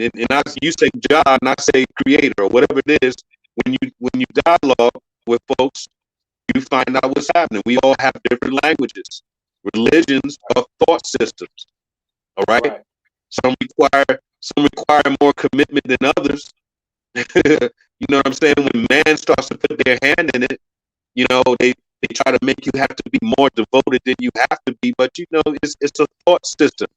you say God, and I say Creator, or whatever it is. When you dialogue with folks, you you find out what's happening. We all have different languages. Religions are thought systems. All right. Right. Some require more commitment than others. You know what I'm saying? When man starts to put their hand in it, you know, they try to make you have to be more devoted than you have to be. But you know, it's a thought system.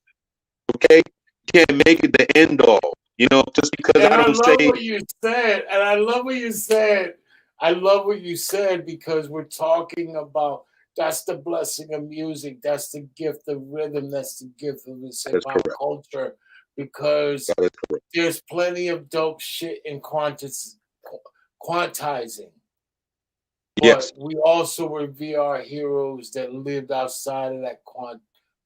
Okay, you can't make it the end all. You know, just because And I I don't love say. what you said. And I love what you said. I love what you said because we're talking about that's the blessing of music. That's the gift of rhythm. That's the gift of this hip hop culture. Because That is correct. there's plenty of dope shit in quantizing. But Yes. we also were VR heroes that lived outside of that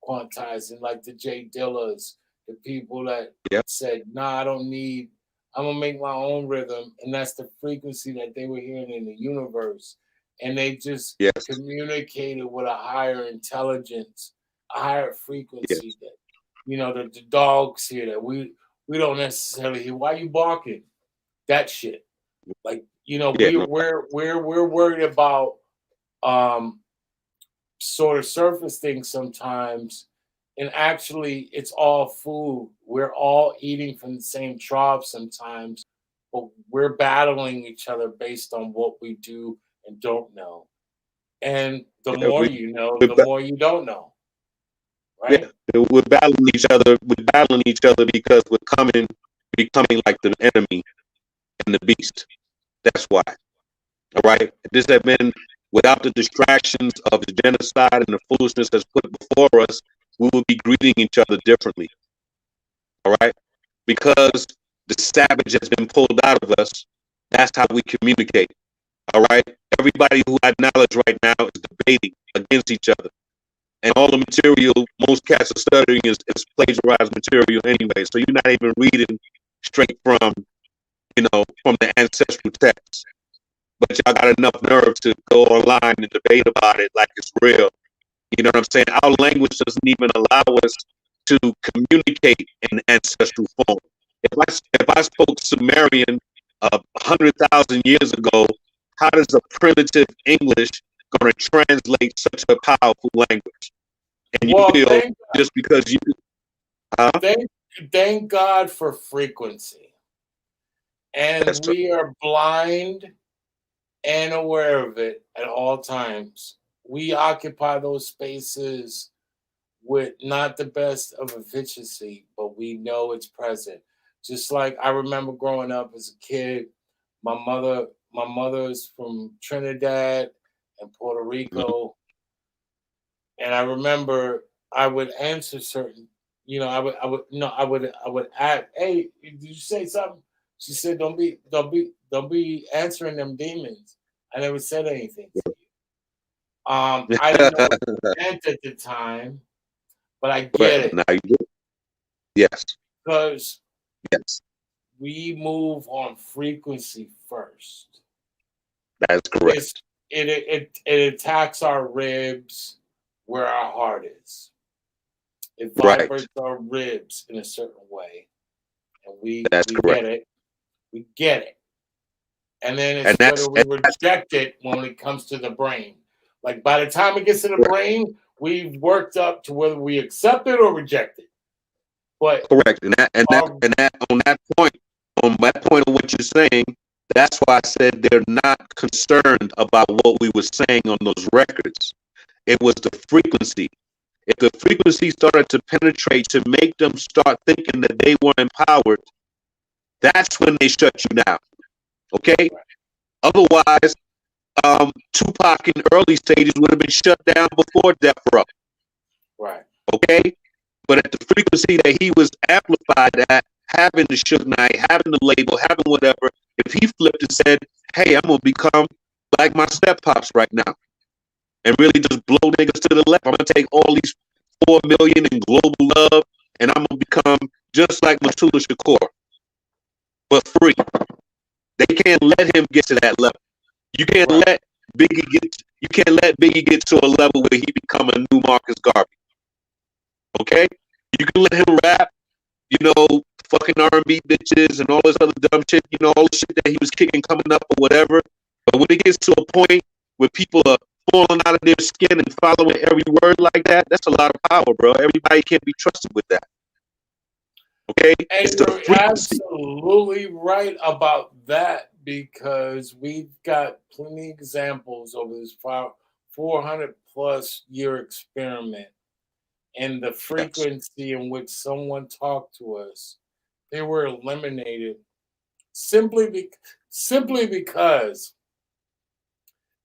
quantizing, like the Jay Dillas, the people that Yep. said, nah, I'm gonna make my own rhythm. And that's the frequency that they were hearing in the universe. And they just Yes. communicated with a higher intelligence, a higher frequency Yes. that, you know, the dogs hear that we don't necessarily hear. Why you barking? That shit. Like, you know, Yeah. we're worried about sort of surface things sometimes, and actually it's all food. We're all eating from the same trough sometimes, but we're battling each other based on what we do and don't know. And the Yeah, more you know, we're the ba- more you don't know. Right? yeah, we're battling each other. We're battling each other because we're becoming like the enemy and the beast. That's why. All right. If this had been without the distractions of the genocide and the foolishness that's put before us, we would be greeting each other differently. All right. Because the savage has been pulled out of us, that's how we communicate. All right. Everybody who had knowledge right now is debating against each other. And all the material most cats are studying is plagiarized material anyway. So you're not even reading straight from, you know, from the ancestral texts. But y'all got enough nerve to go online and debate about it like it's real. You know what I'm saying? Our language doesn't even allow us to communicate in ancestral form. If I spoke Sumerian 100,000 years ago, how does a primitive English going to translate such a powerful language? And you feel just because you thank God for frequency. And That's we are blind and aware of it at all times. We occupy those spaces with not the best of efficiency, but we know it's present. Just like I remember growing up as a kid, my mother is from Trinidad and Puerto Rico. And I remember I would answer certain, you know, I would ask, hey, did you say something? She said, don't be answering them demons. I never said anything to you. I didn't know what it meant at the time, but I get it. Now you do. Yes. Because yes, we move on frequency first. That's correct. It attacks our ribs where our heart is. It vibrates our ribs in a certain way. And we get it. We get it. And then it's whether we reject it when it comes to the brain. Like by the time it gets to the brain, we've worked up to whether we accept it or reject it. But correct. And on that point of what you're saying, that's why I said they're not concerned about what we were saying on those records. It was the frequency. If the frequency started to penetrate to make them start thinking that they were empowered, that's when they shut you down. Okay? Otherwise, Tupac in early stages would have been shut down before Death Row. Right. Okay? But at the frequency that he was amplified at, having the Suge Knight, having the label, having whatever, if he flipped and said, hey, I'm going to become like my step pops right now and really just blow niggas to the left. I'm going to take all these 4 million in global love and I'm going to become just like Matula Shakur, but free. They can't let him get to that level. You can't let Biggie get to a level where he become a new Marcus Garvey. Okay? You can let him rap, you know, fucking R&B bitches and all this other dumb shit, you know, all the shit that he was kicking coming up or whatever. But when it gets to a point where people are falling out of their skin and following every word like that, that's a lot of power, bro. Everybody can't be trusted with that. Okay? And It's the you're frequency. absolutely right about that, because we've got plenty of examples over this 400 plus year experiment, and the Yes. frequency in which someone talked to us, they were eliminated simply simply because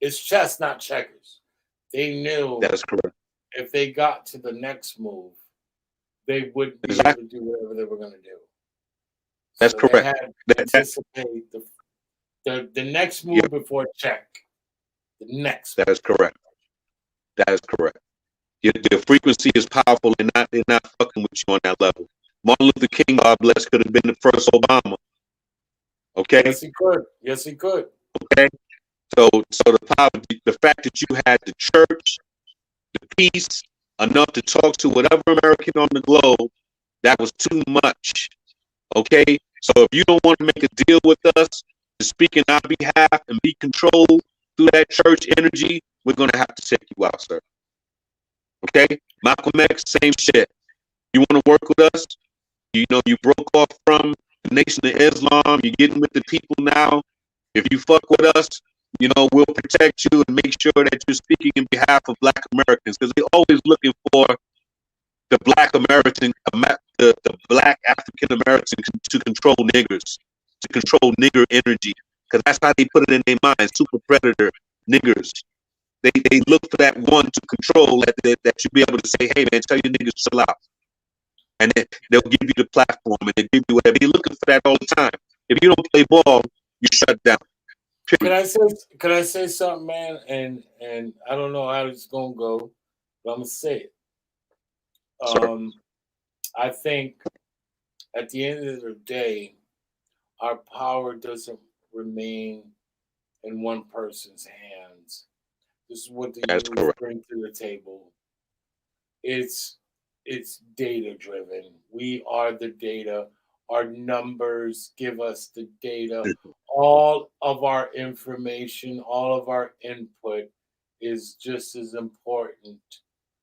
it's chess, not checkers. They knew That is correct. if they got to the next move, they wouldn't be able Exactly. to do whatever they were going to do. That's So they correct. had to That anticipate the next yeah, move before check. The next that move. is correct. That is correct. Your frequency is powerful, and they're not fucking with you on that level. Martin Luther King, God bless, could have been the first Obama. Okay, Yes, he could. Yes, he could. okay. So the power, the fact that you had the church, the peace, enough to talk to whatever American on the globe, that was too much. Okay, so if you don't want to make a deal with us to speak in our behalf and be controlled through that church energy, we're gonna have to take you out, sir. Okay, Malcolm X, same shit. You want to work with us? You know, you broke off from the Nation of Islam. You're getting with the people now. If you fuck with us, you know, we'll protect you and make sure that you're speaking in behalf of Black Americans, because they're always looking for the Black American, the Black African American to control niggers, to control nigger energy, because that's how they put it in their minds. Super predator niggers. They look for that one to control that you be able to say, hey man, tell your niggas chill out. And they'll give you the platform and they give you whatever. They're looking for that all the time. If you don't play ball, you shut down. Can Period. I say something, man? And I don't know how it's gonna go, but I'm gonna say it. Sir. I think at the end of the day, our power doesn't remain in one person's hands. This is what the That's youth correct. bring to the table. It's it's data driven. We are the data. Our numbers give us the data. All of our information, all of our input is just as important.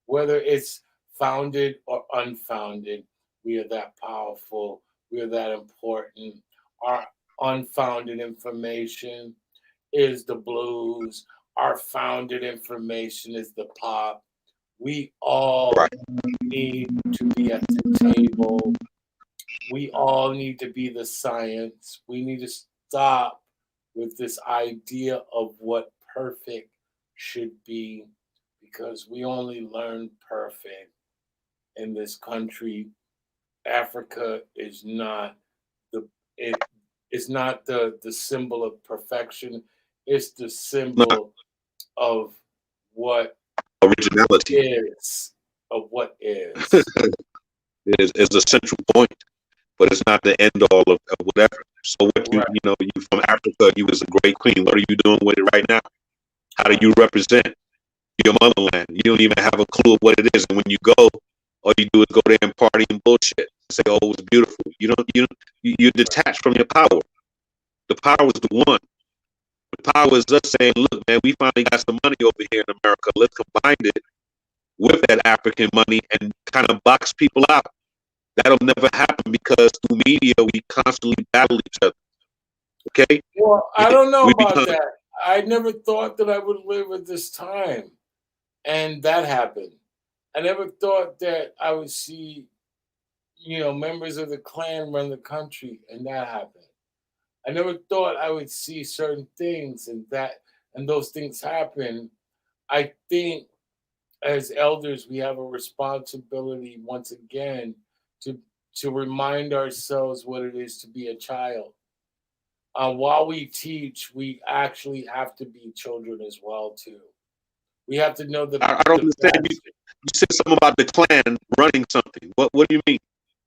Whether it's founded or unfounded, we are that powerful. We are that important. Our unfounded information is the blues. Our founded information is the pop. We all Right. need to be at the table. We all need to be the science. We need to stop with this idea of what perfect should be, because we only learn perfect in this country. Africa is not the it is not the symbol of perfection. It's the No, symbol of what originality is of what is. is a central point, but it's not the end all of whatever. So what Right. you know, you from Africa, you was a great queen. What are you doing with it right now? How do you represent your motherland? You don't even have a clue of what it is. And when you go, all you do is go there and party and bullshit. Say, oh, it was beautiful. You're detached from your power. The power is the one. The power is us saying, look, man, we finally got some money over here in America. Let's combine it with that African money and kind of box people out. That'll never happen because through media we constantly battle each other. Okay? Well, I don't know We about become that. I never thought that I would live at this time, and that happened. I never thought that I would see, members of the Klan run the country, and that happened. I never thought I would see certain things, and those things happen. I think as elders, we have a responsibility once again to to remind ourselves what it is to be a child. While we teach, we actually have to be children as well too. We have to know I don't the understand. You best. said something about the Klan running something. What do you mean?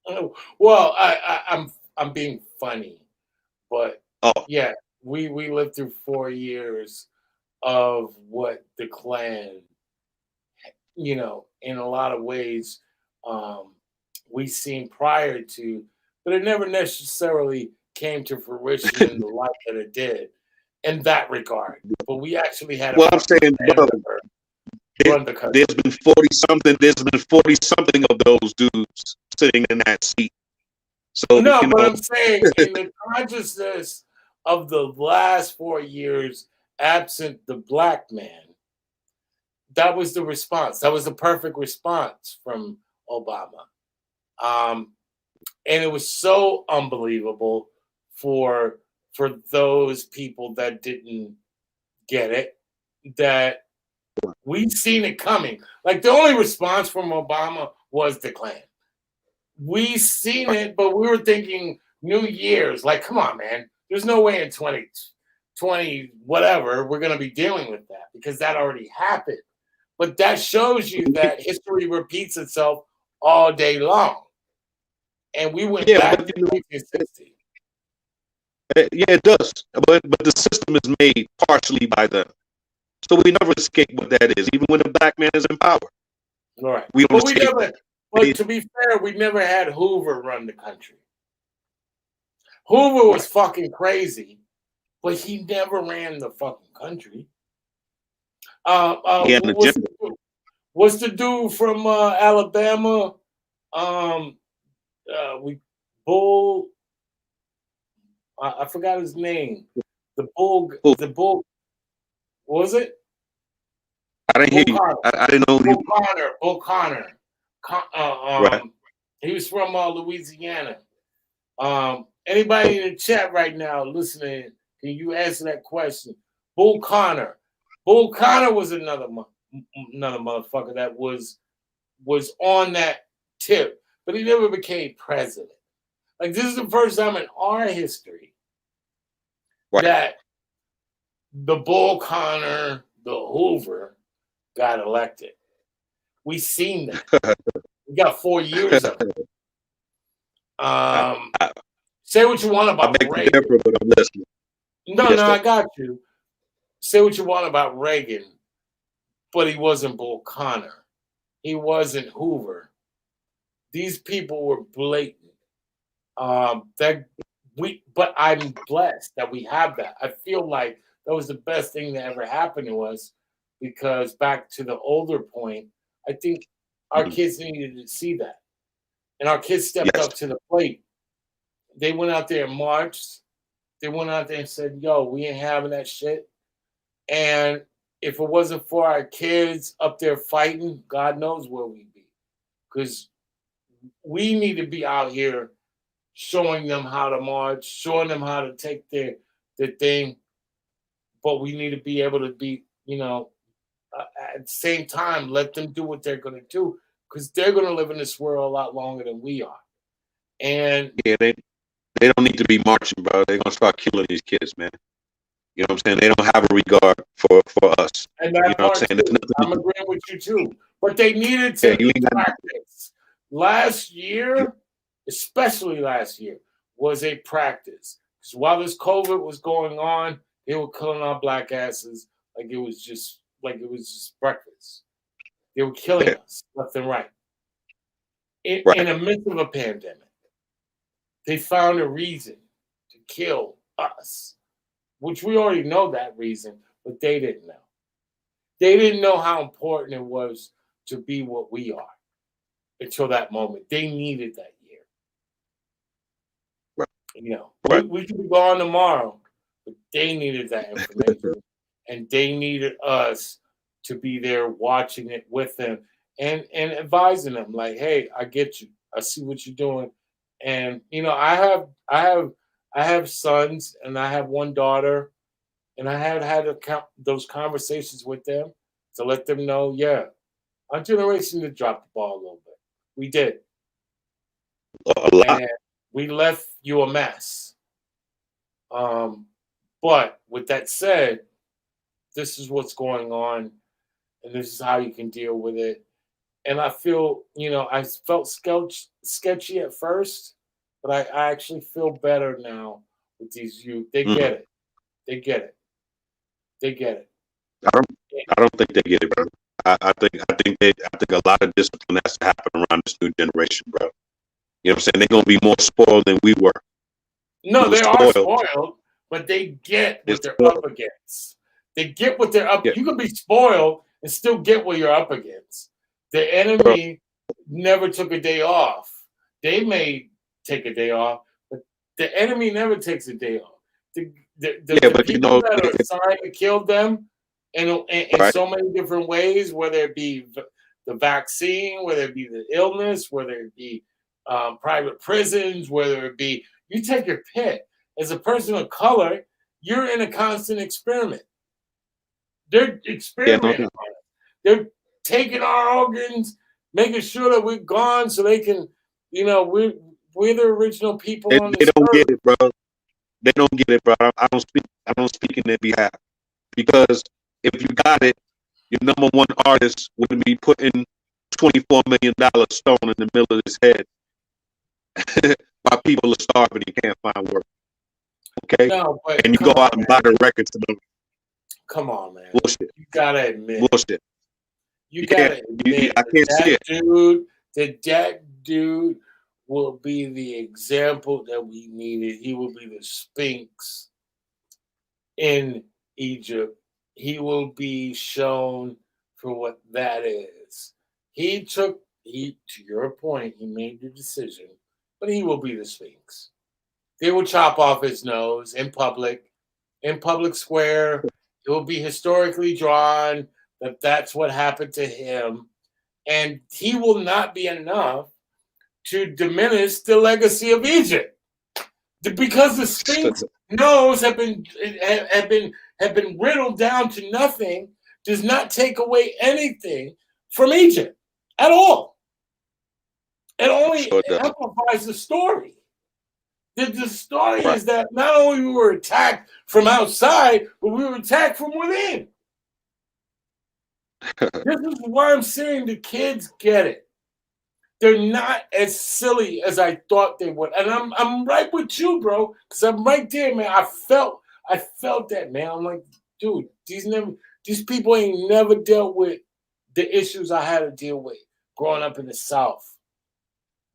Oh, well, I'm being funny, but Oh, yeah, we lived through 4 years of what the Klan, in a lot of ways, um, we seen prior to, but it never necessarily came to fruition in the light that it did. in that regard. But we actually had a Well, I'm saying, bro, run the country. there's been 40-something of those dudes sitting in that seat. So No, you but know, I'm saying in the consciousness of the last 4 years, absent the black man, that was the response. That was the perfect response from Obama. And it was so unbelievable for those people that didn't get it, that we've seen it coming. Like the only response from Obama was the Klan. We seen it, but we were thinking New Year's. Like, come on, man. There's no way in 2020 whatever we're going to be dealing with that, because that already happened. But that shows you that history repeats itself all day long. And we went back to 1960. Yeah, it does. But the system is made partially by them. So we never escape what that is, even when the black man is in power. All right. We don't But escape. but to be fair, we never had Hoover run the country. Hoover was fucking crazy, but he never ran the fucking country. What's the dude from Alabama? I forgot his name. The bull. What was it? I didn't hear you. I didn't know. Bull Connor. Right. He was from Louisiana. Anybody in the chat right now listening, can you answer that question? Bull Connor. Bull Connor was another motherfucker that was on that tip, but he never became president. Like, this is the first time in our history that the Bull Connor, the Hoover, got elected. We seen that. We got 4 years of it. Say what you want about Reagan. But I'm listening. No, I got you. Say what you want about Reagan, but he wasn't Bull Connor. He wasn't Hoover. These people were blatant. But I'm blessed that we have that. I feel like that was the best thing that ever happened to us, because back to the older point, I think our kids needed to see that. And our kids stepped up to the plate. They went out there and marched. They went out there and said, yo, we ain't having that shit. And if it wasn't for our kids up there fighting, God knows where we'd be. Because we need to be out here showing them how to march, showing them how to take their thing. But we need to be able to be, at the same time, let them do what they're going to do, because they're going to live in this world a lot longer than we are. And yeah, they don't need to be marching, bro. They're going to start killing these kids, man. You know what I'm saying? They don't have a regard for us. And that, you know what I'm saying? I'm agreeing with you too. But they needed to practice. Last year, especially last year, was a practice. Because while this COVID was going on, they were killing our black asses like it was just breakfast. They were killing us left and right. In the midst of a pandemic, they found a reason to kill us, which we already know that reason, but they didn't know. They didn't know how important it was to be what we are until that moment. They needed that year. We could be gone tomorrow, but they needed that information. And they needed us to be there watching it with them and advising them, like, hey, I get you. I see what you're doing. And I have sons, and I have one daughter, and I have had those conversations with them to let them know, our generation did drop the ball a little bit. We did. A lot. And we left you a mess. But with that said, this is what's going on, and this is how you can deal with it. And I feel, I felt sketchy at first, but I actually feel better now with these youth. They get it. They get it. They get it. I don't think they get it, bro. I think a lot of discipline has to happen around this new generation, bro. You know what I'm saying? They're gonna be more spoiled than we were. No, they are spoiled, but they get what It's they're good. up against. They get what they're up. Yeah. You can be spoiled and still get what you're up against. The enemy never took a day off. They may take a day off, but the enemy never takes a day off. The but people that are assigned to kill them in Right. so many different ways, whether it be the vaccine, whether it be the illness, whether it be private prisons, whether it be, you take your pick. As a person of color, you're in a constant experiment. They're experimenting on us. They're taking our organs, making sure that we're gone so they can, we're the original people on They this don't earth. get it, bro. They don't get it, bro. I don't speak in their behalf. Because if you got it, your number one artist wouldn't be putting $24 million stone in the middle of his head while people are starving and can't find work. Okay? No, but And you go out and buy the records to them. Come on, man. Bullshit. You gotta admit. Bullshit. You gotta admit. I can't see it. That dude will be the example that we needed. He will be the Sphinx in Egypt. He will be shown for what that is. To your point, he made the decision, but he will be the Sphinx. They will chop off his nose in public square. It will be historically drawn that that's what happened to him. And he will not be enough to diminish the legacy of Egypt. Because the Sphinx nose have been riddled down to nothing, does not take away anything from Egypt at all. It only amplifies the story. The story is that not only we were attacked from outside, but we were attacked from within. This is why I'm saying the kids get it. They're not as silly as I thought they would. And I'm right with you, bro, because I'm right there, man. I felt that, man. I'm like, dude, these people ain't never dealt with the issues I had to deal with growing up in the South.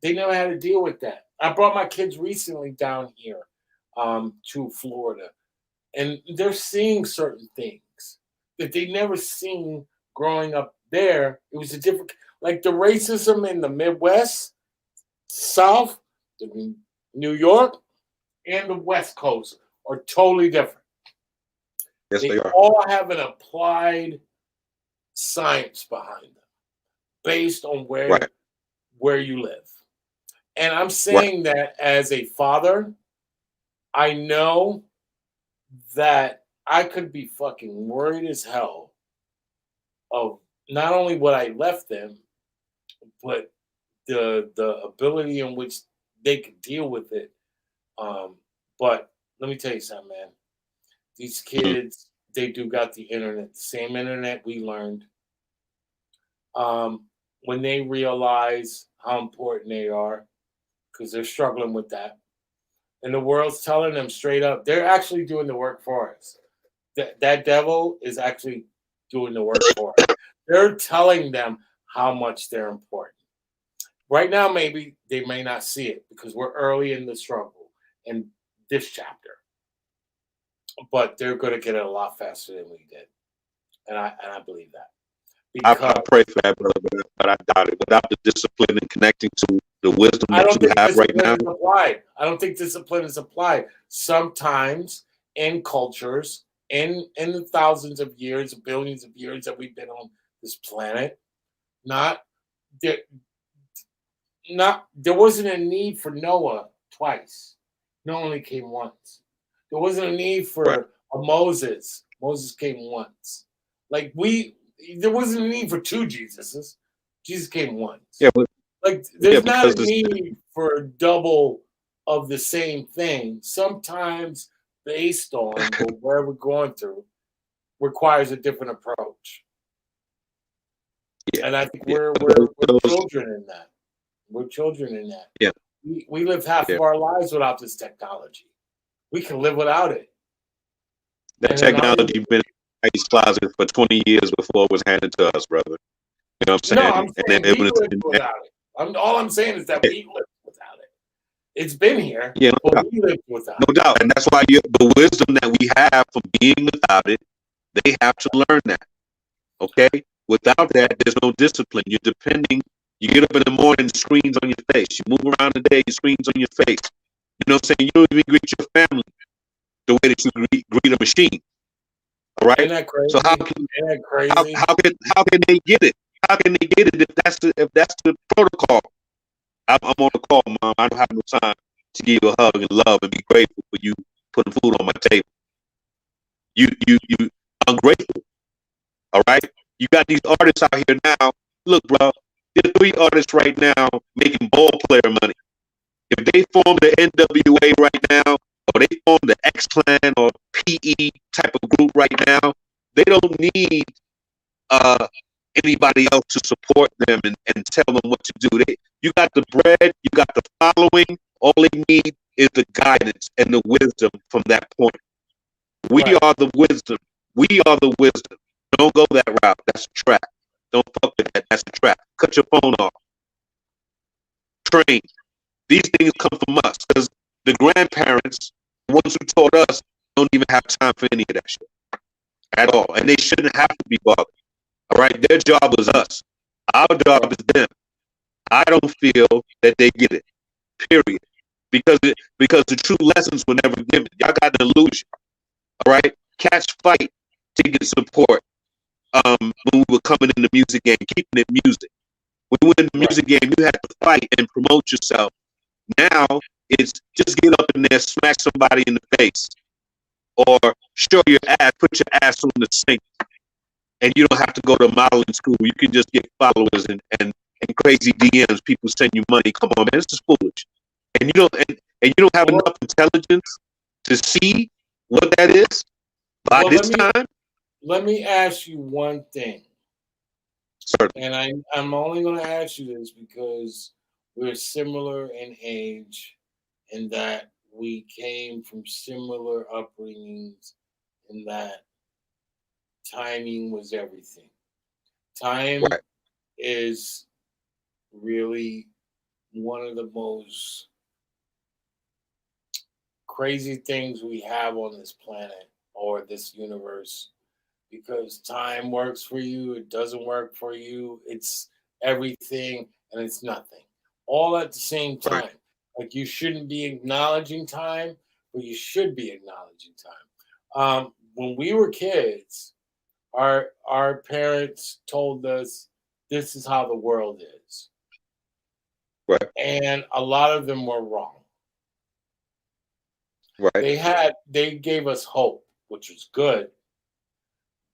They never had to deal with that. I brought my kids recently down here to Florida, and they're seeing certain things that they never seen growing up there. It was a different, like the racism in the Midwest, South, New York, and the West Coast are totally different. Yes, they are. All have an applied science behind them based on where you live. And I'm saying that as a father, I know that I could be fucking worried as hell of not only what I left them, but the ability in which they could deal with it. But let me tell you something, man. These kids, they do got the internet, the same internet we learned. When they realize how important they are, because they're struggling with that. And the world's telling them straight up, they're actually doing the work for us. That devil is actually doing the work for us. They're telling them how much they're important. Right now, maybe they may not see it because we're early in the struggle in this chapter. But they're going to get it a lot faster than we did. And I believe that. I pray for that, brother, but I doubt it. Without the discipline and connecting to the wisdom that you have right now. I don't think discipline is applied. Sometimes in cultures, in the thousands of years, billions of years that we've been on this planet, there wasn't a need for Noah twice. Noah only came once. There wasn't a need for a Moses. Moses came once. There wasn't a need for two Jesuses. Jesus came once. Yeah, but there's not a need for a double of the same thing. Sometimes based on where we're going through requires a different approach. Yeah. And I think we're children in that. We're children in that. Yeah. We live half of our lives without this technology. We can live without it. That technology been in his closet for 20 years before it was handed to us, brother. You know what I'm saying? No, I'm saying we lived without it. All I'm saying is that we lived without it. It's been here, Yeah, but we lived without no it. doubt. And that's why the wisdom that we have from being without it, they have to learn that. Okay? Without that, there's no discipline. You're depending. You get up in the morning, screens on your face. You move around the day, screens on your face. You know what I'm saying? You don't even greet your family the way that you greet a machine. All right? Ain't that crazy? So Ain't that crazy? how can they get it? How can they get it if that's the protocol? I'm on a call, Mom. I don't have no time to give you a hug and love and be grateful for you putting food on my table. You ungrateful. All right? You got these artists out here now. Look, bro, there are 3 artists right now making ball player money. If they form the NWA right now, or they form the X-Clan or PE type of group right now, they don't need anybody else to support them and tell them what to do. You got the bread, you got the following. All they need is the guidance and the wisdom from that point. We are the wisdom. We are the wisdom. Don't go that route. That's a trap. Don't fuck with that. That's a trap. Cut your phone off. Train. These things come from us because the grandparents, the ones who taught us, don't even have time for any of that shit at all. And they shouldn't have to be bothered. All right? Their job was us. Our job is them. I don't feel that they get it. Period. Because the true lessons were never given. Y'all got an illusion. All right? Cats fight to get support. When we were coming in the music game, keeping it music. When we were in the music game, you had to fight and promote yourself. Now it's just get up in there, smack somebody in the face, or show your ass, put your ass on the sink, and you don't have to go to modeling school. You can just get followers and crazy DMs. People send you money. Come on, man, this is foolish. And you don't have enough intelligence to see what that is by this time. Let me ask you one thing. Certainly. And I'm only going to ask you this because we're similar in age in that we came from similar upbringings in that timing was everything. Time is really one of the most crazy things we have on this planet or this universe. Because time works for you, it doesn't work for you, it's everything and it's nothing. All at the same time. Like you shouldn't be acknowledging time, but you should be acknowledging time. When we were kids, our parents told us this is how the world is. Right. And a lot of them were wrong. Right. They gave us hope, which was good.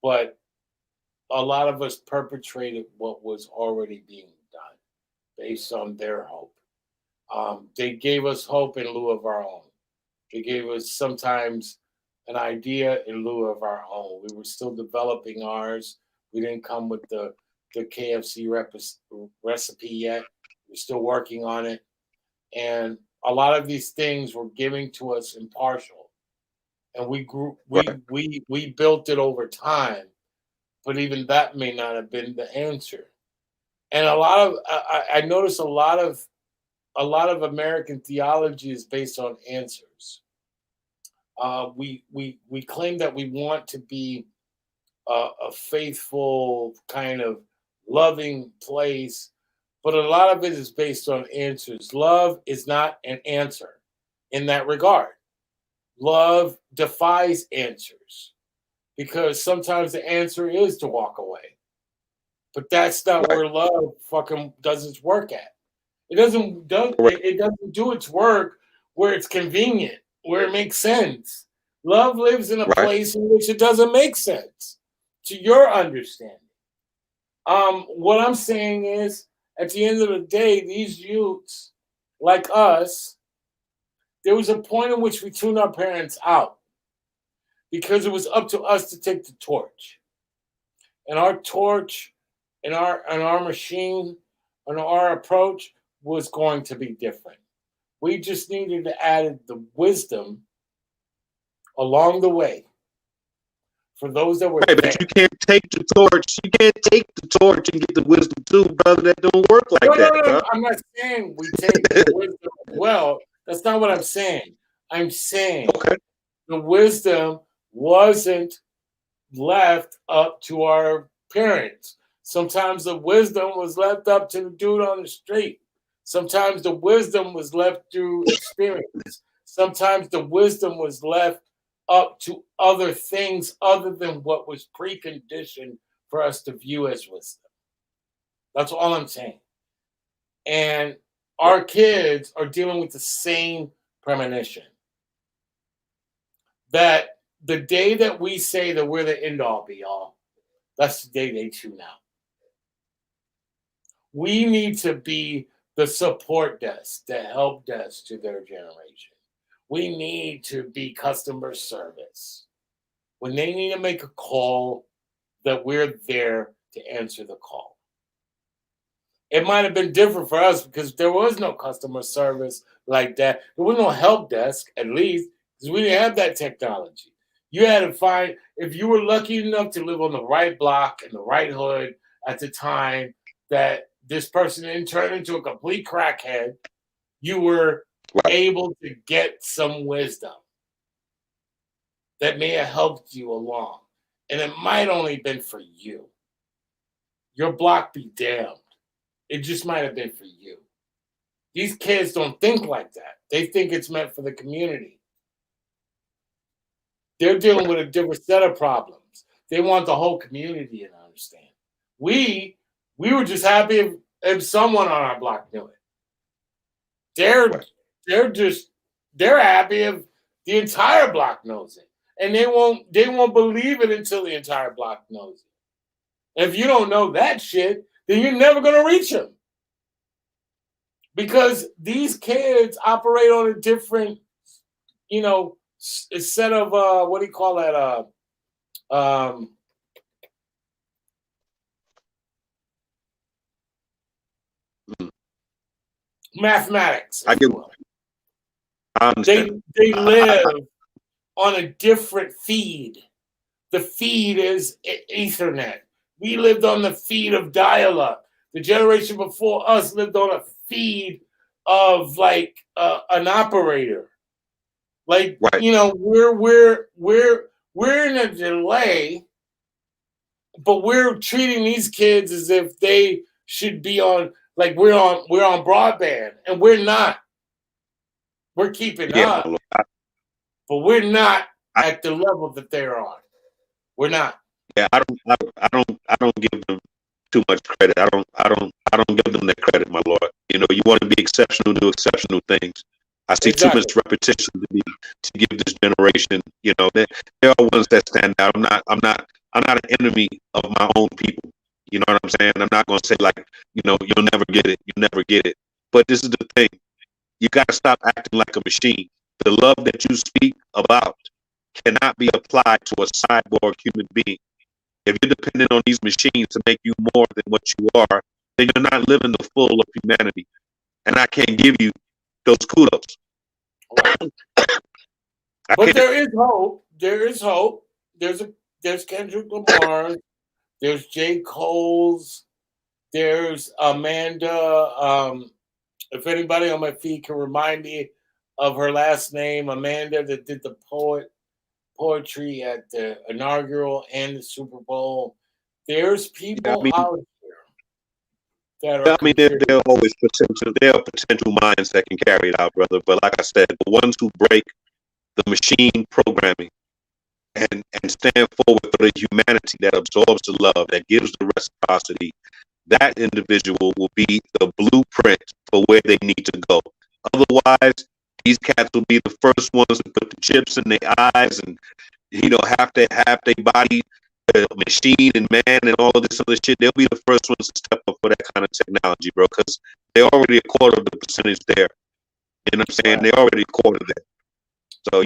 But a lot of us perpetrated what was already being done based on their hope. They gave us hope in lieu of our own. They gave us sometimes an idea in lieu of our own. We were still developing ours. We didn't come with the KFC recipe yet. We're still working on it. And a lot of these things were given to us impartial. And we grew, we built it over time, but even that may not have been the answer. And I noticed a lot of American theology is based on answers. We claim that we want to be a faithful kind of loving place, but a lot of it is based on answers. Love is not an answer in that regard. Love defies answers because sometimes the answer is to walk away. But that's not where love fucking does its work at. It doesn't do its work where it's convenient, where it makes sense. Love lives in a place in which it doesn't make sense to your understanding. What I'm saying is, at the end of the day, these youths like us, there was a point in which we tuned our parents out because it was up to us to take the torch. And our torch and our machine and our approach was going to be different. We just needed to add the wisdom along the way for those that were there. But you can't take the torch. You can't take the torch and get the wisdom too, brother. That don't work like that. No. I'm not saying we take the wisdom as well. That's not what I'm saying. I'm saying Okay. the wisdom wasn't left up to our parents. Sometimes the wisdom was left up to the dude on the street. Sometimes the wisdom was left through experience. Sometimes the wisdom was left up to other things other than what was preconditioned for us to view as wisdom. That's all I'm saying. And our kids are dealing with the same premonition that the day that we say that we're the end all be all, that's the day they tune out. We need to be the support desk, the help desk to their generation. We need to be customer service. When they need to make a call, that we're there to answer the call. It might have been different for us because there was no customer service like that. There was no help desk, at least, because we didn't have that technology. You had to find, if you were lucky enough to live on the right block in the right hood at the time that this person didn't turn into a complete crackhead, you were Right. able to get some wisdom that may have helped you along. And it might only been for you. Your block be damned. It just might have been for you. These kids don't think like that. They think it's meant for the community. They're dealing with a different set of problems. They want the whole community to understand. We were just happy if someone on our block knew it. They're happy if the entire block knows it. And they won't believe it until the entire block knows it. If you don't know that shit, then you're never gonna reach them. Because these kids operate on a different, set of what do you call that? Mathematics. I get. I understand. They live on a different feed. The feed is Ethernet. We lived on the feed of dial-up. The generation before us lived on a feed of like an operator. Like Right. we're in a delay, but we're treating these kids as if they should be on, like we're on broadband, and we're not. We're keeping up, but we're not at the level that they're on. We're not. Yeah, I don't give them too much credit. I don't give them that credit, my lord. You want to be exceptional, do exceptional things. I see too much repetition to give this generation. There are ones that stand out. I'm not an enemy of my own people. You know what I'm saying? I'm not going to say like, you'll never get it. You never get it. But this is the thing. You got to stop acting like a machine. The love that you speak about cannot be applied to a cyborg human being. If you're dependent on these machines to make you more than what you are, then you're not living the full of humanity. And I can't give you those kudos. But there is hope. There is hope. There's Kendrick Lamar. There's J. Cole's. There's Amanda. If anybody on my feed can remind me of her last name, Amanda, that did the poetry at the inaugural and the Super Bowl. There's people out here that are. I mean, there are always potential. There are potential minds that can carry it out, brother. But like I said, the ones who break the machine programming and stand forward for the humanity that absorbs the love, that gives the reciprocity, that individual will be the blueprint for where they need to go. Otherwise, these cats will be the first ones to put the chips in their eyes and, have their body, machine and man and all of this other shit. They'll be the first ones to step up for that kind of technology, bro, because they're already a quarter of the percentage there. You know what I'm saying? They're already a quarter there. So,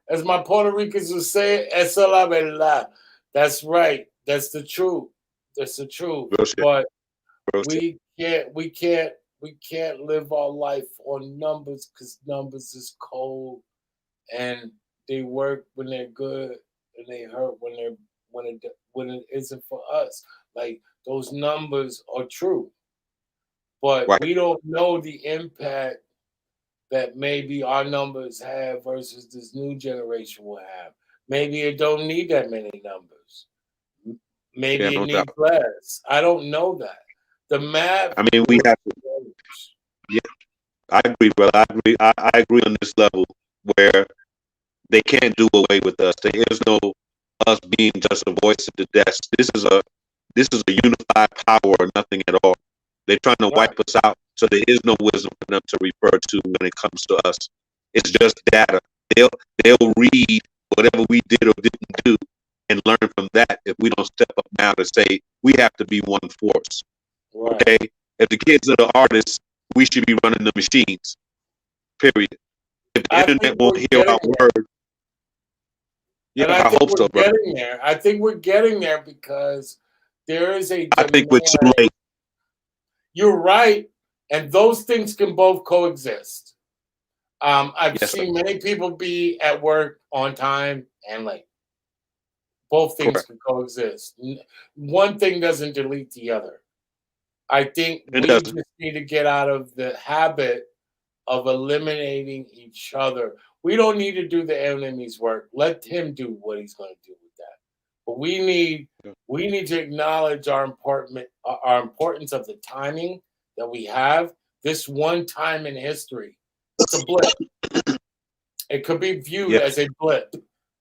as my Puerto Ricans would say, esa la verdad. That's right. That's the truth. That's the truth. But we can't live our life on numbers, because numbers is cold, and they work when they're good, and they hurt when it isn't for us. Like, those numbers are true. but Right. we don't know the impact that maybe our numbers have versus this new generation will have. Maybe it don't need that many numbers. Yeah, Maybe it no needs doubt. less. I don't know that. The math I mean, we will have to. change. Yeah, I agree, brother. I agree. I agree on this level where they can't do away with us. There is no us being just a voice at the desk. This is a unified power or nothing at all. They're trying to Right. wipe us out, so there is no wisdom for them to refer to when it comes to us. It's just data. They'll they'll read whatever we did or didn't do and learn from that. If we don't step up now to say we have to be one force, Right. okay? If the kids are the artists, we should be running the machines. Period. If the I think internet won't we're hear our getting there. word, yeah, And I I think hope we're so, brother. getting there. I think we're getting there because there is a I think we're too demand. late. You're right. And those things can both coexist. I've Yes, sir. seen many people be at work on time and late. Both things Correct. can coexist. One thing doesn't delete the other. I think It we doesn't. just need to get out of the habit of eliminating each other. We don't need to do the enemy's work. Let him do what he's going to do with that. But Yeah. we need to acknowledge our importance of the timing that we have. This one time in history, it's a blip. It could be viewed Yeah. as a blip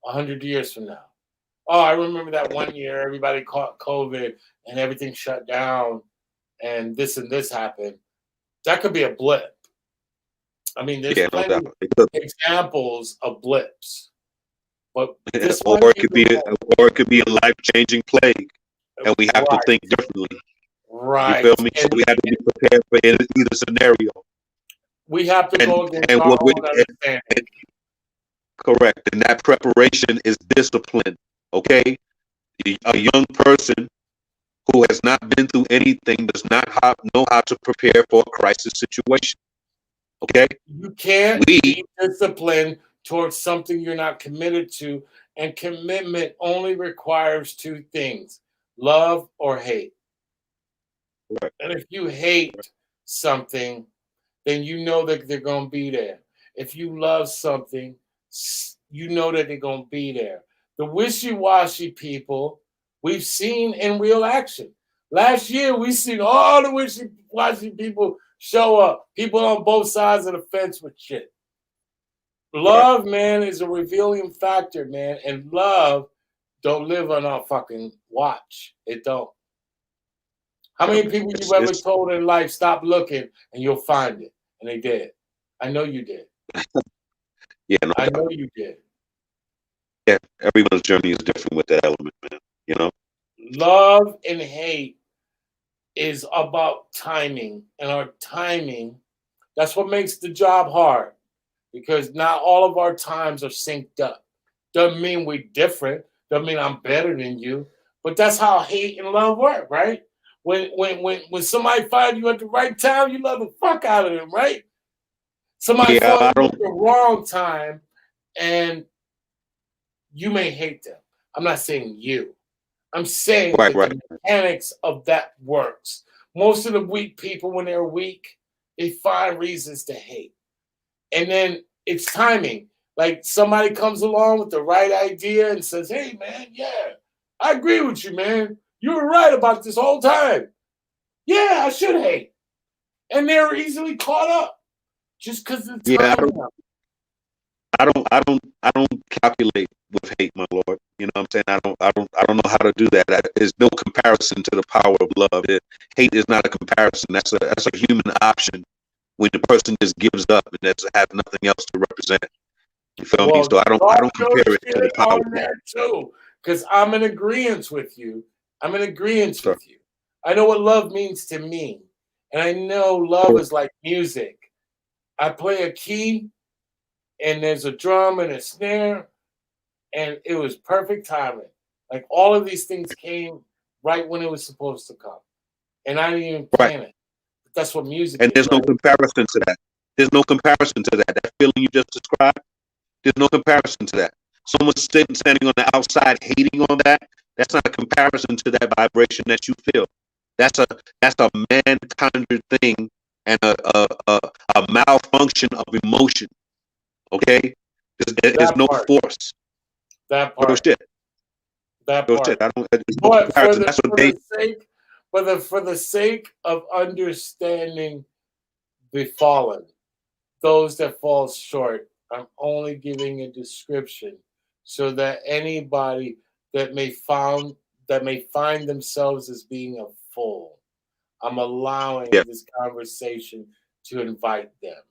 100 years from now. Oh, I remember that one year everybody caught COVID and everything shut down and this happened. That could be a blip. I mean, there's Yeah, no plenty doubt. It could, examples of blips, but yeah, this one needs to go. or it could be a life-changing plague, and we have to Right, think differently. You feel right. me? So And we have to be prepared for either scenario. we have to And go against and our what we own understanding. correct, and that preparation is discipline. Okay, a young person who has not been through anything does not know how to prepare for a crisis situation. Okay, You can't we be disciplined towards something you're not committed to, and commitment only requires two things: love or hate. right, And if you hate something, then you know that they're going to be there. If you love something, you know that they're going to be there. The wishy washy people we've seen in real action. Last year, we seen all the wishy washy people show up, people on both sides of the fence with shit. right. Love, man, is a revealing factor, man. And love don't live on our fucking watch. It don't. How many people you've ever It's told in life, stop looking and you'll find it? And they did. I know you did. yeah, no I doubt. know you did. Yeah, everyone's journey is different with that element, man. You know, Love and hate is about timing. And our timing, that's what makes the job hard because not all of our times are synced up. Doesn't mean we're different, doesn't mean I'm better than you, but that's how hate and love work, right? When somebody finds you at the right time, you love the fuck out of them, right? Somebody yeah, finds I you don't. at the wrong time and you may hate them. I'm not saying you. I'm saying Right, that right. the mechanics of that works. Most of the weak people, when they're weak, they find reasons to hate. And then it's timing. Like somebody comes along with the right idea and says, hey, man, yeah, I agree with you, man. You were right about this whole time. Yeah, I should hate. And they're easily caught up just because of the Yeah, timing. I don't calculate with hate, my lord. You know what I'm saying? I don't know how to do that. There's no comparison to the power of love. Hate is not a comparison. That's a human option when the person just gives up and has nothing else to represent. You feel me? Well, So I drop don't your compare it to the shit power on of love. there too, because I'm in agreement with you. I'm in agreement Sir. with you. I know what love means to me, and I know love is like music. I play a key, and there's a drum and a snare, and it was perfect timing. Like all of these things came right when it was supposed to come, and I didn't even Right. plan it. But that's what music And is, there's no right? comparison to that. There's no comparison to that. That feeling you just described, there's no comparison to that. Someone standing on the outside hating on that, that's not a comparison to that vibration that you feel. That's a man-conjured thing and a malfunction of emotion. Okay, there's That no part. force. That No part. shit. That No part. shit. I don't. There's no But comparison. That's what they. for the sake of understanding the fallen, those that fall short, I'm only giving a description so that anybody that may find themselves as being a fool, I'm allowing Yeah. this conversation to invite them.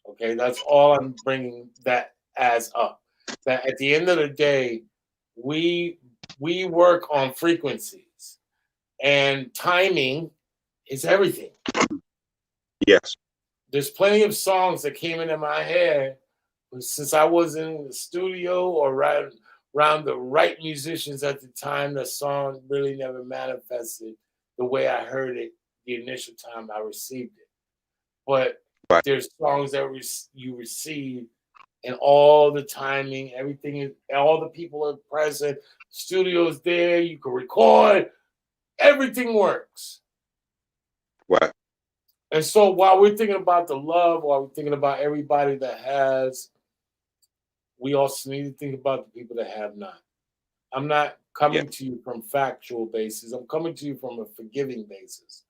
Okay, that's all I'm bringing that as up. That at the end of the day, we work on frequencies, and timing is everything. Yes. There's plenty of songs that came into my head since I was in the studio or around the right musicians at the time. The song really never manifested the way I heard it the initial time I received it. But Right. there's songs that you receive, and all the timing, everything is, all the people are present. Studio's there, you can record, everything works. Right. And so while we're thinking about the love, while we're thinking about everybody that has, we also need to think about the people that have not. I'm not coming to you from factual basis. I'm coming to you from a forgiving basis.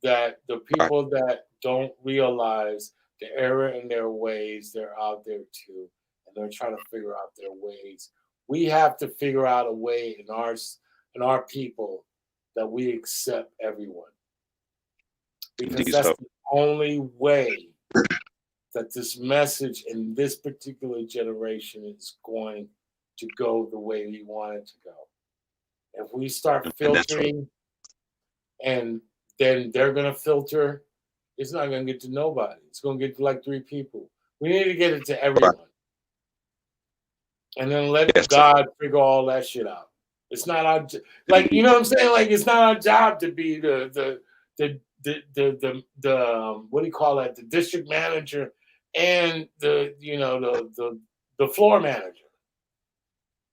That the people that don't realize the error in their ways, they're out there too, and they're trying to figure out their ways. We have to figure out a way in our people that we accept everyone, because Indeed, that's so. the only way that this message in this particular generation is going to go the way we want it to go. If we start And that's what- filtering, and then they're going to filter, it's not going to get to nobody. It's going to get to like 3 people. We need to get it to everyone. And then let Yes, sir. God figure all that shit out. It's not our like, you know what I'm saying? Like, it's not our job to be the what do you call that? The district manager and the floor manager.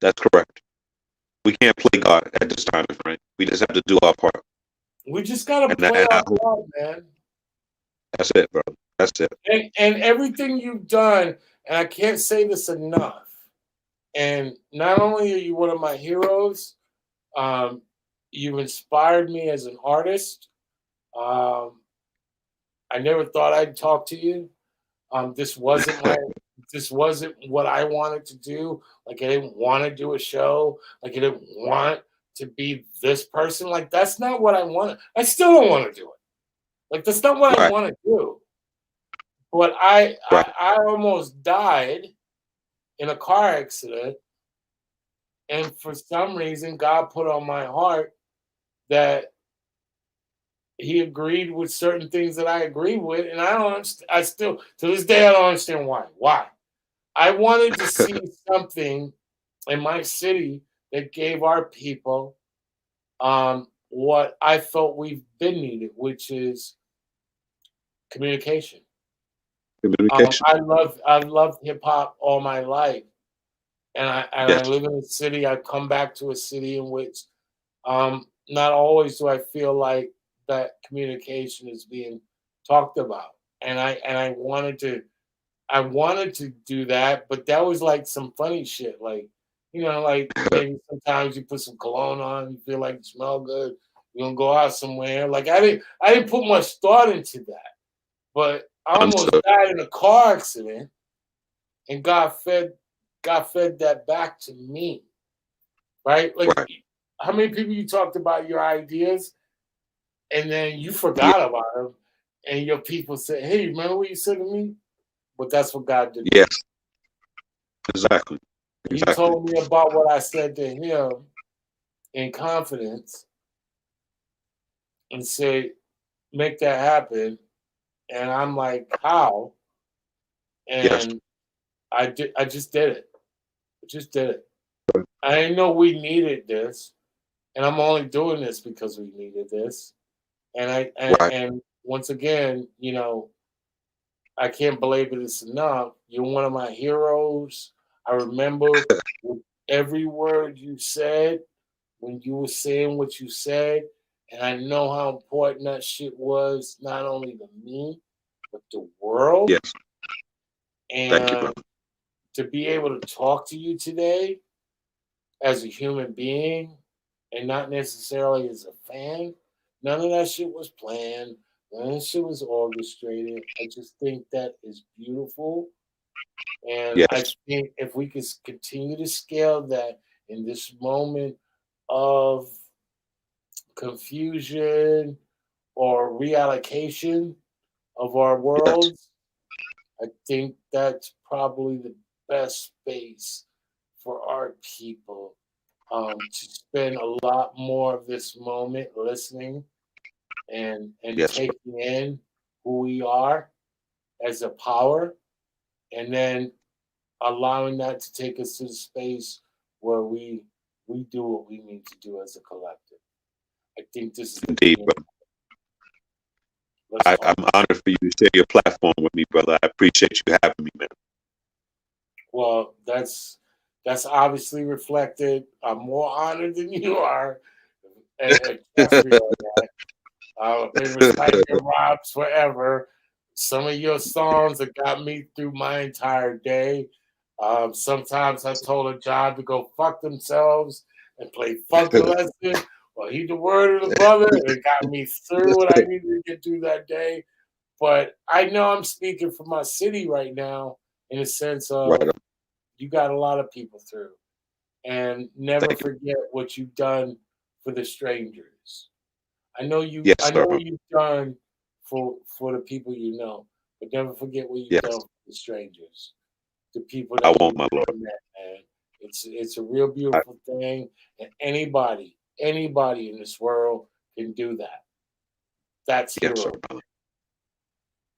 That's correct. We can't play God at this time, right? We just have to do our part. We just gotta And play I our hope- part, man. That's it, bro. That's it. And everything you've done, and I can't say this enough. And not only are you one of my heroes, you've inspired me as an artist. I never thought I'd talk to you. This wasn't what I wanted to do. Like, I didn't want to do a show. Like, I didn't want to be this person. Like, that's not what I wanted. I still don't want to do it. Like, that's not what I want to do. But I almost died in a car accident, and for some reason, God put on my heart that He agreed with certain things that I agreed with, and I don't understand. I still, to this day, I don't understand why. Why? I wanted to see something in my city that gave our people what I felt we've been needed, which is communication. Communication. I loved hip hop all my life, and I live in a city. I come back to a city in which not always do I feel like that communication is being talked about, and I wanted to do that, but that was like some funny shit, like, you know, like maybe sometimes you put some cologne on, you feel like you smell good, you're gonna go out somewhere. Like, I didn't put much thought into that, but I almost died in a car accident, and God fed that back to me, right? Like, how many people you talked about your ideas, and then you forgot about them, and your people said, "Hey, remember what you said to me?" But that's what God did. Yes. Exactly. He told me about what I said to him in confidence and said, "Make that happen." And I'm like, "How?" And I just did it. I just did it. I didn't know we needed this, and I'm only doing this because we needed this. And and once again, you know, I can't belabor this enough. You're one of my heroes. I remember every word you said when you were saying what you said. And I know how important that shit was, not only to me, but the world. Yes. Thank you, And brother. to be able to talk to you today as a human being and not necessarily as a fan, none of that shit was planned. None of that shit was orchestrated. I just think that is beautiful. And I Yes. think if we could continue to scale that in this moment of confusion or reallocation of our Yes. worlds, I think that's probably the best space for our people to spend a lot more of this moment listening and Yes. taking in who we are as a power, and then allowing that to take us to the space where we do what we need to do as a collective. I think this is the Indeed, beginning. brother. Let's talk. I'm honored for you to share your platform with me, brother. I appreciate you having me, man. Well, that's obviously reflected. I'm more honored than you are, and trust me on that. I've been reciting your raps forever. Some of your songs have got me through my entire day. Sometimes I told a job to go fuck themselves and play Funky Lesson or Heed the Word of the Brother. It got me through what I needed to get through that day. But I know I'm speaking for my city right now in a sense Right of on. you got a lot of people through. And never Thank you. forget what you've done for the strangers. Yes, I know sir. what you've done for the people you know, but never forget what you've done Yes. for the strangers, the people I that won't, you my lord. met, man. It's a real I, beautiful thing, and anybody in this world can do that. That's yes, sir, hero brother.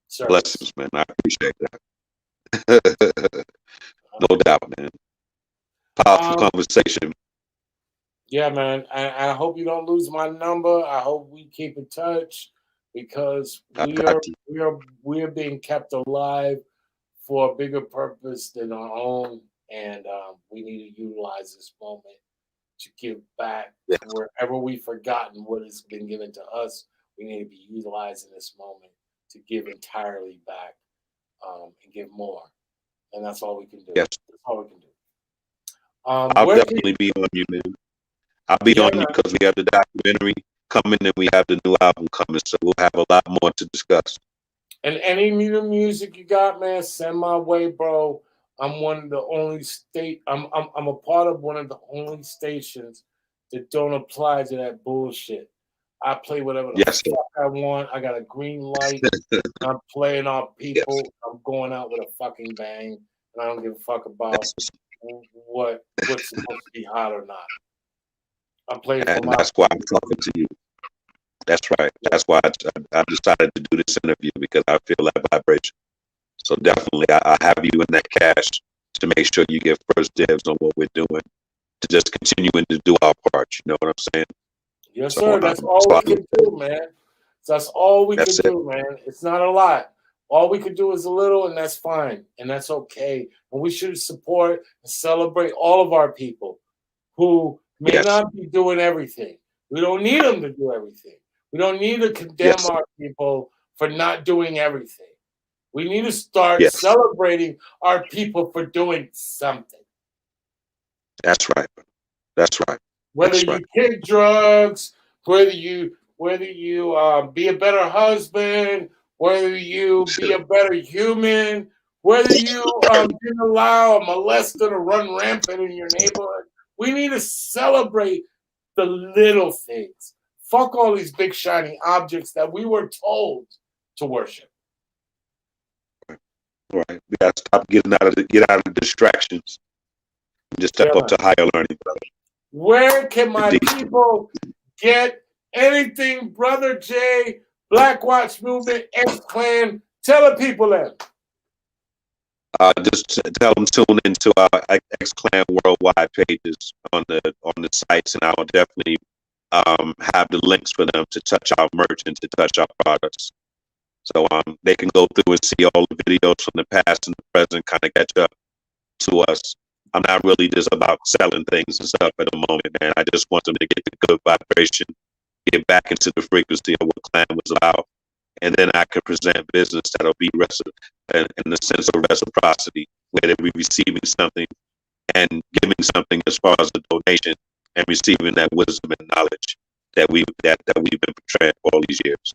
service. Blessings, man. I appreciate that. No doubt, man. Powerful Um, conversation. yeah, man. I hope you don't lose my number. I hope we keep in touch because I got you. we are being kept alive for a bigger purpose than our own, and we need to utilize this moment to give back Yes. wherever we've forgotten what has been given to us. We need to be utilizing this moment to give entirely back and give more, and that's all we can do. Yes. That's all we can do. I'll Where can definitely be on you, man. I'll be yeah, on you man. because we have the documentary coming and we have the new album coming. So we'll have a lot more to discuss. And any new music you got, man, send my way, bro. I'm one of the only state. I'm a part of one of the only stations that don't apply to that bullshit. I play whatever the Yes, sir. fuck I want. I got a green light. I'm playing off Yes. people. I'm going out with a fucking bang, and I don't give a fuck about That's, what's supposed to be hot or not. I'm playing for and my that's why I'm people. talking to you. That's right. That's why I decided to do this interview because I feel that vibration. So definitely, I have you in that cash to make sure you get first dibs on what we're doing to just continuing to do our part. You know what I'm saying? Yes, So, sir. That's all so we can do, man. That's all we can that's it. do, man. It's not a lot. All we can do is a little, and that's fine, and that's okay. And we should support and celebrate all of our people who may Yes, not be doing everything. We don't need them to do everything. We don't need to condemn yes, our people for not doing everything. We need to start yes. celebrating our people for doing something. That's right. That's right. Whether That's right. you kick drugs, whether you be a better husband, whether you be a better human, whether you didn't allow a molester to run rampant in your neighborhood, we need to celebrate the little things. Fuck all these big shiny objects that we were told to worship. Right. We gotta stop get out of the distractions and just step Yeah, up to higher learning, brother. where can my Indeed. people get anything, Brother J, Black Watch Movement, X Clan? Tell the people that. Just tell them tune into our X Clan worldwide pages on the sites, and I will definitely have the links for them to touch our merch and to touch our products. So they can go through and see all the videos from the past and the present, kind of catch up to us. I'm not really just about selling things and stuff at the moment, man. I just want them to get the good vibration get back into the frequency of what Clan was about. And then I can present business that'll be in the sense of reciprocity, where they'll be receiving something and giving something as far as a donation and receiving that wisdom and knowledge that we've been portraying for all these years.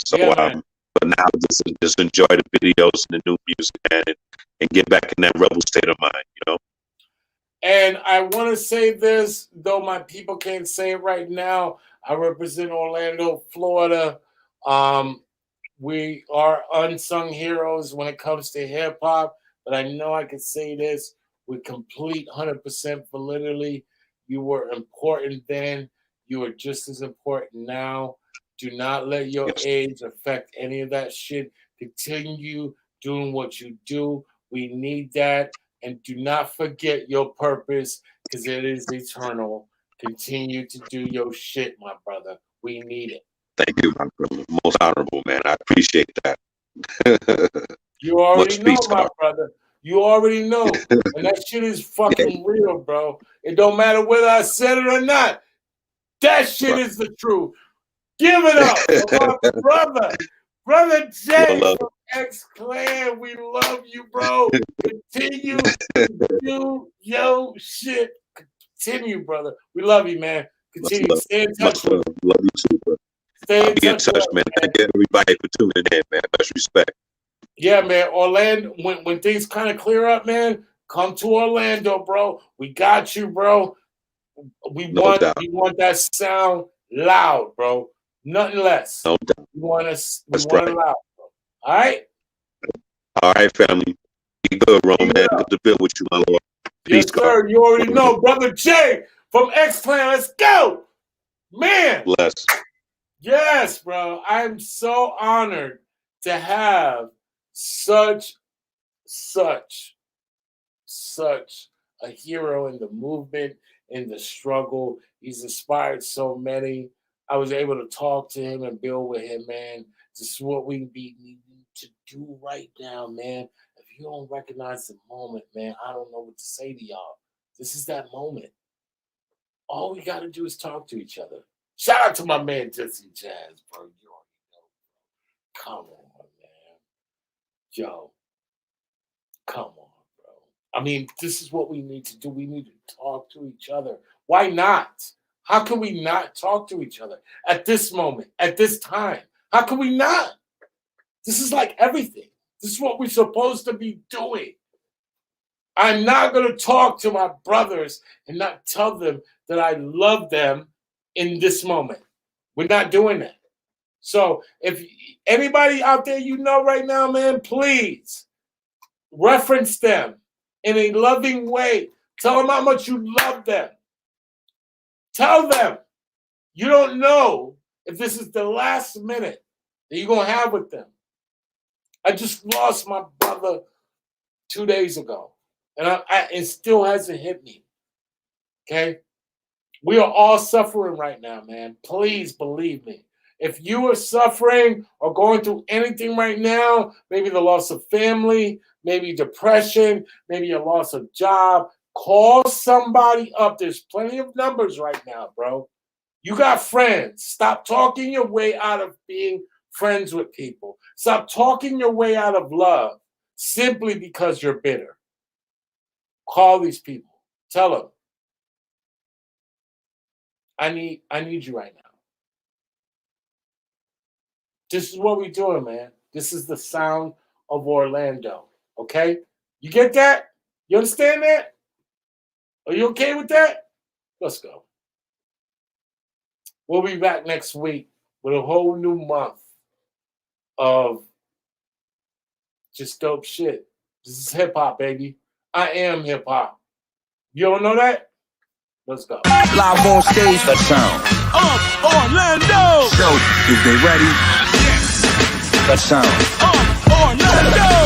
So, but now just enjoy the videos and the new music, man, and get back in that rebel state of mind, you know? And I want to say this, though my people can't say it right now. I represent Orlando, Florida. We are unsung heroes when it comes to hip hop, but I know I can say this with complete 100% validity. You were important then. You are just as important now. Do not let your age affect any of that shit. Continue doing what you do. We need that. And do not forget your purpose, because it is eternal. Continue to do your shit, my brother. We need it. Thank you, my brother. Most honorable, man. I appreciate that. You already know, my brother. You already know. And that shit is fucking real, bro. It don't matter whether I said it or not. That shit is the truth. Give it up for my brother. Brother Jay from X-Clan. We love you, bro. Continue to do your shit. Continue, brother. We love you, man. Continue. Stay in touch. Love you too, bro. Stay in touch, man. Thank everybody for tuning in, man. Much respect. Yeah, man. Orlando, when things kind of clear up, man, come to Orlando, bro. We got you, bro. We want that sound loud, bro. Nothing less. No doubt. We want it loud, bro. All right? All right, family. Be good, Roman. Good to build with you, my lord. Peace, yes, sir. You already know. Brother Jay from X-Clan. Let's go. Man. Bless. Yes, bro. I'm so honored to have such a hero in the movement, in the struggle. He's inspired so many. I was able to talk to him and build with him, man. This is what we need to do right now, man. If you don't recognize the moment, man, I don't know what to say to y'all. This is that moment. All we got to do is talk to each other. Shout out to my man, Jesse Jazz, bro. You already know, bro. Come on, man. Yo. Come on, bro. I mean, this is what we need to do. We need to talk to each other. Why not? How can we not talk to each other at this moment, at this time? How can we not? This is like everything. This is what we're supposed to be doing. I'm not going to talk to my brothers and not tell them that I love them in this moment. We're not doing that. So if anybody out there you know right now, man, please reference them in a loving way. Tell them how much you love them. Tell them you don't know if this is the last minute that you're going to have with them. I just lost my brother 2 days ago, and it still hasn't hit me. Okay? We are all suffering right now, man. Please believe me. If you are suffering or going through anything right now, maybe the loss of family, maybe depression, maybe a loss of job, call somebody up. There's plenty of numbers right now, bro. You got friends. Stop talking your way out of being friends with people. Stop talking your way out of love simply because you're bitter. Call these people. Tell them, I need you right now. This is what we're doing, man. This is the sound of Orlando. Okay? You get that? You understand that? Are you okay with that? Let's go. We'll be back next week with a whole new month of just dope shit. This is hip hop, baby. I am hip hop. You don't know that? Let's go. Live on stage, the sound of Orlando. So, if they ready, the sound of Orlando.